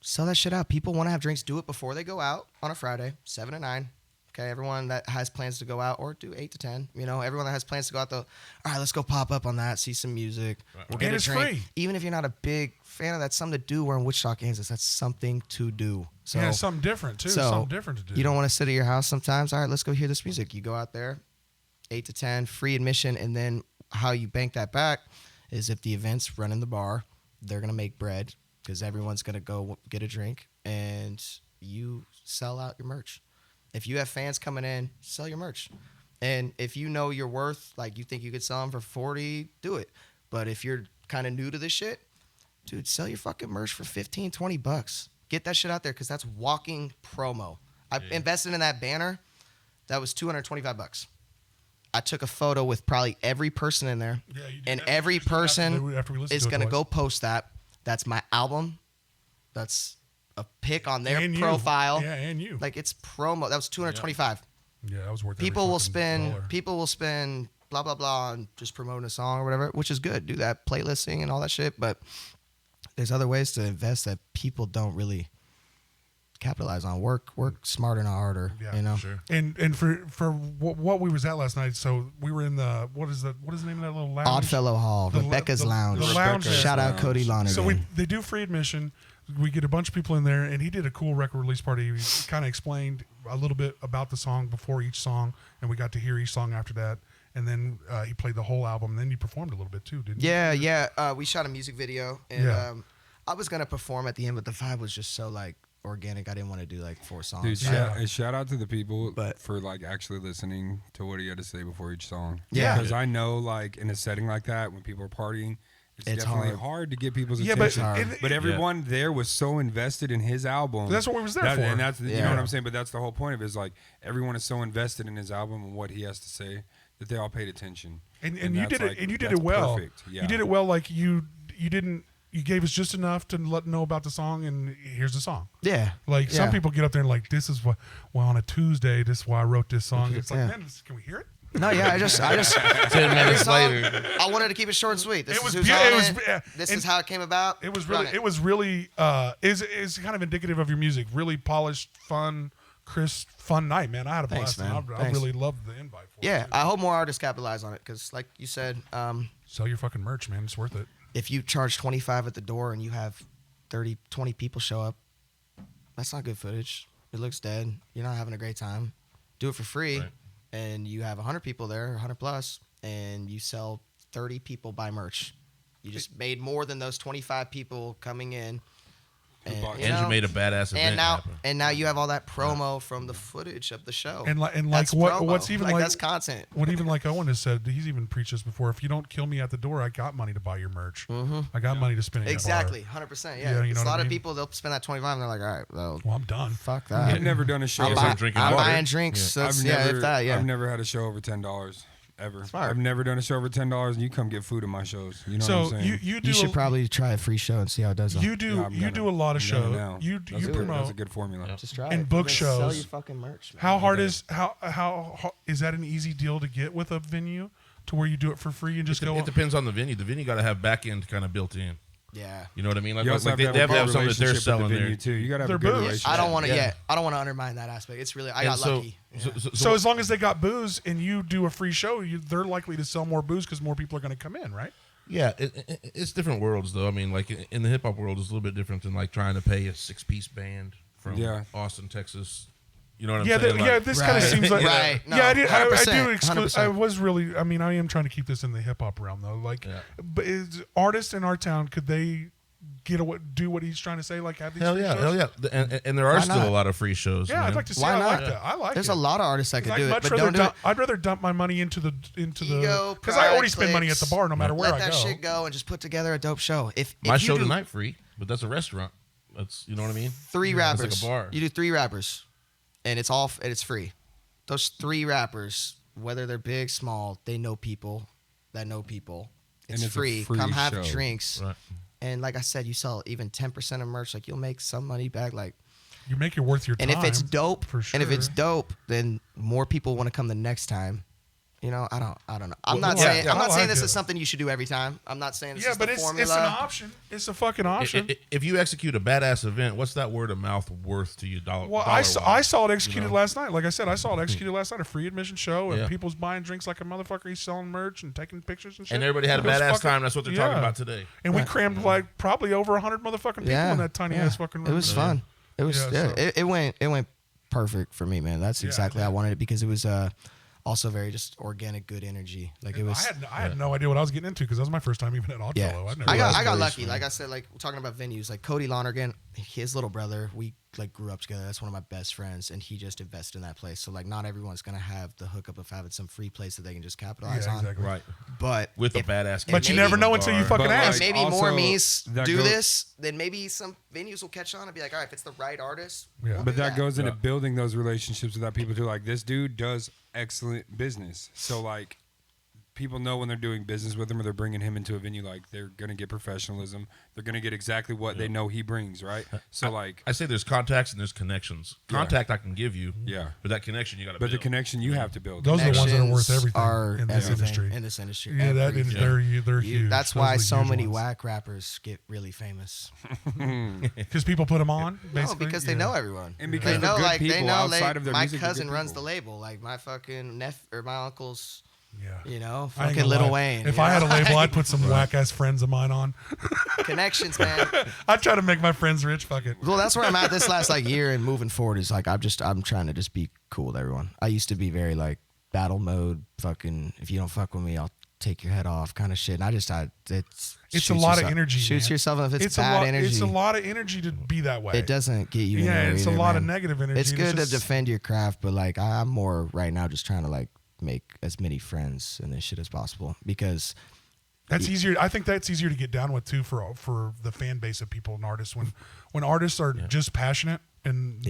[SPEAKER 3] Sell that shit out. People want to have drinks. Do it before they go out on a Friday, 7 to 9. Okay, everyone that has plans to go out, or do 8 to 10. Everyone that has plans to go out, though, all right, let's go pop up on that, see some music. We'll get
[SPEAKER 2] And
[SPEAKER 3] a
[SPEAKER 2] it's
[SPEAKER 3] drink.
[SPEAKER 2] free.
[SPEAKER 3] Even if you're not a big fan of that, something to do. We're in Wichita, Kansas. That's something to do. So,
[SPEAKER 2] yeah, something different too.
[SPEAKER 3] so
[SPEAKER 2] Something different to do.
[SPEAKER 3] you don't want to sit at your house sometimes. All right, let's go hear this music. You go out there, 8 to 10, free admission, and then how you bank that back is if the event's running the bar, they're gonna make bread because everyone's gonna go get a drink, and you sell out your merch. If you have fans coming in, sell your merch. And if you know your worth, like you think you could sell them for 40, do it. But if you're kind of new to this shit, dude, sell your fucking merch for 15, 20 bucks. Get that shit out there because that's walking promo. I invested in that banner. That was $225. I took a photo with probably every person in there.
[SPEAKER 2] Yeah, you did
[SPEAKER 3] And
[SPEAKER 2] that.
[SPEAKER 3] every
[SPEAKER 2] You just did
[SPEAKER 3] person
[SPEAKER 2] after we listened
[SPEAKER 3] is
[SPEAKER 2] to it
[SPEAKER 3] going to
[SPEAKER 2] twice.
[SPEAKER 3] go post that. That's my album. That's a pic on their
[SPEAKER 2] And you.
[SPEAKER 3] profile.
[SPEAKER 2] Yeah, and you.
[SPEAKER 3] Like it's promo. That was $225.
[SPEAKER 2] Yeah, that was worth.
[SPEAKER 3] People
[SPEAKER 2] every
[SPEAKER 3] will
[SPEAKER 2] fucking
[SPEAKER 3] spend
[SPEAKER 2] dollar.
[SPEAKER 3] people will spend blah blah blah on just promoting a song or whatever, which is good. Do that playlisting and all that shit. But there's other ways to invest that people don't really capitalize on. Work smarter, not harder.
[SPEAKER 2] Yeah,
[SPEAKER 3] you know.
[SPEAKER 1] Sure.
[SPEAKER 2] And for what we was at last night, so we were in the what is the name of that little lounge?
[SPEAKER 3] Oddfellow Hall,
[SPEAKER 2] The-
[SPEAKER 3] Rebecca's
[SPEAKER 2] the-
[SPEAKER 3] Lounge.
[SPEAKER 2] the lounge there.
[SPEAKER 3] Shout out
[SPEAKER 4] Lounge.
[SPEAKER 3] Cody Lonergan.
[SPEAKER 2] So they do free admission. We get a bunch of people in there, and he did a cool record release party. He kind of explained a little bit about the song before each song, and we got to hear each song after that. And then he played the whole album. And then you performed a little bit too, didn't you?
[SPEAKER 3] Yeah. We shot a music video, and
[SPEAKER 2] Yeah.
[SPEAKER 3] I was gonna perform at the end, but the vibe was just so like organic. I didn't want to do like 4 songs.
[SPEAKER 4] Dude,
[SPEAKER 2] Yeah.
[SPEAKER 4] shout out to the people
[SPEAKER 3] But-
[SPEAKER 4] for like actually listening to what he had to say before each song.
[SPEAKER 3] Yeah.
[SPEAKER 4] Because I know like in a setting like that when people are partying, it's
[SPEAKER 3] hard.
[SPEAKER 4] definitely hard to get people's
[SPEAKER 2] Yeah, but
[SPEAKER 4] attention.
[SPEAKER 2] it-
[SPEAKER 4] But everyone there was so invested in his album.
[SPEAKER 2] That's what we was there for.
[SPEAKER 4] And that's you
[SPEAKER 3] Yeah.
[SPEAKER 4] know what I'm saying. But that's the whole point of it is like everyone is so invested in his album and what he has to say that they all paid attention.
[SPEAKER 2] And you
[SPEAKER 4] that's
[SPEAKER 2] did it.
[SPEAKER 4] like-
[SPEAKER 2] And you did
[SPEAKER 4] that's
[SPEAKER 2] it well.
[SPEAKER 4] Perfect. Yeah.
[SPEAKER 2] You did it well. Like you didn't. You gave us just enough to let know about the song, and here's the song.
[SPEAKER 3] Yeah.
[SPEAKER 2] Like some
[SPEAKER 3] Yeah.
[SPEAKER 2] people get up there and like, this is what. Well, on a Tuesday, this is why I wrote this song. It's like,
[SPEAKER 3] Yeah.
[SPEAKER 2] man, can we hear it?
[SPEAKER 3] No, yeah. I just
[SPEAKER 1] 10 minutes later.
[SPEAKER 3] I wanted to keep it short and sweet. This
[SPEAKER 2] It
[SPEAKER 3] is
[SPEAKER 2] was
[SPEAKER 3] who's
[SPEAKER 2] beau-
[SPEAKER 3] on
[SPEAKER 2] it was-
[SPEAKER 3] it.
[SPEAKER 2] yeah,
[SPEAKER 3] This
[SPEAKER 2] and-
[SPEAKER 3] is how it came about.
[SPEAKER 2] It was
[SPEAKER 3] Run
[SPEAKER 2] really. It was really. Is kind of indicative of your music. Really polished, fun, crisp, fun night, man. I had a
[SPEAKER 3] Thanks,
[SPEAKER 2] blast. And
[SPEAKER 3] man.
[SPEAKER 2] I
[SPEAKER 3] Thanks.
[SPEAKER 2] really loved the invite. For
[SPEAKER 3] Yeah,
[SPEAKER 2] it.
[SPEAKER 3] I hope more artists capitalize on it because, like you said,
[SPEAKER 2] Sell your fucking merch, man. It's worth it.
[SPEAKER 3] if you charge 25 at the door and you have 20 people show up, that's not good footage. It looks dead. You're not having a great time. Do it for free,
[SPEAKER 1] Right.
[SPEAKER 3] and you have 100 people there, 100 plus, and you sell 30 people buy merch. You just made more than those 25 people coming in. And,
[SPEAKER 4] bought-
[SPEAKER 3] you
[SPEAKER 1] And
[SPEAKER 3] know,
[SPEAKER 1] you made a badass event happen.
[SPEAKER 3] and now you have all that promo from the footage of the show.
[SPEAKER 2] And like
[SPEAKER 3] That's
[SPEAKER 2] what
[SPEAKER 3] promo.
[SPEAKER 2] what's even like
[SPEAKER 3] that's content.
[SPEAKER 2] what even like Owen has said. He's even preached this before. If you don't kill me at the door, I got money to buy your merch. I got money to spend. In
[SPEAKER 3] Exactly,
[SPEAKER 2] Your bar.
[SPEAKER 3] 100%.
[SPEAKER 2] Yeah,
[SPEAKER 3] Yeah,
[SPEAKER 2] you know
[SPEAKER 3] a
[SPEAKER 2] what
[SPEAKER 3] lot
[SPEAKER 2] I
[SPEAKER 3] of
[SPEAKER 2] mean?
[SPEAKER 3] people they'll spend that 25 and they're like, all right, well,
[SPEAKER 2] Well, I'm done.
[SPEAKER 3] fuck
[SPEAKER 4] I've
[SPEAKER 3] that.
[SPEAKER 4] never done a show.
[SPEAKER 3] I'm,
[SPEAKER 1] Guess I'm drinking water.
[SPEAKER 3] buying drinks. So
[SPEAKER 4] I've
[SPEAKER 3] it's-
[SPEAKER 4] never,
[SPEAKER 3] if that, yeah.
[SPEAKER 4] I've never had a show over $10 ever.
[SPEAKER 3] Smart.
[SPEAKER 4] I've never done a show over $10, and you come get food at my shows. You know what
[SPEAKER 2] So
[SPEAKER 4] I'm saying?
[SPEAKER 2] you do
[SPEAKER 3] You should
[SPEAKER 2] a,
[SPEAKER 3] probably try a free show and see how it does.
[SPEAKER 2] you do
[SPEAKER 4] Yeah, I'm
[SPEAKER 2] you
[SPEAKER 4] gonna-
[SPEAKER 2] do a lot of
[SPEAKER 4] I'm gonna
[SPEAKER 2] shows.
[SPEAKER 4] now.
[SPEAKER 2] You
[SPEAKER 4] That's
[SPEAKER 2] you
[SPEAKER 4] a good-
[SPEAKER 2] promote.
[SPEAKER 4] That's a good formula.
[SPEAKER 3] Just try
[SPEAKER 2] And
[SPEAKER 3] it.
[SPEAKER 2] book
[SPEAKER 3] Then Sell
[SPEAKER 2] shows.
[SPEAKER 3] your fucking merch. Man.
[SPEAKER 2] How hard is how is that an easy deal to get with a venue to where you do it for free and just go?
[SPEAKER 1] It depends on the venue. The venue got to have back end kind of built in.
[SPEAKER 3] Yeah.
[SPEAKER 1] You know what I mean? Like,
[SPEAKER 4] You
[SPEAKER 1] like
[SPEAKER 4] also have
[SPEAKER 1] they
[SPEAKER 4] to
[SPEAKER 1] have to
[SPEAKER 4] a
[SPEAKER 1] have
[SPEAKER 4] good
[SPEAKER 1] something that they're
[SPEAKER 4] relationship with
[SPEAKER 1] selling
[SPEAKER 4] the
[SPEAKER 1] there.
[SPEAKER 4] venue too. You gotta have
[SPEAKER 2] Their
[SPEAKER 4] a good
[SPEAKER 2] booths.
[SPEAKER 4] relationship.
[SPEAKER 3] I don't want to.
[SPEAKER 1] Yeah.
[SPEAKER 3] Yeah, I don't want to undermine that aspect. It's really I got lucky.
[SPEAKER 2] So as long as they got booze and you do a free show, they're likely to sell more booze because more people are going to come in, right?
[SPEAKER 1] yeah, it's different worlds though. I mean, like in the hip hop world, it's a little bit different than like trying to pay a 6-piece band from
[SPEAKER 4] Yeah.
[SPEAKER 1] Austin, Texas. You know what I'm
[SPEAKER 2] Yeah,
[SPEAKER 1] saying? Like,
[SPEAKER 2] this kind of
[SPEAKER 3] Right.
[SPEAKER 2] seems like
[SPEAKER 3] Right. No,
[SPEAKER 2] yeah, I do
[SPEAKER 3] 100%,
[SPEAKER 2] exclude.
[SPEAKER 3] 100%.
[SPEAKER 2] I was really. I mean, I am trying to keep this in the hip hop realm though. Like,
[SPEAKER 1] Yeah.
[SPEAKER 2] but is artists in our town could they do what he's trying to say? Like have these
[SPEAKER 1] Hell
[SPEAKER 2] free
[SPEAKER 1] yeah,
[SPEAKER 2] shows?
[SPEAKER 1] hell yeah. And there are
[SPEAKER 3] Why
[SPEAKER 1] still
[SPEAKER 3] not?
[SPEAKER 1] a lot of free shows.
[SPEAKER 2] Yeah,
[SPEAKER 1] man.
[SPEAKER 2] I'd like to see.
[SPEAKER 3] Why
[SPEAKER 2] I like
[SPEAKER 3] not?
[SPEAKER 2] that. I like.
[SPEAKER 3] There's
[SPEAKER 2] it.
[SPEAKER 3] a lot of artists that could
[SPEAKER 2] I'd
[SPEAKER 3] do it,
[SPEAKER 2] much
[SPEAKER 3] but
[SPEAKER 2] rather
[SPEAKER 3] don't do it.
[SPEAKER 2] I'd rather dump my money into the
[SPEAKER 3] Ego,
[SPEAKER 2] because I already
[SPEAKER 3] pride,
[SPEAKER 2] spend money at the
[SPEAKER 3] clicks.
[SPEAKER 2] bar no matter where
[SPEAKER 3] Let
[SPEAKER 2] I
[SPEAKER 3] that
[SPEAKER 2] go.
[SPEAKER 3] shit go and just put together a dope show. If
[SPEAKER 1] My
[SPEAKER 3] you
[SPEAKER 1] show
[SPEAKER 3] do
[SPEAKER 1] tonight free, but that's a restaurant. That's you know what I mean.
[SPEAKER 3] 3
[SPEAKER 1] It's
[SPEAKER 3] rappers,
[SPEAKER 1] like a bar.
[SPEAKER 3] you do 3 rappers, and it's free. Those 3 rappers, whether they're big, small, they know people that know people. It's,
[SPEAKER 4] And it's a
[SPEAKER 3] free.
[SPEAKER 4] free
[SPEAKER 3] Come have
[SPEAKER 4] show.
[SPEAKER 3] drinks,
[SPEAKER 1] Right.
[SPEAKER 3] and like I said, you sell even 10% of merch. Like you'll make some money back. Like,
[SPEAKER 2] You make it worth your
[SPEAKER 3] and
[SPEAKER 2] time.
[SPEAKER 3] if it's dope,
[SPEAKER 2] for
[SPEAKER 3] and if it's
[SPEAKER 2] sure.
[SPEAKER 3] dope, then more people want to come the next time. You know, I don't know. I'm
[SPEAKER 1] Well,
[SPEAKER 3] not
[SPEAKER 1] yeah,
[SPEAKER 3] saying
[SPEAKER 1] yeah,
[SPEAKER 3] I'm not
[SPEAKER 2] I
[SPEAKER 3] saying
[SPEAKER 2] like
[SPEAKER 3] this
[SPEAKER 2] it.
[SPEAKER 3] is something you should do every time. I'm not saying this
[SPEAKER 2] yeah,
[SPEAKER 3] is
[SPEAKER 2] but
[SPEAKER 3] the
[SPEAKER 2] it's
[SPEAKER 3] formula.
[SPEAKER 2] an option. It's a fucking option.
[SPEAKER 1] If you execute a badass event, what's that word of mouth worth to you?
[SPEAKER 2] Well, I saw it executed
[SPEAKER 1] you know?
[SPEAKER 2] last night. Like I said, I saw it executed last night. A free admission show, and
[SPEAKER 1] Yeah.
[SPEAKER 2] people's buying drinks like a motherfucker. He's selling merch and taking pictures and shit.
[SPEAKER 1] And everybody had a
[SPEAKER 2] It was
[SPEAKER 1] badass
[SPEAKER 2] fucking-
[SPEAKER 1] time. That's what they're talking about today.
[SPEAKER 2] And we crammed like probably over 100 motherfucking people in that tiny ass fucking room.
[SPEAKER 3] It was fun. It was
[SPEAKER 2] Yeah, so-
[SPEAKER 3] it went perfect for me, man. That's
[SPEAKER 2] Yeah,
[SPEAKER 3] exactly how I wanted it because it was also very just organic, good energy. Like it was.
[SPEAKER 2] I had no idea what I was getting into because that was my first time even at Oddfellow.
[SPEAKER 3] Yeah,
[SPEAKER 2] I'd never
[SPEAKER 3] I
[SPEAKER 2] realized
[SPEAKER 3] got
[SPEAKER 2] it.
[SPEAKER 3] lucky. Like I said, like talking about venues, like Cody Lonergan, his little brother, we like grew up together. That's one of my best friends, and he just invested in that place. So like, not everyone's gonna have the hookup of having some free place that they can just capitalize
[SPEAKER 2] Yeah,
[SPEAKER 3] on.
[SPEAKER 2] exactly.
[SPEAKER 1] Right.
[SPEAKER 3] But
[SPEAKER 1] With a
[SPEAKER 3] if-
[SPEAKER 1] badass.
[SPEAKER 2] But you
[SPEAKER 3] maybe-
[SPEAKER 2] never know until you fucking
[SPEAKER 4] But,
[SPEAKER 2] ask.
[SPEAKER 4] like,
[SPEAKER 3] maybe more
[SPEAKER 4] also,
[SPEAKER 3] me's
[SPEAKER 4] that
[SPEAKER 3] do
[SPEAKER 4] goes-
[SPEAKER 3] this, then maybe some venues will catch on and be like, all right, if it's the right artist,
[SPEAKER 2] Yeah.
[SPEAKER 3] we'll
[SPEAKER 4] But
[SPEAKER 3] do
[SPEAKER 4] that goes into
[SPEAKER 1] Yeah.
[SPEAKER 4] building those relationships with that people too. Like this dude does excellent business. So like people know when they're doing business with him or they're bringing him into a venue, like they're gonna get professionalism. They're gonna get exactly what they know he brings, right? So like,
[SPEAKER 1] I say there's contacts and there's connections. Contact I can give you, but that connection you got to.
[SPEAKER 4] But
[SPEAKER 1] build.
[SPEAKER 4] the connection you have to build.
[SPEAKER 2] Those are the ones that are worth everything
[SPEAKER 3] are
[SPEAKER 2] in this industry.
[SPEAKER 3] In this industry,
[SPEAKER 2] Yeah, that is, they're huge.
[SPEAKER 3] That's
[SPEAKER 2] Those
[SPEAKER 3] why
[SPEAKER 2] are the
[SPEAKER 3] so
[SPEAKER 2] huge
[SPEAKER 3] many
[SPEAKER 2] ones.
[SPEAKER 3] whack rappers get really famous.
[SPEAKER 2] Because people put them on,
[SPEAKER 3] No,
[SPEAKER 2] basically.
[SPEAKER 3] because they know everyone.
[SPEAKER 4] And because
[SPEAKER 3] they
[SPEAKER 4] they're
[SPEAKER 3] know,
[SPEAKER 4] good
[SPEAKER 3] like, they
[SPEAKER 4] people
[SPEAKER 3] know,
[SPEAKER 4] outside of their
[SPEAKER 3] my
[SPEAKER 4] music, they're
[SPEAKER 3] cousin
[SPEAKER 4] good
[SPEAKER 3] runs
[SPEAKER 4] people.
[SPEAKER 3] the label. Like, my fucking my uncle's,
[SPEAKER 2] Yeah.
[SPEAKER 3] you know,
[SPEAKER 2] I ain't
[SPEAKER 3] fucking
[SPEAKER 2] gonna
[SPEAKER 3] Lil
[SPEAKER 2] lie.
[SPEAKER 3] Wayne.
[SPEAKER 2] If
[SPEAKER 3] you
[SPEAKER 2] I had a
[SPEAKER 3] know?
[SPEAKER 2] label, I'd put some whack ass friends of mine on.
[SPEAKER 3] Connections, man.
[SPEAKER 2] I try to make my friends rich. Fuck it.
[SPEAKER 3] Well, that's where I'm at this last like year and moving forward is like I'm trying to just be cool with everyone. I used to be very like battle mode, fucking if you don't fuck with me, I'll take your head off kind of shit. And it's
[SPEAKER 2] a lot of energy.
[SPEAKER 3] Shoots
[SPEAKER 2] man.
[SPEAKER 3] yourself if it's
[SPEAKER 2] a
[SPEAKER 3] bad
[SPEAKER 2] lot,
[SPEAKER 3] energy.
[SPEAKER 2] It's a lot of energy to be that way.
[SPEAKER 3] It doesn't get you
[SPEAKER 2] Yeah,
[SPEAKER 3] anywhere
[SPEAKER 2] it's
[SPEAKER 3] either,
[SPEAKER 2] a lot
[SPEAKER 3] man.
[SPEAKER 2] of negative energy.
[SPEAKER 3] It's good
[SPEAKER 2] just-
[SPEAKER 3] to defend your craft, but like I'm more right now just trying to like make as many friends in this shit as possible because
[SPEAKER 2] That's easier. I think that's easier to get down with too for the fan base of people and artists when artists are just passionate and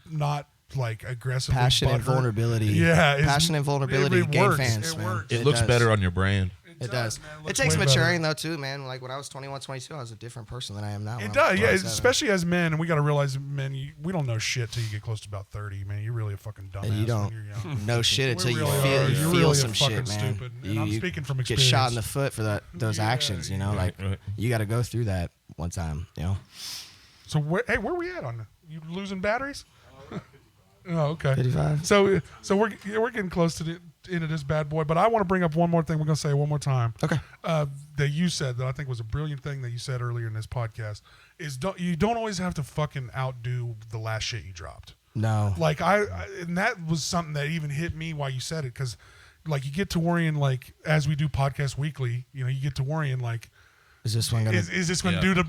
[SPEAKER 2] not like aggressive.
[SPEAKER 3] passion and vulnerability.
[SPEAKER 2] Yeah,
[SPEAKER 3] passion and vulnerability
[SPEAKER 2] it
[SPEAKER 3] gain
[SPEAKER 2] works.
[SPEAKER 3] fans,
[SPEAKER 2] It
[SPEAKER 3] man.
[SPEAKER 2] works.
[SPEAKER 1] It looks
[SPEAKER 3] does.
[SPEAKER 1] better on your brand.
[SPEAKER 3] It does.
[SPEAKER 2] man.
[SPEAKER 3] It
[SPEAKER 2] looks
[SPEAKER 3] takes
[SPEAKER 2] way
[SPEAKER 3] maturing though too, man. Like when I was 21, 22, I was a different person than I am now. when
[SPEAKER 2] It
[SPEAKER 3] I'm
[SPEAKER 2] does, yeah.
[SPEAKER 3] 27.
[SPEAKER 2] Especially as men, and we got to realize, men, we don't know shit till you get close to about 30. Man, you're really a fucking dumbass.
[SPEAKER 3] And you don't
[SPEAKER 2] when you're young.
[SPEAKER 3] know shit until
[SPEAKER 2] We
[SPEAKER 3] you
[SPEAKER 2] really
[SPEAKER 3] feel
[SPEAKER 2] are.
[SPEAKER 3] you
[SPEAKER 2] You're
[SPEAKER 3] feel
[SPEAKER 2] really
[SPEAKER 3] some
[SPEAKER 2] fucking
[SPEAKER 3] shit, man.
[SPEAKER 2] stupid. And I'm speaking from
[SPEAKER 3] get shot in the
[SPEAKER 2] experience.
[SPEAKER 3] foot for those actions. You know, like you got to go through that one time. You know,
[SPEAKER 2] So where we at on? You losing batteries? Oh, okay.
[SPEAKER 3] 55.
[SPEAKER 2] So we're getting close to the end of this bad boy, but I want to bring up one more thing. We're gonna say it one more time.
[SPEAKER 3] Okay.
[SPEAKER 2] That you said that I think was a brilliant thing that you said earlier in this podcast is you don't always have to fucking outdo the last shit you dropped.
[SPEAKER 3] No.
[SPEAKER 2] Like and that was something that even hit me while you said it, because like you get to worrying, like as we do podcast weekly, you know, you get to worrying like,
[SPEAKER 3] Is this one gonna?
[SPEAKER 2] is this going to do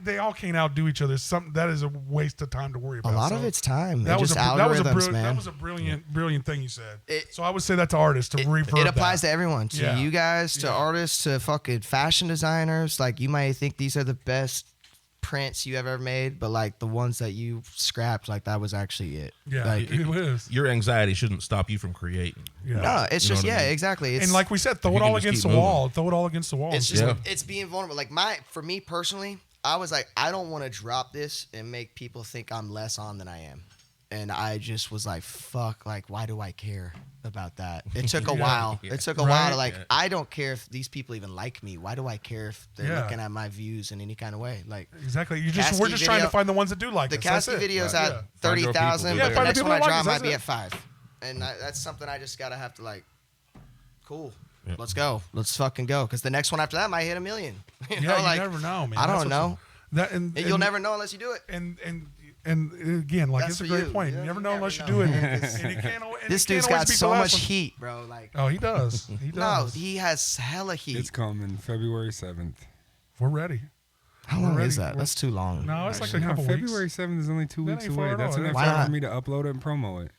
[SPEAKER 2] they all can't outdo each other. Something that is a waste of time to worry
[SPEAKER 3] a
[SPEAKER 2] about.
[SPEAKER 3] lot
[SPEAKER 2] So
[SPEAKER 3] of it's time.
[SPEAKER 2] that was
[SPEAKER 3] just
[SPEAKER 2] that was
[SPEAKER 3] algorithms, man.
[SPEAKER 2] that was a brilliant thing you said.
[SPEAKER 3] It-
[SPEAKER 2] So I would say that to artists to revert.
[SPEAKER 3] It applies to everyone, to
[SPEAKER 2] Yeah.
[SPEAKER 3] you guys, to
[SPEAKER 2] Yeah.
[SPEAKER 3] artists, to fucking fashion designers. Like you might think these are the best prints you ever made, but like the ones that you scrapped, like that was actually it.
[SPEAKER 2] Yeah,
[SPEAKER 3] Like,
[SPEAKER 2] it is.
[SPEAKER 1] Your anxiety shouldn't stop you from creating.
[SPEAKER 2] Yeah.
[SPEAKER 3] no, it's
[SPEAKER 1] You know
[SPEAKER 3] just
[SPEAKER 1] what I mean?
[SPEAKER 3] exactly. It's,
[SPEAKER 2] And like we said, throw
[SPEAKER 1] You
[SPEAKER 2] it
[SPEAKER 1] can
[SPEAKER 2] all
[SPEAKER 1] just
[SPEAKER 2] against
[SPEAKER 1] keep
[SPEAKER 2] the wall. Throw it all against the wall.
[SPEAKER 3] it's
[SPEAKER 2] and
[SPEAKER 3] just
[SPEAKER 2] see.
[SPEAKER 3] it's being vulnerable. Like for me personally, I was like, I don't want to drop this and make people think I'm less on than I am. And I just was like, fuck, like, why do I care about that? It took a while.
[SPEAKER 1] Yeah.
[SPEAKER 3] It took a while to
[SPEAKER 2] Right.
[SPEAKER 3] like, I don't care if these people even like me. Why do I care if they're
[SPEAKER 2] Yeah.
[SPEAKER 3] looking at my views in any kind of way? Like,
[SPEAKER 2] Exactly. We're
[SPEAKER 3] Kasky
[SPEAKER 2] just trying to
[SPEAKER 3] video-
[SPEAKER 2] find the ones that do like
[SPEAKER 3] the
[SPEAKER 2] us. That's
[SPEAKER 3] Kasky
[SPEAKER 2] it.
[SPEAKER 3] video's
[SPEAKER 1] Right.
[SPEAKER 3] at
[SPEAKER 2] Yeah.
[SPEAKER 3] 30,000,
[SPEAKER 1] Yeah,
[SPEAKER 3] but
[SPEAKER 2] find
[SPEAKER 3] the
[SPEAKER 2] the
[SPEAKER 3] next
[SPEAKER 2] people
[SPEAKER 3] one I
[SPEAKER 2] that like
[SPEAKER 3] drop
[SPEAKER 2] us,
[SPEAKER 3] might
[SPEAKER 2] that's
[SPEAKER 3] be
[SPEAKER 2] it.
[SPEAKER 3] at 5. And that's something I just gotta have to like, cool.
[SPEAKER 1] Yeah.
[SPEAKER 3] Let's go. Let's fucking go. Because the next one after that might hit 1 million. You
[SPEAKER 2] Yeah,
[SPEAKER 3] know,
[SPEAKER 2] you
[SPEAKER 3] like,
[SPEAKER 2] never know, man.
[SPEAKER 3] I
[SPEAKER 2] That's
[SPEAKER 3] don't
[SPEAKER 2] what's-
[SPEAKER 3] know.
[SPEAKER 2] That
[SPEAKER 3] And you'll never know unless you do it.
[SPEAKER 2] And again, like
[SPEAKER 3] That's
[SPEAKER 2] it's a
[SPEAKER 3] for
[SPEAKER 2] great
[SPEAKER 3] you.
[SPEAKER 2] point.
[SPEAKER 3] Yeah,
[SPEAKER 2] You never
[SPEAKER 3] you
[SPEAKER 2] know
[SPEAKER 3] never
[SPEAKER 2] unless you
[SPEAKER 3] know,
[SPEAKER 2] do it.
[SPEAKER 3] man.
[SPEAKER 2] And it can't, and
[SPEAKER 3] This
[SPEAKER 2] it can't
[SPEAKER 3] dude's
[SPEAKER 2] always
[SPEAKER 3] got
[SPEAKER 2] beat the
[SPEAKER 3] so
[SPEAKER 2] last
[SPEAKER 3] much
[SPEAKER 2] one.
[SPEAKER 3] heat, bro. Like,
[SPEAKER 2] Oh, he does. He
[SPEAKER 3] no,
[SPEAKER 2] does.
[SPEAKER 3] he has hella heat.
[SPEAKER 4] It's coming February 7th.
[SPEAKER 2] We're ready.
[SPEAKER 3] How long
[SPEAKER 2] We're
[SPEAKER 3] is
[SPEAKER 2] ready.
[SPEAKER 3] that? That's too long.
[SPEAKER 2] No, it's like a
[SPEAKER 4] No,
[SPEAKER 2] couple
[SPEAKER 4] February
[SPEAKER 2] weeks.
[SPEAKER 4] 7th is only 2
[SPEAKER 2] That
[SPEAKER 4] weeks
[SPEAKER 2] ain't far
[SPEAKER 4] away.
[SPEAKER 2] at
[SPEAKER 4] That's
[SPEAKER 2] all.
[SPEAKER 4] enough
[SPEAKER 3] Why
[SPEAKER 4] time
[SPEAKER 3] not?
[SPEAKER 4] for me to upload it and promo it.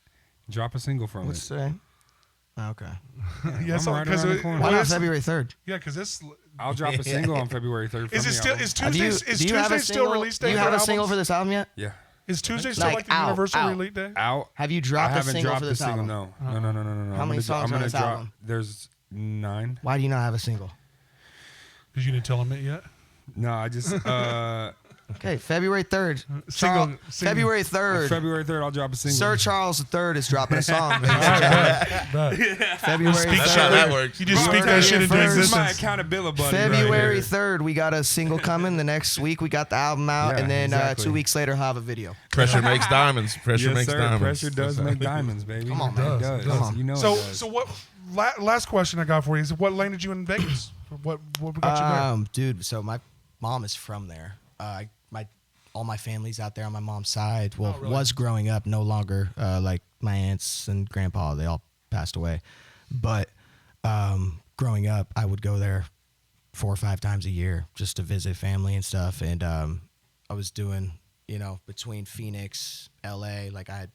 [SPEAKER 4] Drop a single from
[SPEAKER 3] What's
[SPEAKER 4] it.
[SPEAKER 3] today? Okay.
[SPEAKER 2] Yeah,
[SPEAKER 4] I'm
[SPEAKER 2] so
[SPEAKER 4] right
[SPEAKER 2] because
[SPEAKER 4] around the corner.
[SPEAKER 3] Why not February 3rd?
[SPEAKER 2] Yeah, because this
[SPEAKER 4] I'll drop a single on February 3rd.
[SPEAKER 2] is
[SPEAKER 4] from
[SPEAKER 2] it
[SPEAKER 4] the
[SPEAKER 2] still
[SPEAKER 4] album.
[SPEAKER 2] is
[SPEAKER 3] Do you,
[SPEAKER 2] Tuesday is
[SPEAKER 3] do you have
[SPEAKER 2] Tuesday
[SPEAKER 3] a
[SPEAKER 2] still
[SPEAKER 3] single?
[SPEAKER 2] release day?
[SPEAKER 3] Do you
[SPEAKER 2] for
[SPEAKER 3] have a
[SPEAKER 2] albums?
[SPEAKER 3] single for this album yet?
[SPEAKER 4] Yeah.
[SPEAKER 2] Is Tuesday still
[SPEAKER 3] Like,
[SPEAKER 2] like the
[SPEAKER 3] out,
[SPEAKER 2] universal
[SPEAKER 3] out.
[SPEAKER 2] release day?
[SPEAKER 4] Out.
[SPEAKER 3] Have you
[SPEAKER 4] I
[SPEAKER 3] dropped a
[SPEAKER 4] haven't
[SPEAKER 3] single
[SPEAKER 4] dropped
[SPEAKER 3] for
[SPEAKER 4] the
[SPEAKER 3] this
[SPEAKER 4] single.
[SPEAKER 3] album?
[SPEAKER 4] No. No.
[SPEAKER 3] How many songs on this album?
[SPEAKER 4] There's 9.
[SPEAKER 3] Why do you not have a single?
[SPEAKER 2] Because you didn't tell him it yet.
[SPEAKER 4] No, I just
[SPEAKER 3] Okay, February 3rd.
[SPEAKER 2] Single-
[SPEAKER 3] February 3rd.
[SPEAKER 4] February 3rd I'll drop a single.
[SPEAKER 3] Sir Charles III is dropping a song. ladies
[SPEAKER 2] All
[SPEAKER 3] and
[SPEAKER 2] right,
[SPEAKER 3] gentlemen.
[SPEAKER 2] bet.
[SPEAKER 3] February
[SPEAKER 1] That's
[SPEAKER 3] 3rd.
[SPEAKER 1] how that works.
[SPEAKER 2] You just speak
[SPEAKER 3] Word
[SPEAKER 2] that
[SPEAKER 3] of
[SPEAKER 2] shit into
[SPEAKER 3] first.
[SPEAKER 4] This is my
[SPEAKER 2] existence.
[SPEAKER 4] accountability buddy
[SPEAKER 3] February
[SPEAKER 4] right here.
[SPEAKER 3] 3rd, we got a single coming. The next week, we got the album out.
[SPEAKER 4] Yeah,
[SPEAKER 3] and then
[SPEAKER 4] exactly.
[SPEAKER 3] 2 weeks later, I'll have a video.
[SPEAKER 1] Pressure makes diamonds. Pressure
[SPEAKER 4] Yes,
[SPEAKER 1] makes
[SPEAKER 4] sir.
[SPEAKER 1] diamonds.
[SPEAKER 4] Pressure does make diamonds, baby.
[SPEAKER 3] Come on,
[SPEAKER 4] It
[SPEAKER 3] man.
[SPEAKER 4] does.
[SPEAKER 2] Come
[SPEAKER 3] on.
[SPEAKER 4] You know
[SPEAKER 2] So
[SPEAKER 4] it does.
[SPEAKER 2] so what? Last question I got for you is what landed you in Vegas? What got you there?
[SPEAKER 3] Dude, so my mom is from there. All my family's out there on my mom's side. Well,
[SPEAKER 2] Oh, really?
[SPEAKER 3] was growing up, no longer. Like my aunts and grandpa, they all passed away. But growing up, I would go there 4 or 5 times a year just to visit family and stuff. And I was doing, between Phoenix, LA, like I had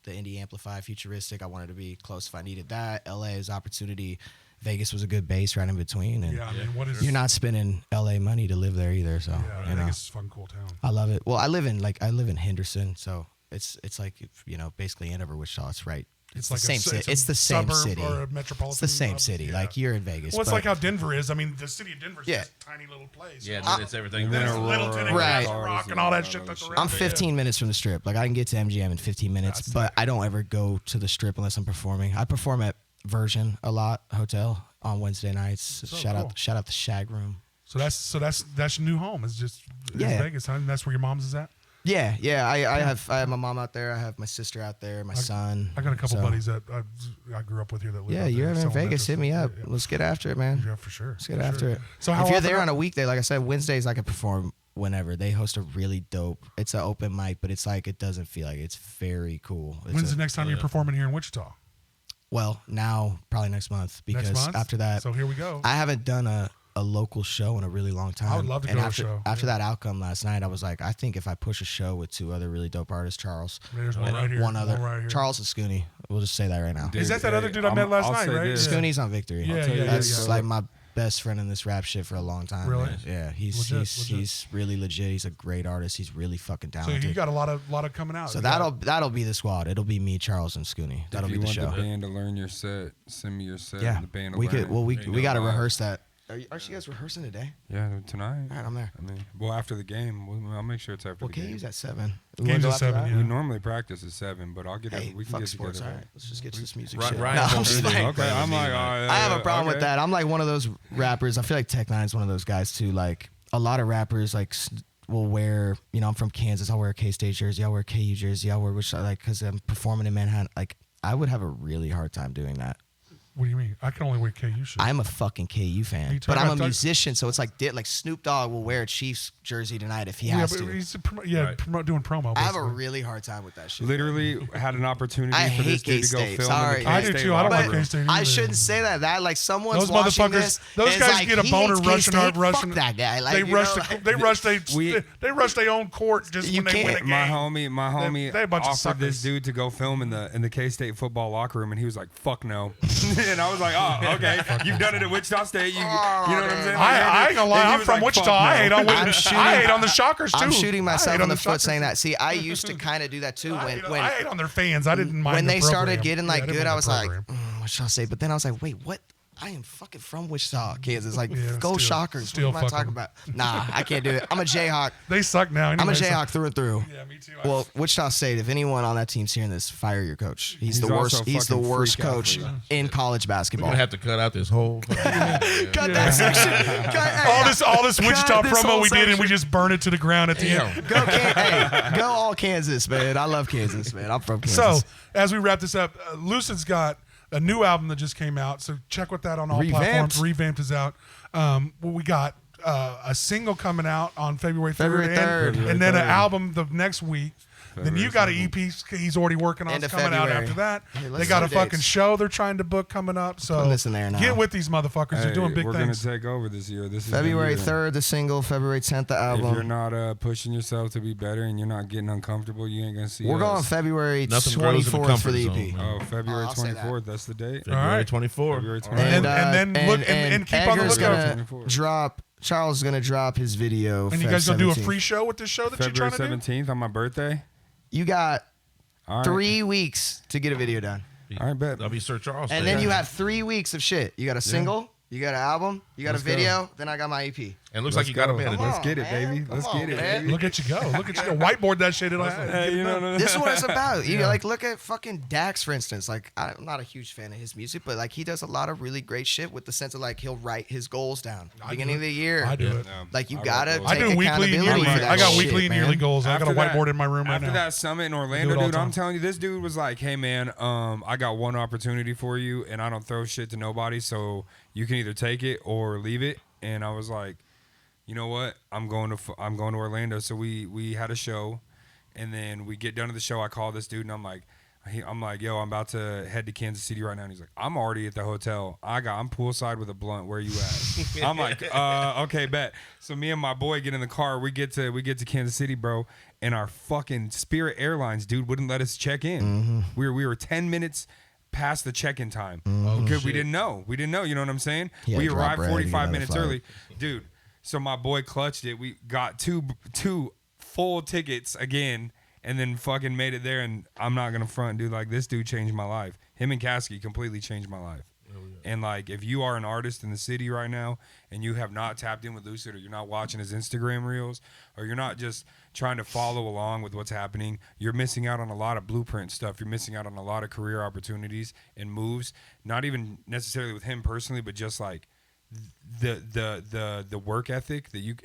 [SPEAKER 3] the Indie Amplify Futuristic. I wanted to be close if I needed that. LA is opportunity. Vegas was a good base right in between. And
[SPEAKER 2] Yeah, I mean, what is?
[SPEAKER 3] you're not spending LA money to live there either. So,
[SPEAKER 2] Yeah, I
[SPEAKER 3] you know,
[SPEAKER 2] think it's a fun, cool town.
[SPEAKER 3] I love it. Well, I live in Henderson. So it's like, basically Andover, Wichita. It's right
[SPEAKER 2] It's
[SPEAKER 3] the
[SPEAKER 2] like
[SPEAKER 3] same city. It's the same
[SPEAKER 2] suburb
[SPEAKER 3] city.
[SPEAKER 2] or a metropolitan.
[SPEAKER 3] It's the same
[SPEAKER 2] hub.
[SPEAKER 3] city.
[SPEAKER 2] Yeah.
[SPEAKER 3] Like you're in Vegas.
[SPEAKER 2] Well, it's
[SPEAKER 3] but-
[SPEAKER 2] like how Denver is. I mean, the city of Denver is
[SPEAKER 3] Yeah.
[SPEAKER 2] just a tiny little place.
[SPEAKER 1] Yeah,
[SPEAKER 2] You know?
[SPEAKER 1] it's everything.
[SPEAKER 4] And then
[SPEAKER 2] There's
[SPEAKER 4] Aurora,
[SPEAKER 2] Littleton and
[SPEAKER 3] Right.
[SPEAKER 2] Castle Rock and all that shit that's around
[SPEAKER 3] I'm
[SPEAKER 2] there.
[SPEAKER 3] 15 minutes from the strip. Like I can get to MGM in 15 minutes,
[SPEAKER 2] That's
[SPEAKER 3] but I don't ever go to the strip unless I'm performing. I perform at Version a lot hotel on Wednesday nights.
[SPEAKER 2] So
[SPEAKER 3] shout
[SPEAKER 2] cool.
[SPEAKER 3] out the Shag Room.
[SPEAKER 2] So that's your new home. It's just
[SPEAKER 3] Yeah.
[SPEAKER 2] Vegas, huh? And that's where your mom's is at.
[SPEAKER 3] Yeah. I have my mom out there. I have my sister out there. My son.
[SPEAKER 2] I got a couple
[SPEAKER 3] So,
[SPEAKER 2] buddies that I grew up with here that live.
[SPEAKER 3] Yeah,
[SPEAKER 2] out
[SPEAKER 3] you're
[SPEAKER 2] there
[SPEAKER 3] ever in
[SPEAKER 2] selling
[SPEAKER 3] Vegas?
[SPEAKER 2] that
[SPEAKER 3] Hit me
[SPEAKER 2] stuff.
[SPEAKER 3] up.
[SPEAKER 2] Yeah,
[SPEAKER 3] Let's get after it, man.
[SPEAKER 2] yeah, for sure.
[SPEAKER 3] Let's get after it.
[SPEAKER 2] So how
[SPEAKER 3] if you're
[SPEAKER 2] often
[SPEAKER 3] there
[SPEAKER 2] are-
[SPEAKER 3] on a weekday, like I said, Wednesdays I can perform whenever. They host a really dope. It's an open mic, but it's like it doesn't feel like it's very cool. It's
[SPEAKER 2] When's
[SPEAKER 3] a-
[SPEAKER 2] the next time you're performing here in Wichita?
[SPEAKER 3] Well, now probably next month because
[SPEAKER 2] Next month?
[SPEAKER 3] after that,
[SPEAKER 2] So here we go.
[SPEAKER 3] I haven't done a local show in a really long time.
[SPEAKER 2] I would love to
[SPEAKER 3] and
[SPEAKER 2] go to a
[SPEAKER 3] after,
[SPEAKER 2] show.
[SPEAKER 3] After
[SPEAKER 2] Yeah.
[SPEAKER 3] that outcome last night, I was like, I think if I push a show with two other really dope artists, Charles,
[SPEAKER 2] There's one right here.
[SPEAKER 3] one other,
[SPEAKER 2] right here.
[SPEAKER 3] Charles and Scooney. We'll just say that right now.
[SPEAKER 4] Dude,
[SPEAKER 2] Is that other
[SPEAKER 4] hey,
[SPEAKER 2] dude I met last
[SPEAKER 4] I'll
[SPEAKER 2] night,
[SPEAKER 4] say
[SPEAKER 2] right?
[SPEAKER 4] this.
[SPEAKER 2] Yeah.
[SPEAKER 3] Scooney's on Victory.
[SPEAKER 2] Yeah,
[SPEAKER 4] tell you
[SPEAKER 2] yeah,
[SPEAKER 3] That's
[SPEAKER 2] yeah.
[SPEAKER 3] like my best friend in this rap shit for a long time.
[SPEAKER 2] Really?
[SPEAKER 3] man. Yeah, he's
[SPEAKER 2] Legit.
[SPEAKER 3] he's really legit. He's a great artist. He's really fucking
[SPEAKER 2] So
[SPEAKER 3] talented.
[SPEAKER 2] you got a lot of coming out.
[SPEAKER 3] So
[SPEAKER 2] You got-
[SPEAKER 3] that'll be the squad. It'll be me, Charles, and Scooney. That'll
[SPEAKER 4] If
[SPEAKER 3] be
[SPEAKER 4] you
[SPEAKER 3] the
[SPEAKER 4] want
[SPEAKER 3] show.
[SPEAKER 4] the band to learn your set, send me your set.
[SPEAKER 3] Yeah,
[SPEAKER 4] and the band will
[SPEAKER 3] we
[SPEAKER 4] learn
[SPEAKER 3] could.
[SPEAKER 4] it.
[SPEAKER 3] Well, we
[SPEAKER 1] There you
[SPEAKER 3] got to
[SPEAKER 4] go.
[SPEAKER 3] rehearse that. Aren't you guys rehearsing today?
[SPEAKER 4] Yeah, tonight.
[SPEAKER 3] All right, I'm there.
[SPEAKER 4] I mean, well, after the game, I'll make sure it's after
[SPEAKER 3] Well,
[SPEAKER 4] the game.
[SPEAKER 3] KU's at 7.
[SPEAKER 2] Game's at 7, yeah.
[SPEAKER 4] We normally practice at 7, but I'll get
[SPEAKER 3] Hey,
[SPEAKER 4] it. We can
[SPEAKER 3] fuck
[SPEAKER 4] get
[SPEAKER 3] sports.
[SPEAKER 4] together.
[SPEAKER 3] All right, let's just get to this music
[SPEAKER 1] Ryan-
[SPEAKER 3] shit.
[SPEAKER 1] Ryan's
[SPEAKER 3] No, I'm
[SPEAKER 1] gonna
[SPEAKER 3] just
[SPEAKER 1] be there.
[SPEAKER 3] like-
[SPEAKER 4] Okay, I'm like,
[SPEAKER 3] I have a problem with that. I'm like one of those rappers. I feel like Tech Nine's one of those guys too. Like a lot of rappers like will wear. You know, I'm from Kansas. I'll wear a K-State jersey. I'll wear a KU jersey. I'll wear which like because I'm performing in Manhattan. Like I would have a really hard time doing that.
[SPEAKER 2] What do you mean? I can only wear KU shit.
[SPEAKER 3] I'm a fucking KU fan,
[SPEAKER 2] Me too.
[SPEAKER 3] but
[SPEAKER 2] I
[SPEAKER 3] I'm
[SPEAKER 2] got
[SPEAKER 3] a
[SPEAKER 2] Doug-
[SPEAKER 3] musician, so it's like like Snoop Dogg will wear a Chiefs jersey tonight if he
[SPEAKER 2] yeah,
[SPEAKER 3] has
[SPEAKER 2] but
[SPEAKER 3] to.
[SPEAKER 2] he's
[SPEAKER 1] Right.
[SPEAKER 2] doing promo.
[SPEAKER 3] I have a
[SPEAKER 2] basically.
[SPEAKER 3] really hard time with that shit.
[SPEAKER 4] Literally had an opportunity
[SPEAKER 3] I
[SPEAKER 4] for this
[SPEAKER 3] hate
[SPEAKER 4] dude to go
[SPEAKER 3] K-State.
[SPEAKER 4] film
[SPEAKER 3] Sorry.
[SPEAKER 4] in the
[SPEAKER 2] I do
[SPEAKER 4] K-State
[SPEAKER 2] too. I don't
[SPEAKER 4] locker
[SPEAKER 2] like
[SPEAKER 4] room.
[SPEAKER 2] K-State.
[SPEAKER 3] I
[SPEAKER 2] either.
[SPEAKER 3] shouldn't say that. That like someone's
[SPEAKER 2] Those
[SPEAKER 3] watching
[SPEAKER 2] motherfuckers.
[SPEAKER 3] this
[SPEAKER 2] Those
[SPEAKER 3] and
[SPEAKER 2] guys
[SPEAKER 3] it's like,
[SPEAKER 2] get a
[SPEAKER 3] he
[SPEAKER 2] boner
[SPEAKER 3] hates
[SPEAKER 2] rushing
[SPEAKER 3] K-State.
[SPEAKER 2] out, rushing.
[SPEAKER 3] Fuck that guy. Like,
[SPEAKER 2] They
[SPEAKER 3] you
[SPEAKER 2] rush.
[SPEAKER 3] know, like-
[SPEAKER 2] They rush their own court just
[SPEAKER 3] You
[SPEAKER 2] when they win a
[SPEAKER 3] can't-
[SPEAKER 2] game.
[SPEAKER 4] My homie
[SPEAKER 2] they a bunch of
[SPEAKER 4] offered this
[SPEAKER 2] suckers.
[SPEAKER 4] dude to go film in the K-State football locker room, and he was like, "Fuck no," and I was like, "Oh, okay, you've done it at Wichita State, you know what I'm saying?"
[SPEAKER 2] I ain't gonna lie.
[SPEAKER 4] And he
[SPEAKER 2] I'm
[SPEAKER 4] was
[SPEAKER 2] from
[SPEAKER 4] like,
[SPEAKER 2] Wichita.
[SPEAKER 4] "Fuck
[SPEAKER 2] I
[SPEAKER 4] no."
[SPEAKER 2] hate on
[SPEAKER 3] I'm
[SPEAKER 2] Wichita.
[SPEAKER 3] shooting-
[SPEAKER 2] I hate on the Shockers too.
[SPEAKER 3] I'm shooting
[SPEAKER 2] I
[SPEAKER 3] myself
[SPEAKER 2] hate
[SPEAKER 3] in the
[SPEAKER 2] Shockers.
[SPEAKER 3] foot saying that. See, I used to kind of do that too
[SPEAKER 2] I
[SPEAKER 3] when
[SPEAKER 2] hate on their fans. I didn't mind
[SPEAKER 3] when
[SPEAKER 2] the
[SPEAKER 3] they started
[SPEAKER 2] program.
[SPEAKER 3] getting
[SPEAKER 2] Yeah,
[SPEAKER 3] like
[SPEAKER 2] didn't
[SPEAKER 3] good.
[SPEAKER 2] mind
[SPEAKER 3] I
[SPEAKER 2] the
[SPEAKER 3] was like,
[SPEAKER 2] program.
[SPEAKER 3] what should I say? But then I was like, wait, what? I am fucking from Wichita, Kansas. Like,
[SPEAKER 2] Yeah,
[SPEAKER 3] go
[SPEAKER 2] still-
[SPEAKER 3] Shockers.
[SPEAKER 2] still
[SPEAKER 3] What am I
[SPEAKER 2] fuck
[SPEAKER 3] talking
[SPEAKER 2] 'em.
[SPEAKER 3] about? Nah, I can't do it. I'm a Jayhawk.
[SPEAKER 2] They suck now.
[SPEAKER 3] I'm a
[SPEAKER 2] anyway, so-
[SPEAKER 3] Jayhawk through and through.
[SPEAKER 2] Yeah, me too.
[SPEAKER 3] Well, Wichita State. If anyone on that team's hearing this, fire your coach. He's the
[SPEAKER 4] He's
[SPEAKER 3] worst.
[SPEAKER 4] also a
[SPEAKER 3] He's the
[SPEAKER 4] fucking
[SPEAKER 3] worst
[SPEAKER 4] freak
[SPEAKER 3] coach
[SPEAKER 4] athlete.
[SPEAKER 3] in college
[SPEAKER 1] We're
[SPEAKER 3] basketball.
[SPEAKER 1] gonna have to cut out this whole.
[SPEAKER 3] Cut that section.
[SPEAKER 2] all this Wichita
[SPEAKER 3] this
[SPEAKER 2] promo
[SPEAKER 3] whole
[SPEAKER 2] we did, and
[SPEAKER 3] section.
[SPEAKER 2] we just burn it to the ground at the end.
[SPEAKER 3] Go all Kansas, man. I love Kansas, man. I'm from Kansas.
[SPEAKER 2] So, as we wrap this up, Lucid's got a new album that just came out. So check with that on all
[SPEAKER 3] Revamped.
[SPEAKER 2] platforms. Revamped is out. We got a single coming out on February 3rd.
[SPEAKER 3] February 3rd.
[SPEAKER 2] And then an
[SPEAKER 4] 3rd.
[SPEAKER 2] album the next week. Then you got an EP he's already working on.
[SPEAKER 3] End
[SPEAKER 2] It's
[SPEAKER 3] of
[SPEAKER 2] coming out
[SPEAKER 3] February.
[SPEAKER 2] after that.
[SPEAKER 3] Hey, let's
[SPEAKER 2] They got
[SPEAKER 3] do
[SPEAKER 2] a fucking
[SPEAKER 3] dates.
[SPEAKER 2] show they're trying to book coming up. So
[SPEAKER 3] Putting this in there now.
[SPEAKER 2] get with these motherfuckers. They're doing big
[SPEAKER 4] we're
[SPEAKER 2] things.
[SPEAKER 4] gonna take over this year. This is the
[SPEAKER 3] February
[SPEAKER 4] year.
[SPEAKER 3] 3rd, the single. February 10th, the
[SPEAKER 4] If you're
[SPEAKER 3] album.
[SPEAKER 4] not pushing yourself to be better and you're not getting uncomfortable, you ain't gonna see.
[SPEAKER 3] We're
[SPEAKER 4] us.
[SPEAKER 3] going February
[SPEAKER 1] Nothing grows in the
[SPEAKER 3] 24th
[SPEAKER 1] comfort
[SPEAKER 3] for the EP.
[SPEAKER 1] zone, man.
[SPEAKER 4] Oh, February
[SPEAKER 3] I'll say that.
[SPEAKER 4] 24th. That's the date.
[SPEAKER 1] February
[SPEAKER 2] right.
[SPEAKER 1] 24.
[SPEAKER 4] February
[SPEAKER 2] And
[SPEAKER 4] 24th.
[SPEAKER 2] then look and keep on the
[SPEAKER 3] Edgar's
[SPEAKER 2] lookout.
[SPEAKER 3] gonna
[SPEAKER 4] 24th.
[SPEAKER 3] drop. Charles is gonna drop his video.
[SPEAKER 2] And you
[SPEAKER 3] Feb
[SPEAKER 2] guys gonna do a
[SPEAKER 3] 17th.
[SPEAKER 2] free show with this show that you're
[SPEAKER 4] February
[SPEAKER 2] trying to do?
[SPEAKER 4] 17th on my birthday.
[SPEAKER 3] You got
[SPEAKER 4] All right.
[SPEAKER 3] 3 weeks to get a video done,
[SPEAKER 4] All right, bet.
[SPEAKER 1] That'll be Sir Charles.
[SPEAKER 3] and
[SPEAKER 1] Day.
[SPEAKER 3] then you have 3 weeks of shit. You got a single. You got an album. You got
[SPEAKER 4] Let's
[SPEAKER 3] a
[SPEAKER 4] go.
[SPEAKER 3] video. Then I got my EP.
[SPEAKER 1] And it looks like you got a man.
[SPEAKER 3] Come
[SPEAKER 4] Let's
[SPEAKER 3] on,
[SPEAKER 4] get it,
[SPEAKER 3] man.
[SPEAKER 4] baby. Let's
[SPEAKER 3] Come
[SPEAKER 4] get
[SPEAKER 3] on,
[SPEAKER 4] it,
[SPEAKER 3] man.
[SPEAKER 4] baby.
[SPEAKER 2] Look at you go. Look at you go. Whiteboard that shit.
[SPEAKER 4] Hey, you know,
[SPEAKER 3] This is what it's about. You like look at fucking Dax, for instance. Like I'm not a huge fan of his music, but like he does a lot of really great shit with the sense of like he'll write his goals down
[SPEAKER 2] I
[SPEAKER 3] beginning
[SPEAKER 2] do
[SPEAKER 3] of the
[SPEAKER 2] it.
[SPEAKER 3] year.
[SPEAKER 2] I do it.
[SPEAKER 3] Like you
[SPEAKER 4] I
[SPEAKER 3] gotta
[SPEAKER 4] write goals.
[SPEAKER 3] take
[SPEAKER 2] I do weekly and
[SPEAKER 3] accountability
[SPEAKER 2] yearly.
[SPEAKER 3] for that
[SPEAKER 2] I got
[SPEAKER 3] shit,
[SPEAKER 2] weekly and
[SPEAKER 3] man.
[SPEAKER 2] yearly goals. I got a
[SPEAKER 4] After
[SPEAKER 2] whiteboard
[SPEAKER 4] that-
[SPEAKER 2] in my room right
[SPEAKER 4] After
[SPEAKER 2] now.
[SPEAKER 4] that summit in
[SPEAKER 2] I do
[SPEAKER 4] Orlando,
[SPEAKER 2] it all
[SPEAKER 4] dude,
[SPEAKER 2] the
[SPEAKER 4] I'm
[SPEAKER 2] time.
[SPEAKER 4] telling you, this dude was like, "Hey, man, I got one opportunity for you, and I don't throw shit to nobody, so you can either take it or leave it." And I was like, "You know what? I'm going to Orlando." So we had a show, and then we get done to the show. I call this dude, and I'm like, "Yo, I'm about to head to Kansas City right now." And he's like, "I'm already at the hotel. I'm poolside with a blunt. Where you at?" I'm like, "Okay, bet." So me and my boy get in the car. We get to Kansas City, bro, and our fucking Spirit Airlines dude wouldn't let us check in.
[SPEAKER 3] Mm-hmm.
[SPEAKER 4] We were 10 minutes past the check-in time because we didn't know. We didn't know. You know what I'm saying?
[SPEAKER 3] Yeah,
[SPEAKER 4] We
[SPEAKER 3] drop
[SPEAKER 4] arrived
[SPEAKER 3] bread,
[SPEAKER 4] 45
[SPEAKER 3] get another
[SPEAKER 4] minutes
[SPEAKER 3] flight.
[SPEAKER 4] early, dude. So my boy clutched it. We got two full tickets again. and then fucking made it there. And I'm not gonna front, dude. Like, this dude changed my life. Him and Caskey completely changed my life. And like, if you are an artist in the city right now and you have not tapped in with Lucid, or you're not watching his Instagram reels, or you're not just trying to follow along with what's happening, you're missing out on a lot of blueprint stuff. You're missing out on a lot of career opportunities and moves. Not even necessarily with him personally, but just like the work ethic that you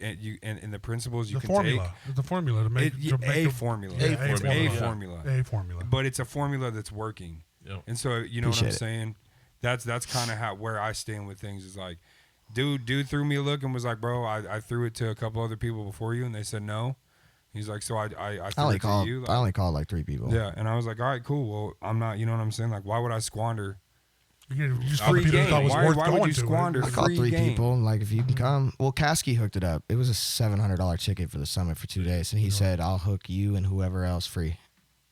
[SPEAKER 4] and the principles you
[SPEAKER 2] The
[SPEAKER 4] can
[SPEAKER 2] formula.
[SPEAKER 4] take.
[SPEAKER 2] The formula to make
[SPEAKER 4] A formula.
[SPEAKER 2] A formula.
[SPEAKER 4] But it's a formula that's working.
[SPEAKER 1] Yep.
[SPEAKER 4] And so, you know what I'm
[SPEAKER 3] Appreciate it.
[SPEAKER 4] saying? That's kind of where I stand with things. Is like, dude threw me a look and was like, bro, I threw it to a couple other people before you, and they said no. He's like, so I threw it to you. Like,
[SPEAKER 3] I only called like 3 people.
[SPEAKER 4] yeah, and I was like, all right, cool. Well, I'm not, you know what I'm saying? Like, why would I squander
[SPEAKER 2] You just called
[SPEAKER 4] free
[SPEAKER 2] the people that
[SPEAKER 4] game?
[SPEAKER 2] thought was
[SPEAKER 4] Why
[SPEAKER 2] worth
[SPEAKER 4] would
[SPEAKER 2] going
[SPEAKER 4] you
[SPEAKER 2] to,
[SPEAKER 4] squander
[SPEAKER 3] I called
[SPEAKER 4] free
[SPEAKER 3] 3
[SPEAKER 4] game?
[SPEAKER 3] people. Like, if you can come. Well, Caskey hooked it up. It was a $700 ticket for the summit for 2 days, and he said, I'll hook you and whoever else free.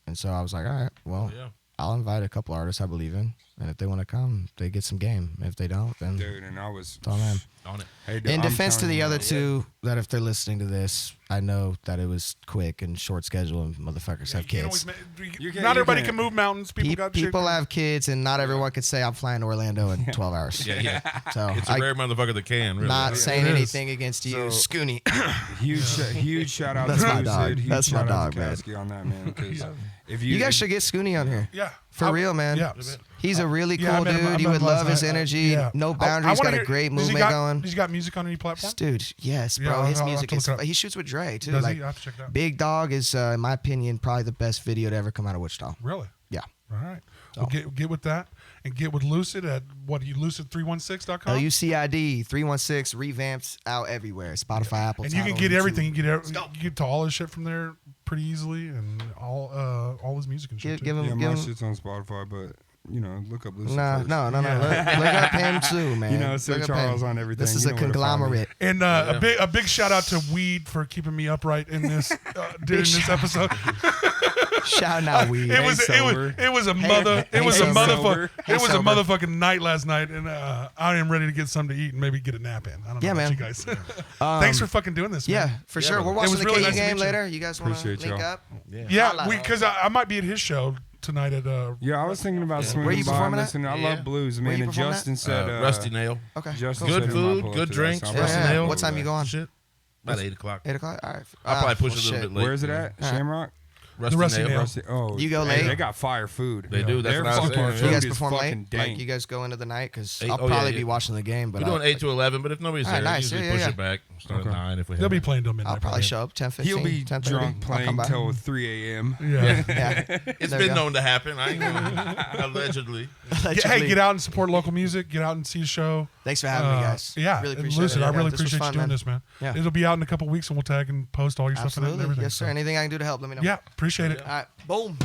[SPEAKER 3] And so I was like, all right, well,
[SPEAKER 1] Yeah.
[SPEAKER 3] I'll invite a couple artists I believe in, and if they want to come, they get some game. If they don't, then
[SPEAKER 4] Dude, and I was
[SPEAKER 3] it's on them.
[SPEAKER 1] On it.
[SPEAKER 4] hey, dude,
[SPEAKER 3] In
[SPEAKER 4] I'm
[SPEAKER 3] defense to
[SPEAKER 4] telling
[SPEAKER 3] the
[SPEAKER 4] you,
[SPEAKER 3] other
[SPEAKER 4] man.
[SPEAKER 3] two, that if they're listening to this, I know that it was quick and short schedule, and motherfuckers have
[SPEAKER 2] You can't
[SPEAKER 3] kids.
[SPEAKER 2] always
[SPEAKER 4] You
[SPEAKER 2] not everybody
[SPEAKER 4] can't.
[SPEAKER 2] can move mountains. People got shit.
[SPEAKER 3] People have kids, and not everyone can say I'm flying to Orlando in 12 hours.
[SPEAKER 1] Yeah.
[SPEAKER 3] So
[SPEAKER 1] It's a
[SPEAKER 3] I
[SPEAKER 1] rare motherfucker that can. Really.
[SPEAKER 3] not saying
[SPEAKER 2] It is.
[SPEAKER 3] anything against you,
[SPEAKER 4] So-
[SPEAKER 3] Scooney.
[SPEAKER 4] Huge shout out
[SPEAKER 3] That's
[SPEAKER 4] to
[SPEAKER 3] my
[SPEAKER 4] Lucid.
[SPEAKER 3] dog.
[SPEAKER 4] Huge
[SPEAKER 3] That's my
[SPEAKER 4] shout out
[SPEAKER 3] dog,
[SPEAKER 4] to
[SPEAKER 3] man.
[SPEAKER 4] Caskey on that, man. Because if
[SPEAKER 3] You guys should get Scooney on here.
[SPEAKER 2] Yeah.
[SPEAKER 3] For real, man.
[SPEAKER 2] Yeah.
[SPEAKER 3] He's a really
[SPEAKER 2] Yeah, I
[SPEAKER 3] cool
[SPEAKER 2] met him- I
[SPEAKER 3] dude.
[SPEAKER 2] met
[SPEAKER 3] You
[SPEAKER 2] him
[SPEAKER 3] would
[SPEAKER 2] last
[SPEAKER 3] love his
[SPEAKER 2] night.
[SPEAKER 3] energy.
[SPEAKER 2] Yeah.
[SPEAKER 3] No
[SPEAKER 2] I
[SPEAKER 3] boundaries.
[SPEAKER 2] wanna
[SPEAKER 3] Got a
[SPEAKER 2] hear-
[SPEAKER 3] great
[SPEAKER 2] does he
[SPEAKER 3] movement
[SPEAKER 2] got-
[SPEAKER 3] going.
[SPEAKER 2] Does he got music on any platform?
[SPEAKER 3] Dude, yes,
[SPEAKER 2] Yeah,
[SPEAKER 3] bro. His
[SPEAKER 2] I'll
[SPEAKER 3] music
[SPEAKER 2] have to
[SPEAKER 3] is.
[SPEAKER 2] look it up.
[SPEAKER 3] He shoots with Dre too.
[SPEAKER 2] Does
[SPEAKER 3] like,
[SPEAKER 2] he? I have to check it out.
[SPEAKER 3] Big Dog is, in my opinion, probably the best video to ever come out of Wichita.
[SPEAKER 2] Really?
[SPEAKER 3] Yeah.
[SPEAKER 2] All right. Well, get with that and get with Lucid at lucid316.com.
[SPEAKER 3] LUCID 316 revamped out everywhere. Spotify, Apple.
[SPEAKER 2] And you can
[SPEAKER 3] Tidal,
[SPEAKER 2] get
[SPEAKER 3] YouTube.
[SPEAKER 2] everything. You get to all his shit from there pretty easily, and all his music and shit.
[SPEAKER 3] Give
[SPEAKER 2] too.
[SPEAKER 3] him.
[SPEAKER 4] Yeah,
[SPEAKER 3] give
[SPEAKER 4] my
[SPEAKER 3] him.
[SPEAKER 4] shit's on Spotify, but you know, look up Lucid.
[SPEAKER 3] No.
[SPEAKER 4] first.
[SPEAKER 3] Look up him too, man.
[SPEAKER 4] You know, Sir
[SPEAKER 3] Look up
[SPEAKER 4] Charles
[SPEAKER 3] him.
[SPEAKER 4] on everything.
[SPEAKER 3] This is
[SPEAKER 4] You
[SPEAKER 3] a
[SPEAKER 4] know where to find me.
[SPEAKER 3] conglomerate.
[SPEAKER 2] And a big shout out to Weed for keeping me upright in this during this episode.
[SPEAKER 3] Shout out weed.
[SPEAKER 2] It was
[SPEAKER 4] sober.
[SPEAKER 2] it was a
[SPEAKER 3] Hey,
[SPEAKER 2] mother
[SPEAKER 3] hey,
[SPEAKER 2] it was a
[SPEAKER 3] sober.
[SPEAKER 2] motherfucker
[SPEAKER 3] Hey,
[SPEAKER 2] it was a
[SPEAKER 3] sober.
[SPEAKER 2] motherfucking night last night, and I am ready to get something to eat and maybe get a nap in. I don't know
[SPEAKER 3] Yeah,
[SPEAKER 2] about
[SPEAKER 3] man.
[SPEAKER 2] you guys. Thanks for fucking doing this,
[SPEAKER 3] Yeah,
[SPEAKER 2] man.
[SPEAKER 3] for sure. We're
[SPEAKER 2] It
[SPEAKER 3] watching
[SPEAKER 2] was
[SPEAKER 3] the
[SPEAKER 2] really
[SPEAKER 3] KU
[SPEAKER 2] nice to
[SPEAKER 3] game
[SPEAKER 2] meet you.
[SPEAKER 3] later. You guys want to
[SPEAKER 4] Appreciate
[SPEAKER 3] link
[SPEAKER 4] y'all.
[SPEAKER 3] up?
[SPEAKER 2] Yeah,
[SPEAKER 3] Holla.
[SPEAKER 2] because I might be at his show tonight at
[SPEAKER 4] Yeah, I was thinking about
[SPEAKER 3] Where
[SPEAKER 4] swinging
[SPEAKER 3] you
[SPEAKER 4] by.
[SPEAKER 3] performing at?
[SPEAKER 4] Listen, I
[SPEAKER 1] Yeah.
[SPEAKER 4] love blues,
[SPEAKER 3] Where
[SPEAKER 4] man.
[SPEAKER 3] you
[SPEAKER 4] And
[SPEAKER 3] performing
[SPEAKER 4] Justin said,
[SPEAKER 1] Rusty Nail.
[SPEAKER 3] Okay.
[SPEAKER 4] Justin
[SPEAKER 3] cool.
[SPEAKER 1] Good
[SPEAKER 4] said he might
[SPEAKER 1] food,
[SPEAKER 4] pull up
[SPEAKER 1] good
[SPEAKER 4] to that,
[SPEAKER 1] drinks,
[SPEAKER 4] so I'm
[SPEAKER 1] Rusty
[SPEAKER 3] Yeah.
[SPEAKER 1] Nail.
[SPEAKER 3] What time you going?
[SPEAKER 1] Shit. About 8 o'clock.
[SPEAKER 3] 8 o'clock. All right.
[SPEAKER 1] I'll probably push it a
[SPEAKER 3] shit.
[SPEAKER 1] little bit late.
[SPEAKER 4] Where is it at?
[SPEAKER 3] Yeah.
[SPEAKER 4] Shamrock?
[SPEAKER 1] Rusty, Nail.
[SPEAKER 4] Rusty. Oh,
[SPEAKER 3] You go
[SPEAKER 4] hey,
[SPEAKER 3] late?
[SPEAKER 4] They got fire food.
[SPEAKER 1] They do. That's
[SPEAKER 4] Their
[SPEAKER 1] what I was
[SPEAKER 4] fucking
[SPEAKER 1] saying.
[SPEAKER 3] You
[SPEAKER 4] food
[SPEAKER 3] guys
[SPEAKER 4] is
[SPEAKER 3] perform
[SPEAKER 4] fucking
[SPEAKER 3] late?
[SPEAKER 4] dank.
[SPEAKER 3] Like you guys go into the night? Because
[SPEAKER 1] Eight-
[SPEAKER 3] I'll
[SPEAKER 1] oh,
[SPEAKER 3] probably
[SPEAKER 1] yeah.
[SPEAKER 3] be watching the game, but
[SPEAKER 1] We're doing 8 to 11, but if nobody's
[SPEAKER 3] All
[SPEAKER 1] there,
[SPEAKER 3] right,
[SPEAKER 1] we
[SPEAKER 3] nice.
[SPEAKER 1] usually
[SPEAKER 3] Yeah,
[SPEAKER 1] push
[SPEAKER 3] yeah.
[SPEAKER 1] it back. Start
[SPEAKER 4] Okay.
[SPEAKER 1] at 9 if we have
[SPEAKER 2] They'll be
[SPEAKER 1] to.
[SPEAKER 2] playing till midnight.
[SPEAKER 3] I'll probably show up 10:15.
[SPEAKER 4] He'll be
[SPEAKER 3] 10:30.
[SPEAKER 4] drunk
[SPEAKER 3] I'll come
[SPEAKER 4] playing
[SPEAKER 3] by.
[SPEAKER 4] till 3 a.m.
[SPEAKER 2] Yeah.
[SPEAKER 3] Yeah.
[SPEAKER 1] It's
[SPEAKER 3] There
[SPEAKER 1] been
[SPEAKER 3] you go.
[SPEAKER 1] known to happen. I ain't gonna, allegedly.
[SPEAKER 2] Hey, get out and support local music. Get out and see a show.
[SPEAKER 3] Thanks for having me, guys.
[SPEAKER 2] Yeah,
[SPEAKER 3] Really
[SPEAKER 2] and
[SPEAKER 3] appreciate
[SPEAKER 2] Lucid,
[SPEAKER 3] it.
[SPEAKER 2] I
[SPEAKER 3] Yeah,
[SPEAKER 2] really
[SPEAKER 3] this was
[SPEAKER 2] appreciate
[SPEAKER 3] fun,
[SPEAKER 2] you doing
[SPEAKER 3] man.
[SPEAKER 2] this, man.
[SPEAKER 3] Yeah.
[SPEAKER 2] It'll be out in a couple weeks, and we'll tag and post all your stuff in it and
[SPEAKER 3] Absolutely.
[SPEAKER 2] everything.
[SPEAKER 3] Yes, sir.
[SPEAKER 2] So,
[SPEAKER 3] Anything I can do to help, let me know.
[SPEAKER 2] yeah, appreciate it.
[SPEAKER 3] All right. Boom.